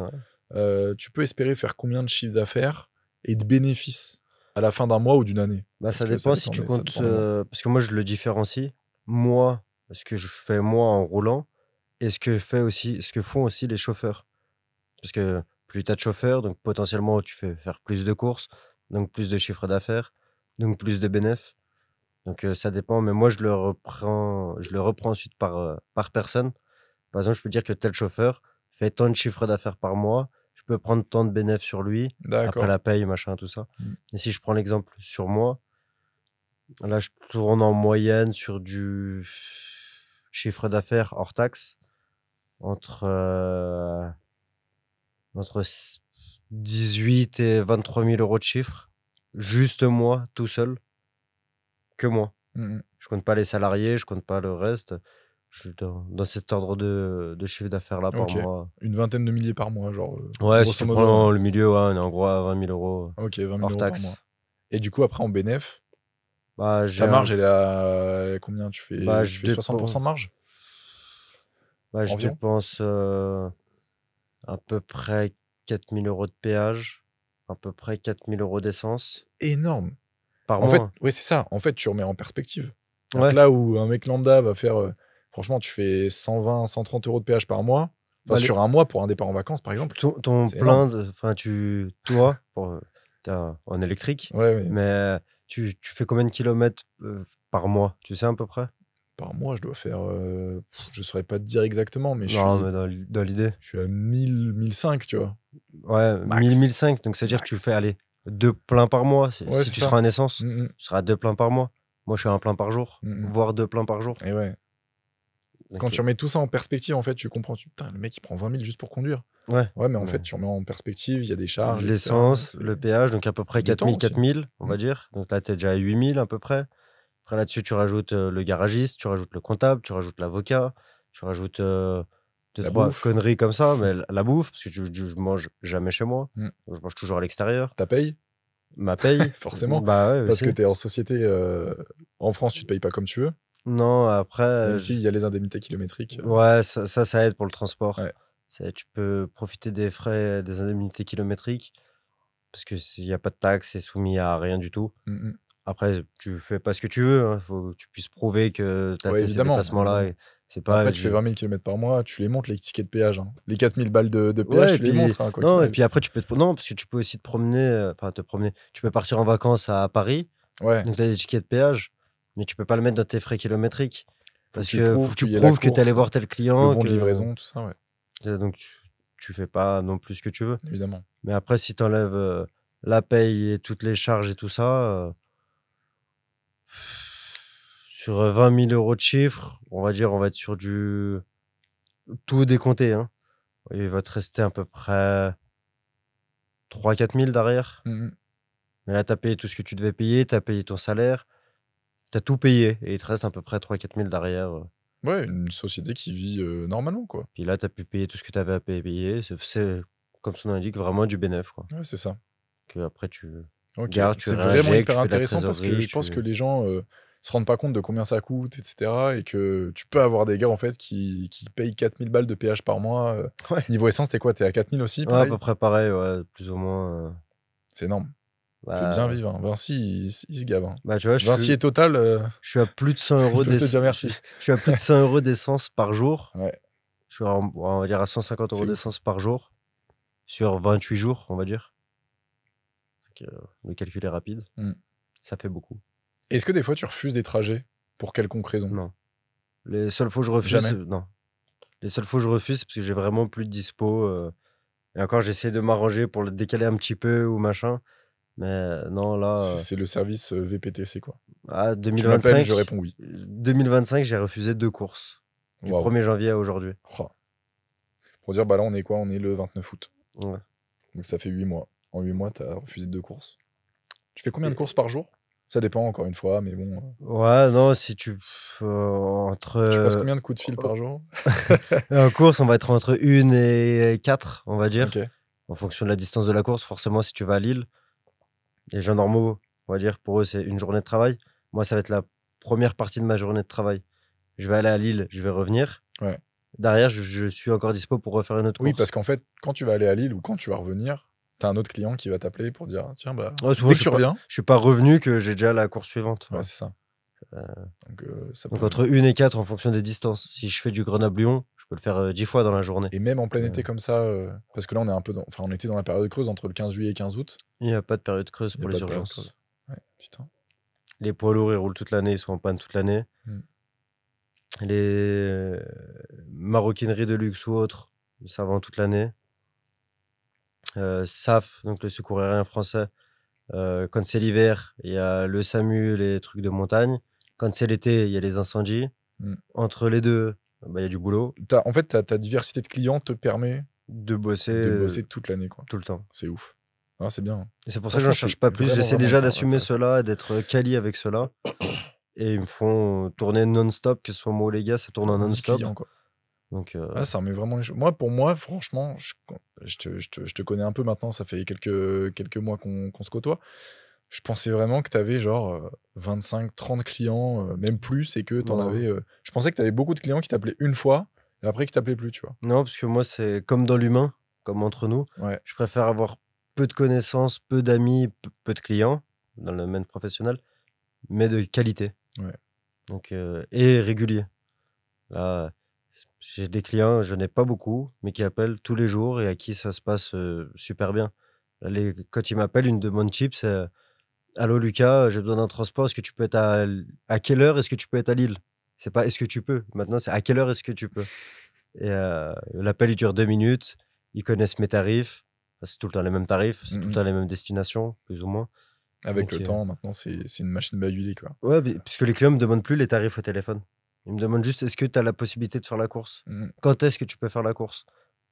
Ouais. tu peux espérer faire combien de chiffre d'affaires et de bénéfices à la fin d'un mois ou d'une année? Bah, ça Parce que dépend si tu ça comptes. dépend des mois. Parce que moi, je le différencie. Moi, ce que je fais moi en roulant et ce que font aussi les chauffeurs. Parce que plus tu as de chauffeurs, donc potentiellement, tu fais faire plus de courses, donc plus de chiffre d'affaires, donc plus de bénéfices. Donc ça dépend, mais moi, je le reprends ensuite par personne. Par exemple, je peux dire que tel chauffeur fait tant de chiffre d'affaires par mois, je peux prendre tant de bénéfices sur lui, après D'accord. la paye, machin, tout ça. Mm. Et si je prends l'exemple sur moi, là, je tourne en moyenne sur du chiffre d'affaires hors taxe entre 18 et 23 000 euros de chiffre. Juste moi, tout seul, que moi. Mhm. Je compte pas les salariés, je compte pas le reste. Je suis dans cet ordre de chiffre d'affaires-là par Ok. mois. Une vingtaine de milliers par mois, genre. Ouais, si grosso tu modo, prends ouais. le milieu, ouais, on est en gros à 20 000 euros Ok, 20 000 hors euros par mois. taxe. Et du coup, après, en bénéf, Bah, ta marge, elle est à combien? Bah, Tu fais 60% de marge? je Environ? dépense à peu près 4 000 euros de péage, à peu près 4 000 euros d'essence Énorme. par En fait, mois. ouais, c'est ça. En fait, tu remets en perspective. Alors Ouais. que là où un mec lambda va faire, franchement, tu fais 120, 130 euros de péage par mois. Enfin, Bah, sur un mois pour un départ en vacances, par exemple. ton C'est énorme. plein, enfin, toi, t'es en électrique, Ouais, ouais. mais tu fais combien de kilomètres par mois? Tu sais à peu près? Par mois, je dois faire. Je saurais pas te dire exactement, mais Non, mais dans l'idée. je suis à 1000, 1005, tu vois. Ouais, Max. 1000, 1005. Donc, ça veut dire que tu Max. fais, allez, 2 pleins par mois. Ouais, Si c'est tu ça. seras en essence, Mm, tu seras à 2 pleins par mois. Moi, je suis à 1 plein par jour, mm. voire 2 pleins par jour. Et ouais. Donc, Quand tu remets tout ça en perspective, en fait, tu comprends. Putain, le mec, il prend 20 000 juste pour conduire. ouais. Ouais, mais en Ouais. fait, tu remets en perspective, il y a des charges, etc. L'essence, le péage, donc à peu près c'est du 4 000, temps aussi. 4 000, on va Mm. dire. Donc là, tu es déjà à 8 000 à peu près. Après, là-dessus, tu rajoutes le garagiste, tu rajoutes le comptable, tu rajoutes l'avocat, tu rajoutes deux, La trois bouffe. conneries comme ça, mais la bouffe, parce que je mange jamais chez moi. Mm. Donc, je mange toujours à l'extérieur. Ta paye, Ma paye, forcément. bah ouais, Parce que aussi. tu es en société. En France, tu te payes pas comme tu veux. Non, après, Même s'il y a les indemnités kilométriques. ouais, ça aide pour le transport. Ouais. Tu peux profiter des frais, des indemnités kilométriques, parce que s'il n'y a pas de taxe, c'est soumis à rien du tout. Mm, mm. Après, tu fais pas ce que tu veux. Faut que tu puisses prouver que tu as Ouais, fait ces évidemment, déplacements-là. évidemment. Et c'est pas. Après, tu fais 20 000 km par mois, tu les montes, les tickets de péage. Hein. Les 4000 balles de péage, Ouais, et tu les puis, montres, hein, quoi qu'il non, et arrive. puis après, non, parce que tu peux aussi te promener. Enfin, te promener. Tu peux partir en vacances à Paris. Ouais, Donc, tu as des tickets de péage. Mais tu peux pas le mettre dans tes frais kilométriques. Parce tu que prouves faut que tu qu'il y ait la prouves que tu allais course, voir tel le client. bon de livraison, tout ça, ouais, Donc, tu fais pas non plus ce que tu veux. évidemment. Mais après, si tu enlèves la paye et toutes les charges et tout ça, sur 20 000 euros de chiffre, on va dire, on va être sur du tout décompté. Hein. Il va te rester à peu près 3-4 000 derrière. Mm, mm. Mais là, tu as payé tout ce que tu devais payer, tu as payé ton salaire, tu as tout payé. Et il te reste à peu près 3-4 000 derrière. Ouais, une société qui vit normalement, quoi. Puis là, tu as pu payer tout ce que tu avais à payer. C'est, comme son nom indique, vraiment du bénéfice. Quoi. Ouais, c'est ça. Que après, tu Ok, gardes, tu c'est vraiment réinjectes, hyper tu fais de la intéressant parce que trésorerie. je pense que les gens se rendent pas compte de combien ça coûte, etc. Et que tu peux avoir des gars en fait qui payent 4000 balles de péage par mois. Ouais. Niveau essence, t'es quoi? T'es à 4000 aussi, Ouais, à pareil? peu près pareil, ouais, plus ou moins. C'est énorme. Bah, Fait bien vivre. Hein. Vinci, il se gave. Hein. bah, tu vois, Vinci et Total, je suis à plus de 100 euros ils peuvent te dire merci. Je suis à plus de 100 euros d'essence par jour. Ouais. Je suis on va dire à 150 C'est euros ouf. d'essence par jour. Sur 28 jours, on va dire. Donc, le calcul est rapide. Mm. Ça fait beaucoup. Est-ce que des fois tu refuses des trajets pour quelconque raison? Non. Les seules fois où je refuse, Jamais. non. Les seules fois où je refuse, c'est parce que j'ai vraiment plus de dispo. Et encore, j'essaie de m'arranger pour le décaler un petit peu ou machin. Mais non, là, C'est le service VPTC, quoi. à Tu m'appelles et 2025, je réponds oui. 2025, j'ai refusé 2 courses. Du Waouh. 1er janvier à aujourd'hui. Oh. Pour dire, bah là, on est quoi? On est le 29 août. Ouais. Donc ça fait 8 mois. En 8 mois, t'as refusé 2 courses. Tu fais combien de courses par jour? Ça dépend, encore une fois, mais bon. Ouais, non, si tu. Tu passes combien de coups de fil par jour? En course, on va être entre 1 et 4, on va dire. Ok. En fonction de la distance de la course. Forcément, si tu vas à Lille, les gens normaux, on va dire, pour eux, c'est une journée de travail. Moi, ça va être la première partie de ma journée de travail. Je vais aller à Lille, je vais revenir. Ouais. Derrière, je suis encore dispo pour refaire une autre course. Oui, parce qu'en fait, quand tu vas aller à Lille ou quand tu vas revenir, t'as un autre client qui va t'appeler pour dire tiens, bah, Ouais, souvent, dès que tu reviens. je suis pas revenu que j'ai déjà la course suivante. Ouais, Ouais. c'est ça. Donc Donc entre 1 et 4 en fonction des distances. Si je fais du Grenoble-Lyon, je peux le faire 10 fois dans la journée. Et même en plein été comme ça, parce que là, on est un peu enfin, on était dans la période creuse entre le 15 juillet et 15 août. Il n'y a pas de période creuse Il y a pour pas les de période urgences. creuse. Ouais, putain. Les poids lourds, ils roulent toute l'année, ils sont en panne toute l'année. Les maroquineries de luxe ou autres, ça vend toute l'année. SAF, donc le secours aérien français, quand c'est l'hiver, il y a le SAMU, les trucs de montagne. Quand c'est l'été, il y a les incendies. Entre les deux, bah, il y a du boulot. En fait, ta diversité de clients te permet de bosser toute l'année, quoi. tout le temps. C'est ouf. Ah, c'est bien. Et c'est pour ça que je n'en cherche pas plus. vraiment, J'essaie vraiment déjà d'assumer intéressant. cela, d'être quali avec cela. Et ils me font tourner non-stop, que ce soit moi ou les gars, ça tourne en 10 non-stop. clients, quoi. Donc, Ah, ça remet vraiment les choses. Pour moi, franchement, je te connais un peu maintenant, ça fait quelques mois qu'on se côtoie. Je pensais vraiment que tu avais genre 25, 30 clients, même plus, et que tu en Non. avais. Je pensais que tu avais beaucoup de clients qui t'appelaient une fois, et après qui t'appelaient plus, tu vois. Non, parce que moi, c'est comme dans l'humain, comme entre nous. Ouais. Je préfère avoir peu de connaissances, peu d'amis, peu de clients dans le domaine professionnel, mais de qualité. Ouais. Donc, et régulier. Là, j'ai des clients, je n'ai pas beaucoup, mais qui appellent tous les jours et à qui ça se passe super bien. Quand ils m'appellent, une demande cheap, c'est allô Lucas, j'ai besoin d'un transport, est-ce que tu peux être à quelle heure est-ce que tu peux être à Lille? C'est pas est-ce que tu peux, maintenant c'est à quelle heure est-ce que tu peux? Et l'appel il dure 2 minutes, ils connaissent mes tarifs, c'est tout le temps les mêmes tarifs, c'est tout le temps les mêmes destinations, plus ou moins. Avec Donc, le temps, maintenant, c'est une machine bavulée, quoi. Ouais, puisque les clients me demandent plus les tarifs au téléphone. Ils me demandent juste est-ce que tu as la possibilité de faire la course? Quand est-ce que tu peux faire la course?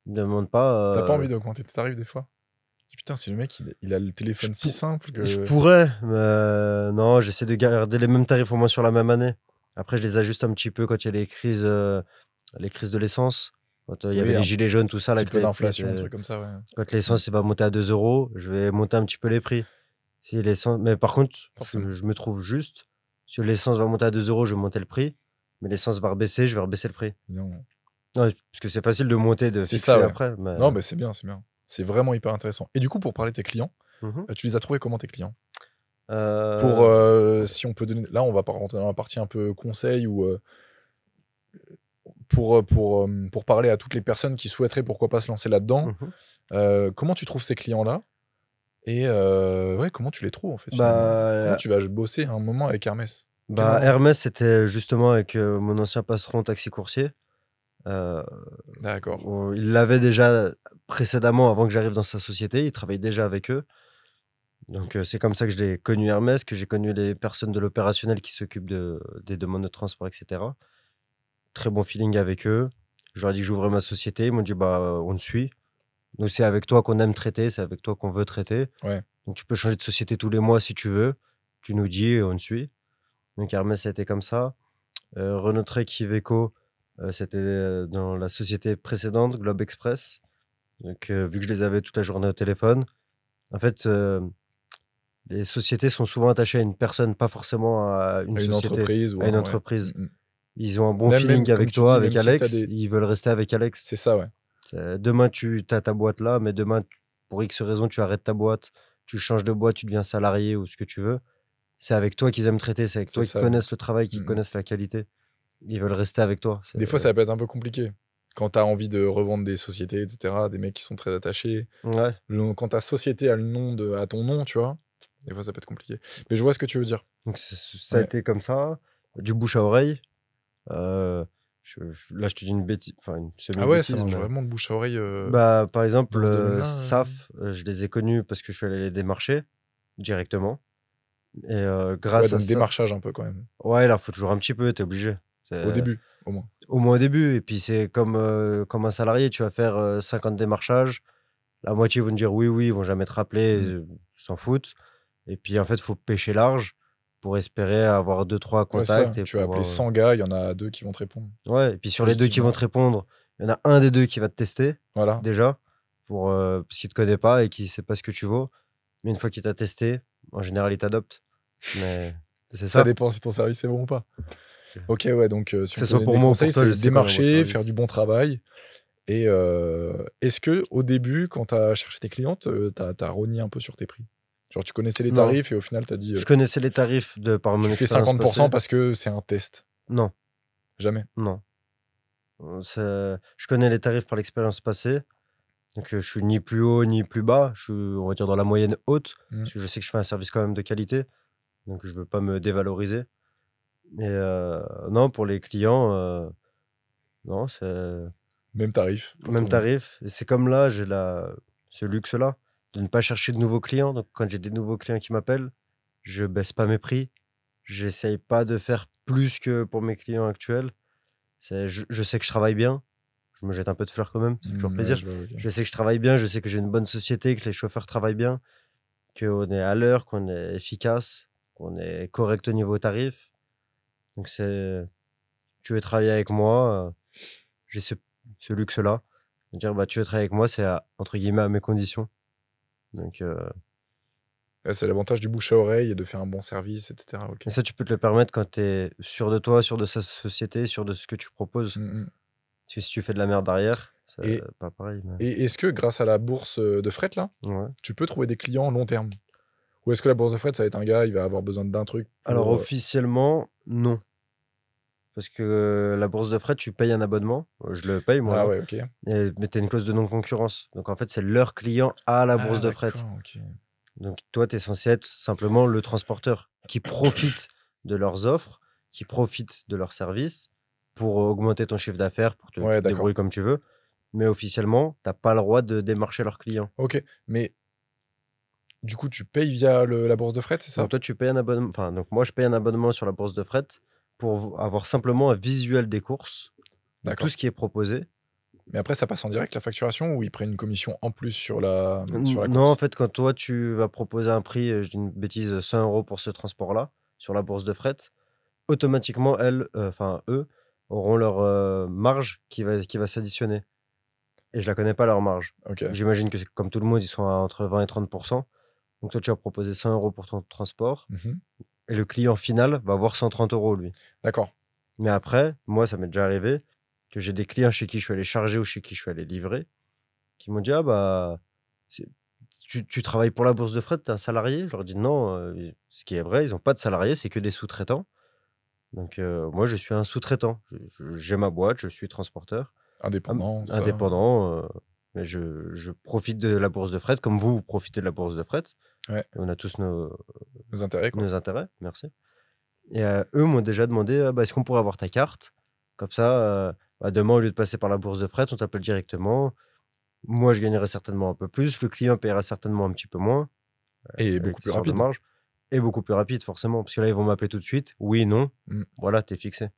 Ils me demandent pas. T'as pas envie d'augmenter tes tarifs des fois? Putain, c'est le mec, il a le téléphone si simple que. Je pourrais, mais non, j'essaie de garder les mêmes tarifs au moins sur la même année. Après, je les ajuste un petit peu quand il y a les crises de l'essence. Quand il y avait les gilets jaunes, tout ça. Un Là, petit peu d'inflation, un truc comme ça, ouais. Quand l'essence il va monter à 2 €, je vais monter un petit peu les prix. Si l'essence... Mais par contre, je me trouve juste. Si l'essence va monter à 2 €, je vais monter le prix. Mais l'essence va rebaisser, je vais rebaisser le prix. Non. Ouais, parce que c'est facile de monter, de fixer ça, ouais. après. Mais... Non, mais c'est bien, c'est bien. C'est vraiment hyper intéressant. Et du coup, pour parler de tes clients, tu les as trouvés comment tes clients? Si on peut donner... Là, on va pas rentrer dans la partie un peu conseil ou... Pour parler à toutes les personnes qui souhaiteraient pourquoi pas se lancer là-dedans, comment tu trouves ces clients-là? Et ouais, comment tu les trouves en fait? Comment tu vas bosser un moment avec Hermès? Hermès, c'était justement avec mon ancien patron taxi coursier. D'accord. Il l'avait déjà précédemment, avant que j'arrive dans sa société. Il travaillait déjà avec eux. Donc c'est comme ça que je l'ai connu Hermès, que j'ai connu les personnes de l'opérationnel qui s'occupent des demandes de transport, etc. Très bon feeling avec eux. Je leur ai dit que j'ouvrais ma société. Ils m'ont dit on te suit. Nous, c'est avec toi qu'on aime traiter, c'est avec toi qu'on veut traiter. Ouais. Donc tu peux changer de société tous les mois si tu veux. Tu nous dis et on te suit. Donc Hermès, ça a été comme ça. Renault Trek, Iveco, c'était dans la société précédente, Globe Express. Donc vu que je les avais toute la journée au téléphone, en fait, les sociétés sont souvent attachées à une personne, pas forcément à une société, entreprise. À une entreprise. Ils ont un bon feeling avec toi, avec Alex. Ils veulent rester avec Alex. C'est ça, ouais. Demain, tu as ta boîte là, mais demain, pour X raison, tu arrêtes ta boîte, tu changes de boîte, tu deviens salarié ou ce que tu veux. C'est avec toi qu'ils aiment traiter, c'est avec toi qu'ils connaissent le travail, qu'ils connaissent la qualité. Ils veulent rester avec toi. Des fois, ça peut être un peu compliqué. Quand tu as envie de revendre des sociétés, etc., des mecs qui sont très attachés. Ouais. Quand ta société a le nom à ton nom, tu vois, des fois, ça peut être compliqué. Mais je vois ce que tu veux dire. Donc, ça a été comme ça, du bouche à oreille. Là, je te dis une bêtise. Ah ouais, ça marche vraiment de bouche à oreille. Par exemple, SAF, je les ai connus parce que je suis allé les démarcher. directement. Et grâce à donc ça... démarchage un peu quand même. Ouais, là, faut toujours un petit peu, t'es obligé. Au début, au moins. Au moins au début. Et puis, c'est comme un salarié, tu vas faire 50 démarchages. La moitié vont te dire oui, ils vont jamais te rappeler, ils s'en foutent. Et puis, en fait, il faut pêcher large pour espérer avoir 2-3 contacts. Ouais, et tu vas appeler 100 gars, il y en a 2 qui vont te répondre. Ouais, et puis sur les 2 qui vont te répondre, il y en a un des 2 qui va te tester, déjà, parce qu'il te connaît pas et qu'il sait pas ce que tu vaux. Mais une fois qu'il t'a testé, en général, il t'adopte. Mais c'est ça. Ça dépend si ton service est bon ou pas. Ok, ouais, donc si on te donne pour des moi, conseils, pour toi, c'est démarcher, faire du bon travail. Et est-ce que au début, quand tu as cherché tes clientes, tu as rogné un peu sur tes prix? Genre, tu connaissais les tarifs et au final, tu as dit... Je connaissais les tarifs par mon expérience passée. Tu fais 50% parce que c'est un test? Non. Jamais? Non. Je connais les tarifs par l'expérience passée. Donc, je suis ni plus haut ni plus bas. Je suis, on va dire, dans la moyenne haute. Parce que je sais que je fais un service quand même de qualité. Donc, je veux pas me dévaloriser. Et non, pour les clients, non, c'est... Même tarif. Même tarif. Et c'est comme là, j'ai ce luxe-là de ne pas chercher de nouveaux clients. Donc, quand j'ai des nouveaux clients qui m'appellent, je baisse pas mes prix. J'essaye pas de faire plus que pour mes clients actuels. Je sais que je travaille bien. Je me jette un peu de fleurs quand même. Ça fait toujours plaisir. Je sais que je travaille bien. Je sais que j'ai une bonne société, que les chauffeurs travaillent bien, qu'on est à l'heure, qu'on est efficace, qu'on est correct au niveau tarif. Donc, tu veux travailler avec moi, j'ai ce luxe-là. Dire, tu veux travailler avec moi, c'est entre guillemets à mes conditions. Donc, c'est l'avantage du bouche à oreille et de faire un bon service, etc. Okay. Et ça, tu peux te le permettre quand tu es sûr de toi, sûr de sa société, sûr de ce que tu proposes. Parce que si tu fais de la merde derrière, c'est pas pareil. Mais... Et est-ce que grâce à la bourse de fret, là, tu peux trouver des clients long terme? Ou est-ce que la bourse de fret, ça va être un gars, il va avoir besoin d'un truc Alors, officiellement, non. Parce que la bourse de fret, tu payes un abonnement. Je le paye, moi. Ah ouais, ok. Mais tu as une clause de non-concurrence. Donc, en fait, c'est leur client à la bourse de fret. Okay. Donc, toi, tu es censé être simplement le transporteur qui profite de leurs offres, qui profite de leurs services pour augmenter ton chiffre d'affaires, pour te débrouiller comme tu veux. Mais officiellement, tu n'as pas le droit de démarcher leurs clients. Ok, mais du coup, tu payes via la bourse de fret, c'est ça? Donc, toi, tu payes un abonnement. Enfin, donc moi, je paye un abonnement sur la bourse de fret pour avoir simplement un visuel des courses, de tout ce qui est proposé. Mais après, ça passe en direct la facturation ou ils prennent une commission en plus sur la course? Non, en fait, quand toi, tu vas proposer un prix, je dis une bêtise, 100 € pour ce transport-là, sur la bourse de fret, automatiquement, eux, auront leur marge qui va s'additionner. Et je la connais pas, leur marge. Okay. J'imagine que comme tout le monde, ils sont à entre 20 et 30%. Donc toi, tu vas proposer 100 € pour ton transport. Et le client final va avoir 130 €, lui. D'accord. Mais après, moi, ça m'est déjà arrivé que j'ai des clients chez qui je suis allé charger ou chez qui je suis allé livrer qui m'ont dit, tu travailles pour la bourse de fret, tu es un salarié? Je leur dis non, ce qui est vrai, ils n'ont pas de salariés, c'est que des sous-traitants. Donc moi, je suis un sous-traitant. J'ai ma boîte, je suis transporteur. Indépendant. Mais je profite de la bourse de fret, comme vous profitez de la bourse de fret. Ouais. On a tous nos intérêts. Nos intérêts, merci. Et eux m'ont déjà demandé, est-ce qu'on pourrait avoir ta carte? Comme ça, demain, au lieu de passer par la bourse de fret, on t'appelle directement. Moi, je gagnerai certainement un peu plus. Le client paiera certainement un petit peu moins. Et beaucoup plus rapide. Marge. Et beaucoup plus rapide, forcément. Parce que là, ils vont m'appeler tout de suite. Oui, non. Voilà, t'es fixé.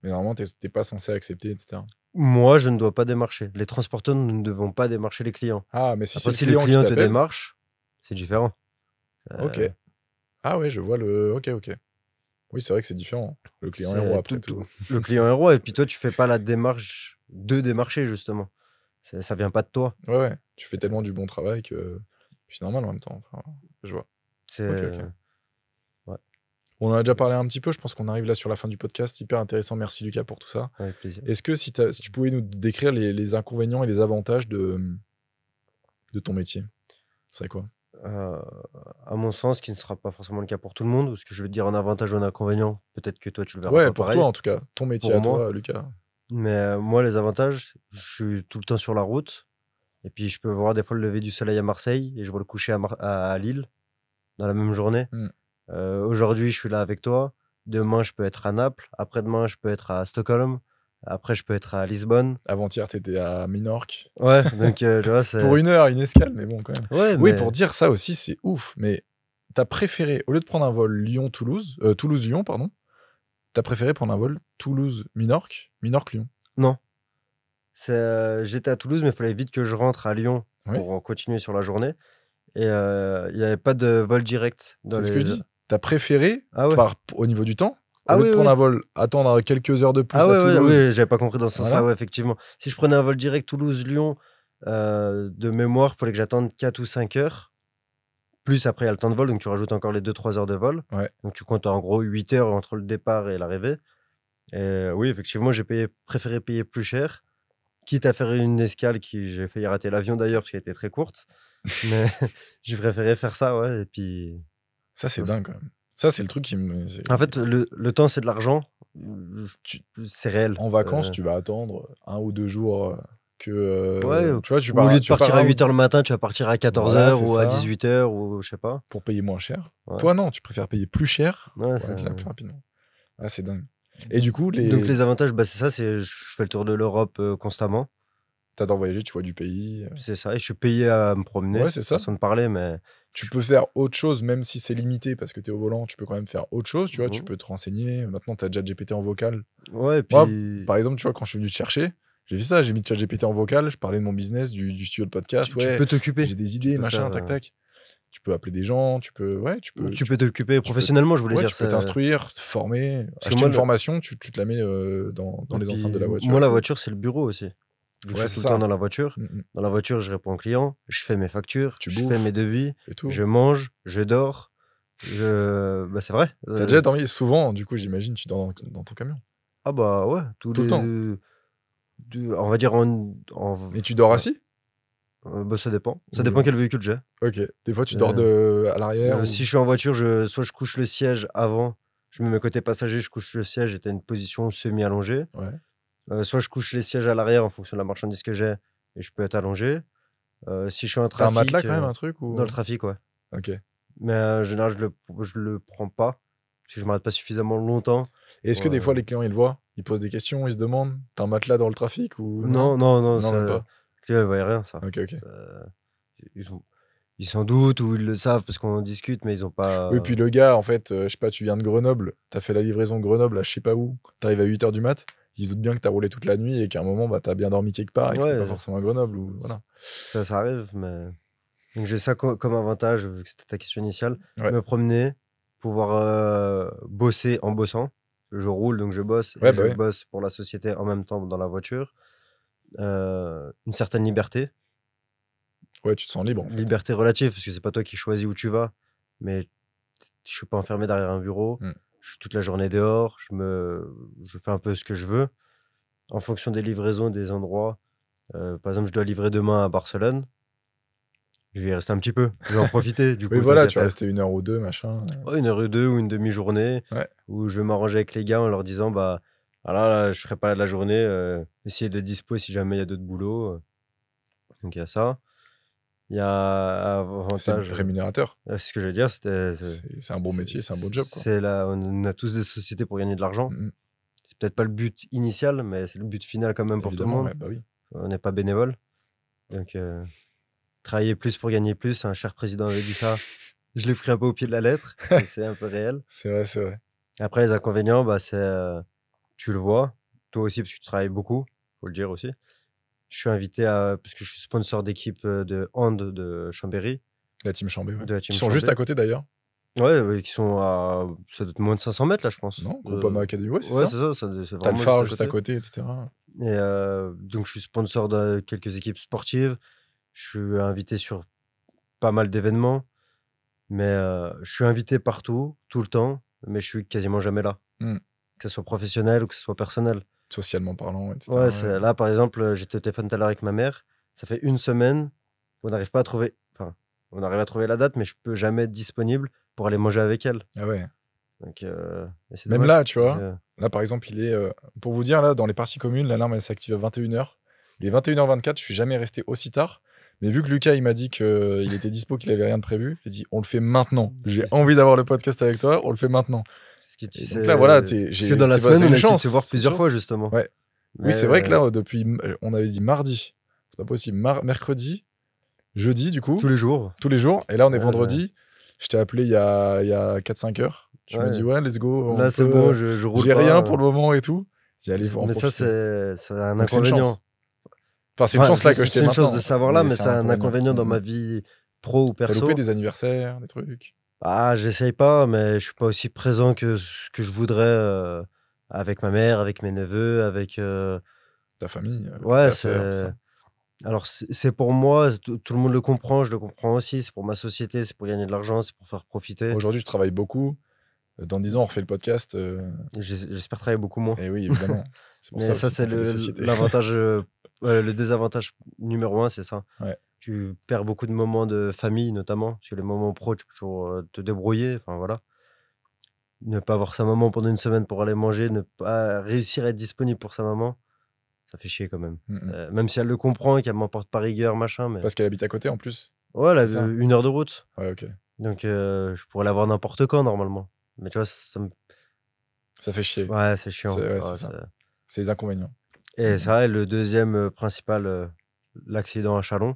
Mais normalement, t'es pas censé accepter, etc. Moi, je ne dois pas démarcher. Les transporteurs, nous ne devons pas démarcher les clients. Ah, mais si Après, c'est le client te démarche, c'est différent. Ok. Ah ouais, je vois le... Ok. Oui, c'est vrai que c'est différent. Le client est roi, après tout. Le client est roi, et puis toi, tu fais pas la démarche de démarcher, justement. Ça vient pas de toi. Ouais. Tu fais tellement du bon travail que c'est normal en même temps. Enfin, je vois. Ok. Ouais. On en a déjà parlé un petit peu. Je pense qu'on arrive là sur la fin du podcast. Hyper intéressant. Merci Lucas pour tout ça. Avec plaisir. Est-ce que si tu pouvais nous décrire les inconvénients et les avantages de ton métier, ce serait quoi? À mon sens, qui ne sera pas forcément le cas pour tout le monde, parce que je vais te dire un avantage ou un inconvénient. Peut-être que toi, tu le verras pas pour pareil. toi en tout cas. Ton métier à toi, Lucas. Mais moi, les avantages, je suis tout le temps sur la route. Et puis, je peux voir des fois le lever du soleil à Marseille et je vois le coucher à Lille dans la même journée. Aujourd'hui, je suis là avec toi. Demain, je peux être à Naples. Après-demain, je peux être à Stockholm. Après, je peux être à Lisbonne. Avant-hier, t'étais à Minorque. Ouais, donc tu vois, c'est... Pour 1 heure, une escale, mais bon, quand même. Ouais, oui, pour dire ça aussi, c'est ouf. Mais t'as préféré, au lieu de prendre un vol Toulouse-Lyon, pardon, t'as préféré prendre un vol Toulouse-Minorque, Minorque-Lyon? Non. J'étais à Toulouse, mais il fallait vite que je rentre à Lyon pour continuer sur la journée. Et il n'y avait pas de vol direct. C'est ce que je dis. T'as préféré, au niveau du temps, au lieu de prendre un vol, attendre quelques heures de plus à Toulouse. Oui, j'avais pas compris dans ce sens-là, ouais, effectivement. Si je prenais un vol direct Toulouse-Lyon, de mémoire, il fallait que j'attende 4 ou 5 heures. Plus après, il y a le temps de vol, donc tu rajoutes encore les 2-3 heures de vol. Ouais. Donc tu comptes en gros 8 heures entre le départ et l'arrivée. Et oui, effectivement, j'ai préféré payer plus cher, quitte à faire une escale j'ai failli rater l'avion d'ailleurs parce qu'elle était très courte. Mais j'ai préféré faire ça, ouais. Et puis. Ça, c'est dingue quand même. Ça, c'est le truc qui me. En fait, le temps, c'est de l'argent. C'est réel. En vacances, tu vas attendre 1 ou 2 jours. Tu vois, au lieu de partir à 8h le matin, tu vas partir à 14h ou à 18h ou je sais pas. Pour payer moins cher. Ouais. Toi, non, tu préfères payer plus cher pour être là plus rapidement. Ah, c'est dingue. Et du coup, Donc, les avantages, c'est ça, je fais le tour de l'Europe constamment. T'adores voyager, tu vois du pays. C'est ça, et je suis payé à me promener. Ouais, c'est ça. Sans te parler, mais. Tu peux faire autre chose, même si c'est limité parce que t'es au volant, tu peux quand même faire autre chose, tu vois, tu peux te renseigner. Maintenant, t'as déjà GPT en vocal. Ouais, et puis. Moi, par exemple, tu vois, quand je suis venu te chercher, j'ai vu ça, j'ai mis ChatGPT en vocal, je parlais de mon business, du studio de podcast. Tu peux t'occuper. J'ai des idées, machin, tac. Tu peux appeler des gens, tu peux t'occuper professionnellement, je voulais dire. Tu peux t'instruire, te former, acheter une formation, tu te la mets dans les enceintes de la voiture. Moi, la voiture, c'est le bureau aussi. Ouais, je suis tout le temps dans la voiture. Dans la voiture, je réponds aux clients, je fais mes factures, je fais mes devis, je mange, je dors. Bah, c'est vrai. T'as déjà dormi souvent, du coup, j'imagine, tu dors dans ton camion. Ah bah ouais, tout le temps. On va dire Et tu dors assis? Bah, ça dépend. Ça dépend quel véhicule j'ai. Ok. Des fois, tu dors à l'arrière Si je suis en voiture, soit je couche le siège avant, je me mets côté passager, je couche le siège, j'étais à une position semi-allongée. Ouais. Soit je couche les sièges à l'arrière en fonction de la marchandise que j'ai et je peux être allongé. Si je suis en trafic. T'as un matelas quand même, un truc ou... Dans le trafic, ouais. Ok. Mais en général, je le prends pas parce que je m'arrête pas suffisamment longtemps. Et est-ce que des fois les clients ils le voient, ils posent des questions, ils se demandent, t'as un matelas dans le trafic ou non, même pas. Les clients ils voient rien ça. Ok. Ils s'en doutent ou ils le savent parce qu'on discute, mais ils ont pas. Oui, puis le gars, en fait, je sais pas, tu viens de Grenoble, t'as fait la livraison Grenoble à je sais pas où, t'arrives à 8h du mat, ils se doutent bien que t'as roulé toute la nuit et qu'à un moment, bah, t'as bien dormi quelque part et que c'était pas forcément à Grenoble. Ou... Voilà. Ça arrive, mais. Donc j'ai ça comme avantage, vu que c'était ta question initiale. Ouais. Me promener, pouvoir bosser en bossant. Je roule, donc je bosse. Ouais, et je bosse pour la société en même temps dans la voiture. Une certaine liberté. Ouais, tu te sens libre. En fait. Liberté relative, parce que c'est pas toi qui choisis où tu vas, mais je suis pas enfermé derrière un bureau. Je suis toute la journée dehors, je fais un peu ce que je veux. En fonction des livraisons, des endroits. Par exemple, je dois livrer demain à Barcelone. Je vais y rester un petit peu, je vais en profiter. Du coup, oui, voilà, tu vas rester 1 heure ou 2, machin. Ouais, 1 heure ou 2 ou une demi-journée, où je vais m'arranger avec les gars en leur disant bah, là, je serai pas là de la journée, essayez d'être dispo si jamais il y a d'autres boulots. Donc il y a ça. Il y a avantage. C'est rémunérateur. C'est ce que je veux dire. C'est un bon métier, c'est un bon job. Quoi. On a tous des sociétés pour gagner de l'argent. C'est peut-être pas le but initial, mais c'est le but final quand même pour tout le monde. Ouais, bah oui. On n'est pas bénévole. Donc, travailler plus pour gagner plus, un cher président avait dit ça. Je l'ai pris un peu au pied de la lettre. C'est un peu réel. C'est vrai. Après, les inconvénients, bah, tu le vois. Toi aussi, parce que tu travailles beaucoup. Faut le dire aussi. Je suis invité parce que je suis sponsor d'équipe de hand de Chambéry. La team Chambéry, ouais. Ils sont juste à côté d'ailleurs. Ouais, qui sont à ça doit être moins de 500 mètres là, je pense. Non, Groupama Academy, ouais, c'est ça. C'est t'as le phare juste à côté, etc. Et donc, je suis sponsor de quelques équipes sportives. Je suis invité sur pas mal d'événements. Mais je suis invité partout, tout le temps. Mais je suis quasiment jamais là. Que ce soit professionnel ou que ce soit personnel. Socialement parlant, etc. Ouais, là, par exemple, j'étais au téléphone tout à l'heure avec ma mère. Ça fait 1 semaine qu'on n'arrive pas à trouver... Enfin, on arrive à trouver la date, mais je peux jamais être disponible pour aller manger avec elle. Ah ouais. Donc, même là, tu vois, là, par exemple, il est... pour vous dire, là, dans les parties communes, l'alarme, elle s'active à 21h. Il est 21h24, je suis jamais resté aussi tard. Mais vu que Lucas, il m'a dit qu'il était dispo, qu'il avait rien de prévu, j'ai dit, on le fait maintenant. J'ai envie d'avoir le podcast avec toi, on le fait maintenant. Donc là, voilà, dans la semaine, on a essayé de se voir plusieurs fois, justement. Ouais. Oui, c'est vrai que là, depuis, on avait dit mardi, c'est pas possible, mercredi, jeudi, du coup. Tous les jours. Et là, on est vendredi. Je t'ai appelé il y a 4-5 heures. Tu m'as dit, ouais, let's go. Là, c'est bon, je roule J'ai pas. rien pour le moment et tout. J'y allais en Mais ça, profiter. c'est un Donc, c'est une inconvénient. chance. Enfin, c'est une chance là que je t'ai C'est une maintenant. chose de savoir là, mais c'est un inconvénient dans Mhm. ma vie pro ou T'as perso. loupé des anniversaires, des trucs? Ah, j'essaye pas, mais je suis pas aussi présent que ce que je voudrais avec ma mère, avec mes neveux, avec. Ta famille, Ouais, ta sœur, tout ça. Alors, c'est pour moi, tout le monde le comprend, je le comprends aussi. C'est pour ma société, c'est pour gagner de l'argent, c'est pour faire profiter. Aujourd'hui, je travaille beaucoup. Dans 10 ans, on refait le podcast. J'espère travailler beaucoup moins. Et oui, évidemment. C'est pour Mais ça ça, aussi c'est qu'on fait des sociétés. l'avantage, le désavantage numéro 1, c'est ça. Ouais. Tu perds beaucoup de moments de famille, notamment. Parce que les moments pro, tu peux toujours te débrouiller. Enfin, voilà. Ne pas avoir sa maman pendant une semaine pour aller manger, ne pas réussir à être disponible pour sa maman, ça fait chier quand même. Mhm. Même si elle le comprend et qu'elle m'emporte par rigueur, machin. Mais... Parce qu'elle habite à côté en plus. Ouais, elle c'est a ça 1 heure de route. Ouais, ok. Donc, je pourrais l'avoir n'importe quand, normalement. Mais tu vois, Ça fait chier. ouais, c'est chiant. C'est Ouais, ça. C'est les inconvénients. Et c'est vrai, le deuxième principal, l'accident à Chalon.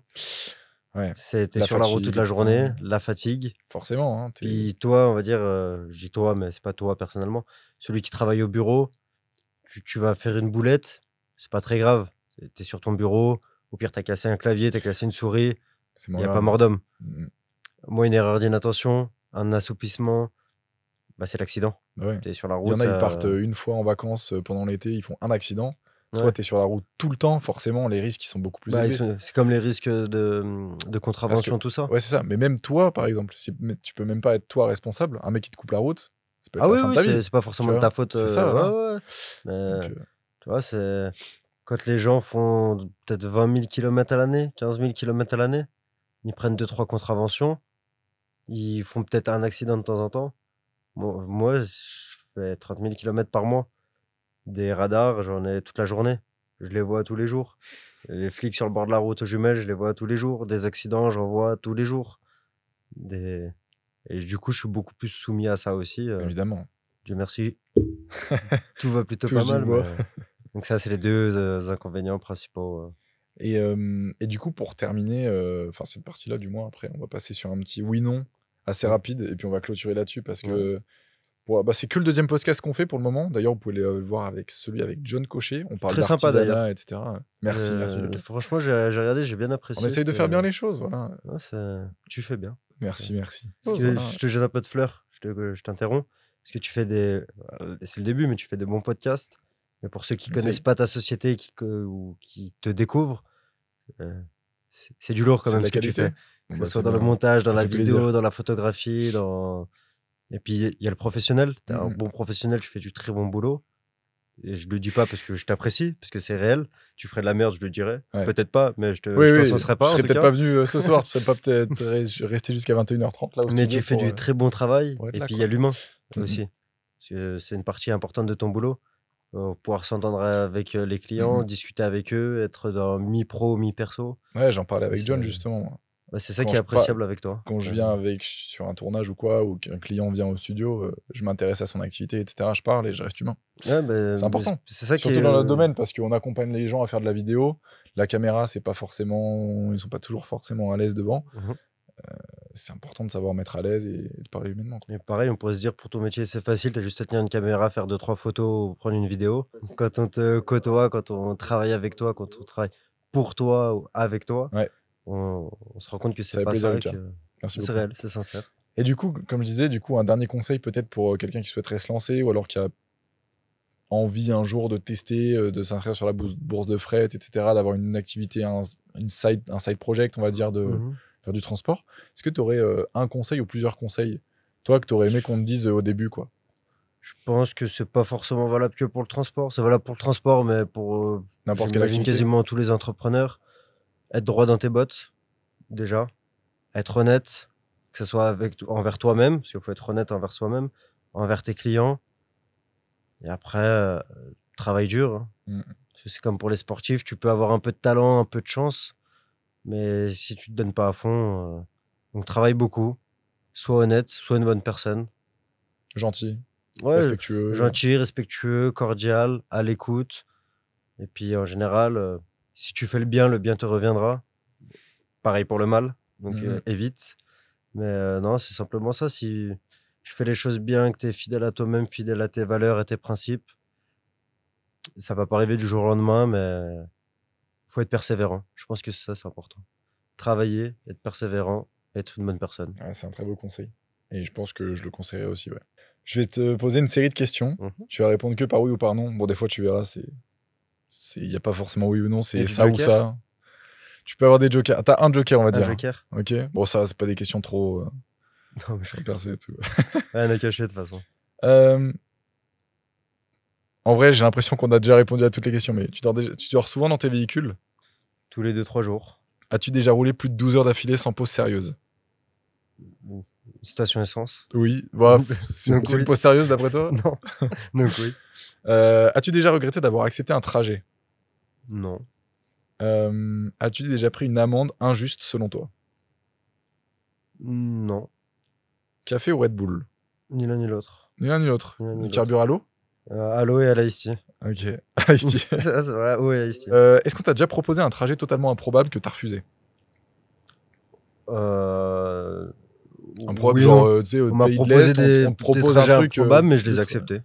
Ouais. C'était La sur la route fatigue, toute la etc. journée, la fatigue. Forcément. Hein, Puis toi, on va dire, je dis toi, mais c'est pas toi personnellement, celui qui travaille au bureau, tu vas faire une boulette, c'est pas très grave. T'es sur ton bureau, au pire, t'as cassé un clavier, t'as cassé une souris, c'est il moins n'y a grave. pas mort d'homme. Mhm. Moi, une erreur d'inattention, un assoupissement, bah, c'est l'accident. Bah ouais. T'es sur la Il route. y en a, ils partent une fois en vacances pendant l'été, ils font un accident. Ouais. Toi, tu es sur la route tout le temps, forcément, les risques ils sont beaucoup plus Bah, élevés. c'est comme les risques de contravention, tout ça. Ouais, c'est ça. Mais même toi, par exemple, tu peux même pas être toi responsable. Un mec qui te coupe la route, ça peut être Ah la oui, fin oui, de ta vie. c'est pas forcément tu de vois. ta faute. C'est ça, voilà. Ouais, ouais. Mais Donc, tu vois, c'est quand les gens font peut-être 20 000 km à l'année, 15 000 km à l'année, ils prennent 2-3 contraventions, ils font peut-être un accident de temps en temps. Moi, je fais 30 000 km par mois. Des radars, j'en ai toute la journée. Je les vois tous les jours. Les flics sur le bord de la route aux jumelles, je les vois tous les jours. Des accidents, j'en vois tous les jours. Et du coup, je suis beaucoup plus soumis à ça aussi. évidemment. Dieu merci. Tout va plutôt Touche pas du mal. bois. Donc ça, c'est les deux inconvénients principaux. Et du coup, pour terminer, cette partie-là, du moins, après, on va passer sur un petit oui-non assez rapide, et puis on va clôturer là-dessus, parce que c'est que le deuxième podcast qu'on fait pour le moment. D'ailleurs, vous pouvez le voir avec celui avec John Cochet. On parle Très sympa, d'artisanat, etc. Merci. Franchement, j'ai regardé, j'ai bien apprécié. On essaye de faire bien les choses, voilà. Ouais, tu fais bien. Merci. Parce que je te jette un peu de fleurs, je t'interromps. Parce que tu fais c'est le début, mais tu fais des bons podcasts. Mais pour ceux qui connaissent pas ta société ou qui te découvrent, c'est du lourd quand C'est même de ce la que tu qualité. fais. Que ce soit dans le montage, dans Ça la fait vidéo, plaisir. dans la photographie, et puis il y a le professionnel. T'es un bon professionnel, tu fais du très bon boulot. Et je le dis pas parce que je t'apprécie, parce que c'est réel. Tu ferais de la merde, je le dirais. Ouais. Peut-être pas, mais je Oui, t'en serais pas. Tu en serais tout peut-être cas. pas venu ce soir, tu serais pas peut-être resté jusqu'à 21h30 là. Mais tu fais du très bon travail. pour être Et là, puis il quoi. y a l'humain aussi. Parce que c'est une partie importante de ton boulot. Pouvoir s'entendre avec les clients, discuter avec eux, être dans mi-pro, mi-perso. Ouais, j'en parlais avec John justement. Bah, c'est ça qui est appréciable avec toi. Quand je viens sur un tournage ou quoi, ou qu'un client vient au studio, je m'intéresse à son activité, etc. Je parle et je reste humain. Ouais, c'est important. C'est ça surtout dans notre domaine, parce qu'on accompagne les gens à faire de la vidéo. La caméra, c'est pas forcément, ils sont pas toujours forcément à l'aise devant. C'est important de savoir mettre à l'aise et de parler humainement. Et pareil, on pourrait se dire pour ton métier, c'est facile, t'as juste à tenir une caméra, faire 2-3 photos ou prendre une vidéo. Quand on te côtoie, quand on travaille avec toi, quand on travaille pour toi ou avec toi, on se rend compte que c'est pas ça. Merci beaucoup. C'est réel, c'est sincère. Et du coup, comme je disais, un dernier conseil peut-être pour quelqu'un qui souhaiterait se lancer ou alors qui a envie un jour de tester, de s'inscrire sur la bourse de fret, etc., d'avoir une activité, un side project, on va dire, de faire du transport. Est-ce que tu aurais un conseil ou plusieurs conseils, toi, que tu aurais aimé qu'on te dise au début, quoi? Je pense que c'est pas forcément valable que pour le transport. C'est valable pour le transport, mais pour n'importe quelle activité. Quasiment tous les entrepreneurs. Être droit dans tes bottes, déjà. Être honnête, que ce soit envers toi-même, parce qu'il faut être honnête envers soi-même, envers tes clients. Et après, travail dur. Parce que c'est comme pour les sportifs, tu peux avoir un peu de talent, un peu de chance, mais si tu te donnes pas à fond, donc travaille beaucoup, sois honnête, sois une bonne personne. Gentil. Ouais, respectueux. Gentil, respectueux, cordial, à l'écoute. Et puis en général, si tu fais le bien te reviendra. Pareil pour le mal, donc évite. Mais non, c'est simplement ça. Si tu fais les choses bien, que tu es fidèle à toi-même, fidèle à tes valeurs et tes principes, ça va pas arriver du jour au lendemain, mais faut être persévérant. Je pense que ça, c'est important. Travailler, être persévérant, être une bonne personne. Ouais, c'est un très beau conseil. Et je pense que je le conseillerais aussi, ouais. Je vais te poser une série de questions. Tu vas répondre que par oui ou par non. Bon, des fois, tu verras, il n'y a pas forcément oui ou non, c'est ça ou ça. Tu peux avoir des jokers. T'as un joker, on va dire. Un joker. Ok. Bon, ça, c'est pas des questions trop... Non, mais je suis percé et tout. Rien à cacher, de toute façon. En vrai, j'ai l'impression qu'on a déjà répondu à toutes les questions, mais tu dors souvent dans tes véhicules? Tous les 2-3 jours. As-tu déjà roulé plus de 12 heures d'affilée sans pause sérieuse? Station essence. Oui. Bah, c'est une pause sérieuse d'après toi? Non. Donc oui. As-tu déjà regretté d'avoir accepté un trajet? Non. As-tu déjà pris une amende injuste selon toi? Non. Café ou Red Bull? Ni l'un ni l'autre. Ni l'un ni l'autre. Du carburant à l'eau? À l'eau et à l'ice tea. Ok. Ice tea. Ça, c'est vrai. Oui, ice tea. Est-ce qu'on t'a déjà proposé un trajet totalement improbable que t'as refusé? Improbable, oui, genre, tu sais, au on m'a pays de proposé l'Est, on te propose un truc improbable, mais je les ai acceptés.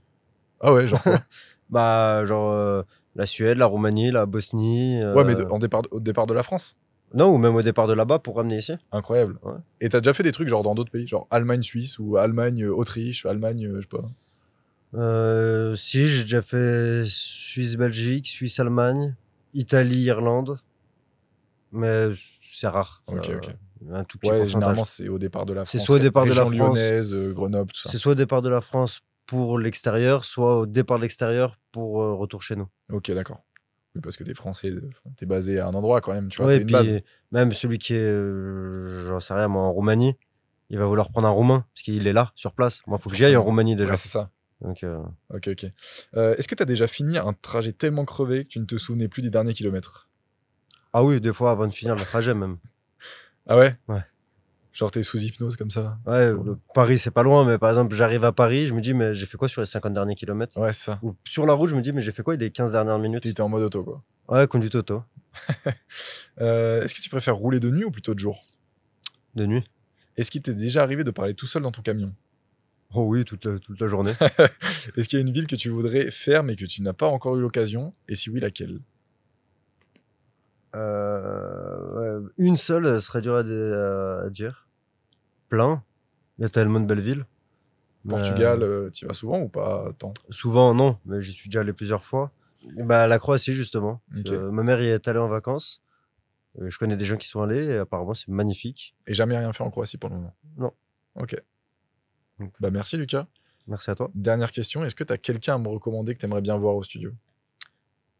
Ah ouais, genre quoi? Bah, genre la Suède, la Roumanie, la Bosnie. Ouais, mais au départ de la France? Non, ou même au départ de là-bas pour ramener ici. Incroyable. Ouais. Et t'as déjà fait des trucs genre dans d'autres pays, genre Allemagne, Suisse, ou Allemagne, Autriche, Allemagne, je sais pas. Si, j'ai déjà fait Suisse-Belgique, Suisse-Allemagne, Italie-Irlande. Mais c'est rare. Ok, ok. Un tout petit Ouais, pourcentage. généralement, c'est au départ de la France. C'est soit au départ de la région France. lyonnaise, Grenoble, tout ça. C'est soit au départ de la France pour l'extérieur, soit au départ de l'extérieur pour retour chez nous. Ok, d'accord. Oui, parce que t'es français, t'es basé à un endroit quand même, tu vois, Ouais, t'as une base. même celui qui est, j'en sais rien, moi, en Roumanie, il va vouloir prendre un Roumain, parce qu'il est là, sur place. Moi, il faut que j'y aille en Roumanie déjà. Ouais, c'est ça. Donc, Ok. Est-ce que t'as déjà fini un trajet tellement crevé que tu ne te souvenais plus des derniers kilomètres? Ah oui, des fois, avant de finir le trajet même. Ah ouais? Ouais. Genre t'es sous hypnose comme ça? Ouais, Paris, c'est pas loin, mais par exemple, j'arrive à Paris, je me dis, mais j'ai fait quoi sur les 50 derniers kilomètres? Ouais, c'est ça. Ou sur la route, je me dis, mais j'ai fait quoi les 15 dernières minutes? T'étais en mode auto, quoi. Ouais, conduite auto. Est-ce que tu préfères rouler de nuit ou plutôt de jour? De nuit. Est-ce qu'il t'est déjà arrivé de parler tout seul dans ton camion? Oh oui, toute la journée. Est-ce qu'il y a une ville que tu voudrais faire mais que tu n'as pas encore eu l'occasion? Et si oui, laquelle? Une seule serait dur à dire. Plein. Il y a tellement de belles villes. Portugal, tu y vas souvent ou pas tant? Souvent, non, mais j'y suis déjà allé plusieurs fois. Bah, la Croatie, justement. Okay. Ma mère y est allée en vacances. Je connais des gens qui sont allés et apparemment, c'est magnifique. Et jamais rien fait en Croatie pour le moment? Non. Ok. Bah, merci Lucas. Merci à toi. Dernière question, est-ce que tu as quelqu'un à me recommander que tu aimerais bien voir au studio?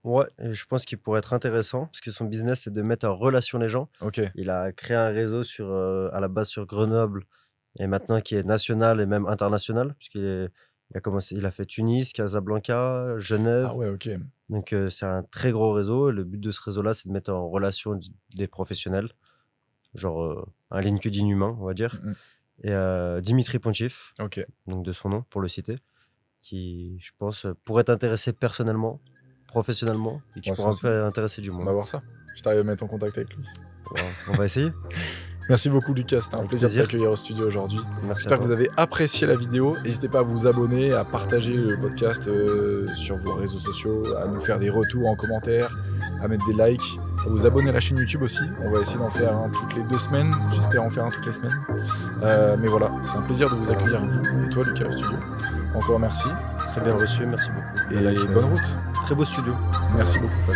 Ouais, et je pense qu'il pourrait être intéressant parce que son business, c'est de mettre en relation les gens. Ok. Il a créé un réseau à la base sur Grenoble et maintenant qui est national et même international puisqu'il il a fait Tunis, Casablanca, Genève. Ah ouais, ok. Donc c'est un très gros réseau. Et le but de ce réseau-là, c'est de mettre en relation des professionnels, genre un LinkedIn humain, on va dire. Et Dimitri Ponchif, ok. Donc de son nom pour le citer, qui, je pense, pourrait t'intéresser personnellement, professionnellement, et qui pourrait intéresser du monde. On va voir ça. Si t'arrives à mettre en contact avec lui. On va essayer. Merci beaucoup Lucas, c'était un plaisir de t'accueillir au studio aujourd'hui. J'espère que vous avez apprécié la vidéo. N'hésitez pas à vous abonner, à partager le podcast sur vos réseaux sociaux, à nous faire des retours en commentaire, à mettre des likes, à vous abonner à la chaîne YouTube aussi. On va essayer d'en faire un toutes les 2 semaines. J'espère en faire un toutes les semaines. Mais voilà, c'est un plaisir de vous accueillir, vous et toi Lucas, au studio. Encore merci. Très bien reçu, merci beaucoup. Et bonne route. Très beau studio. Merci beaucoup.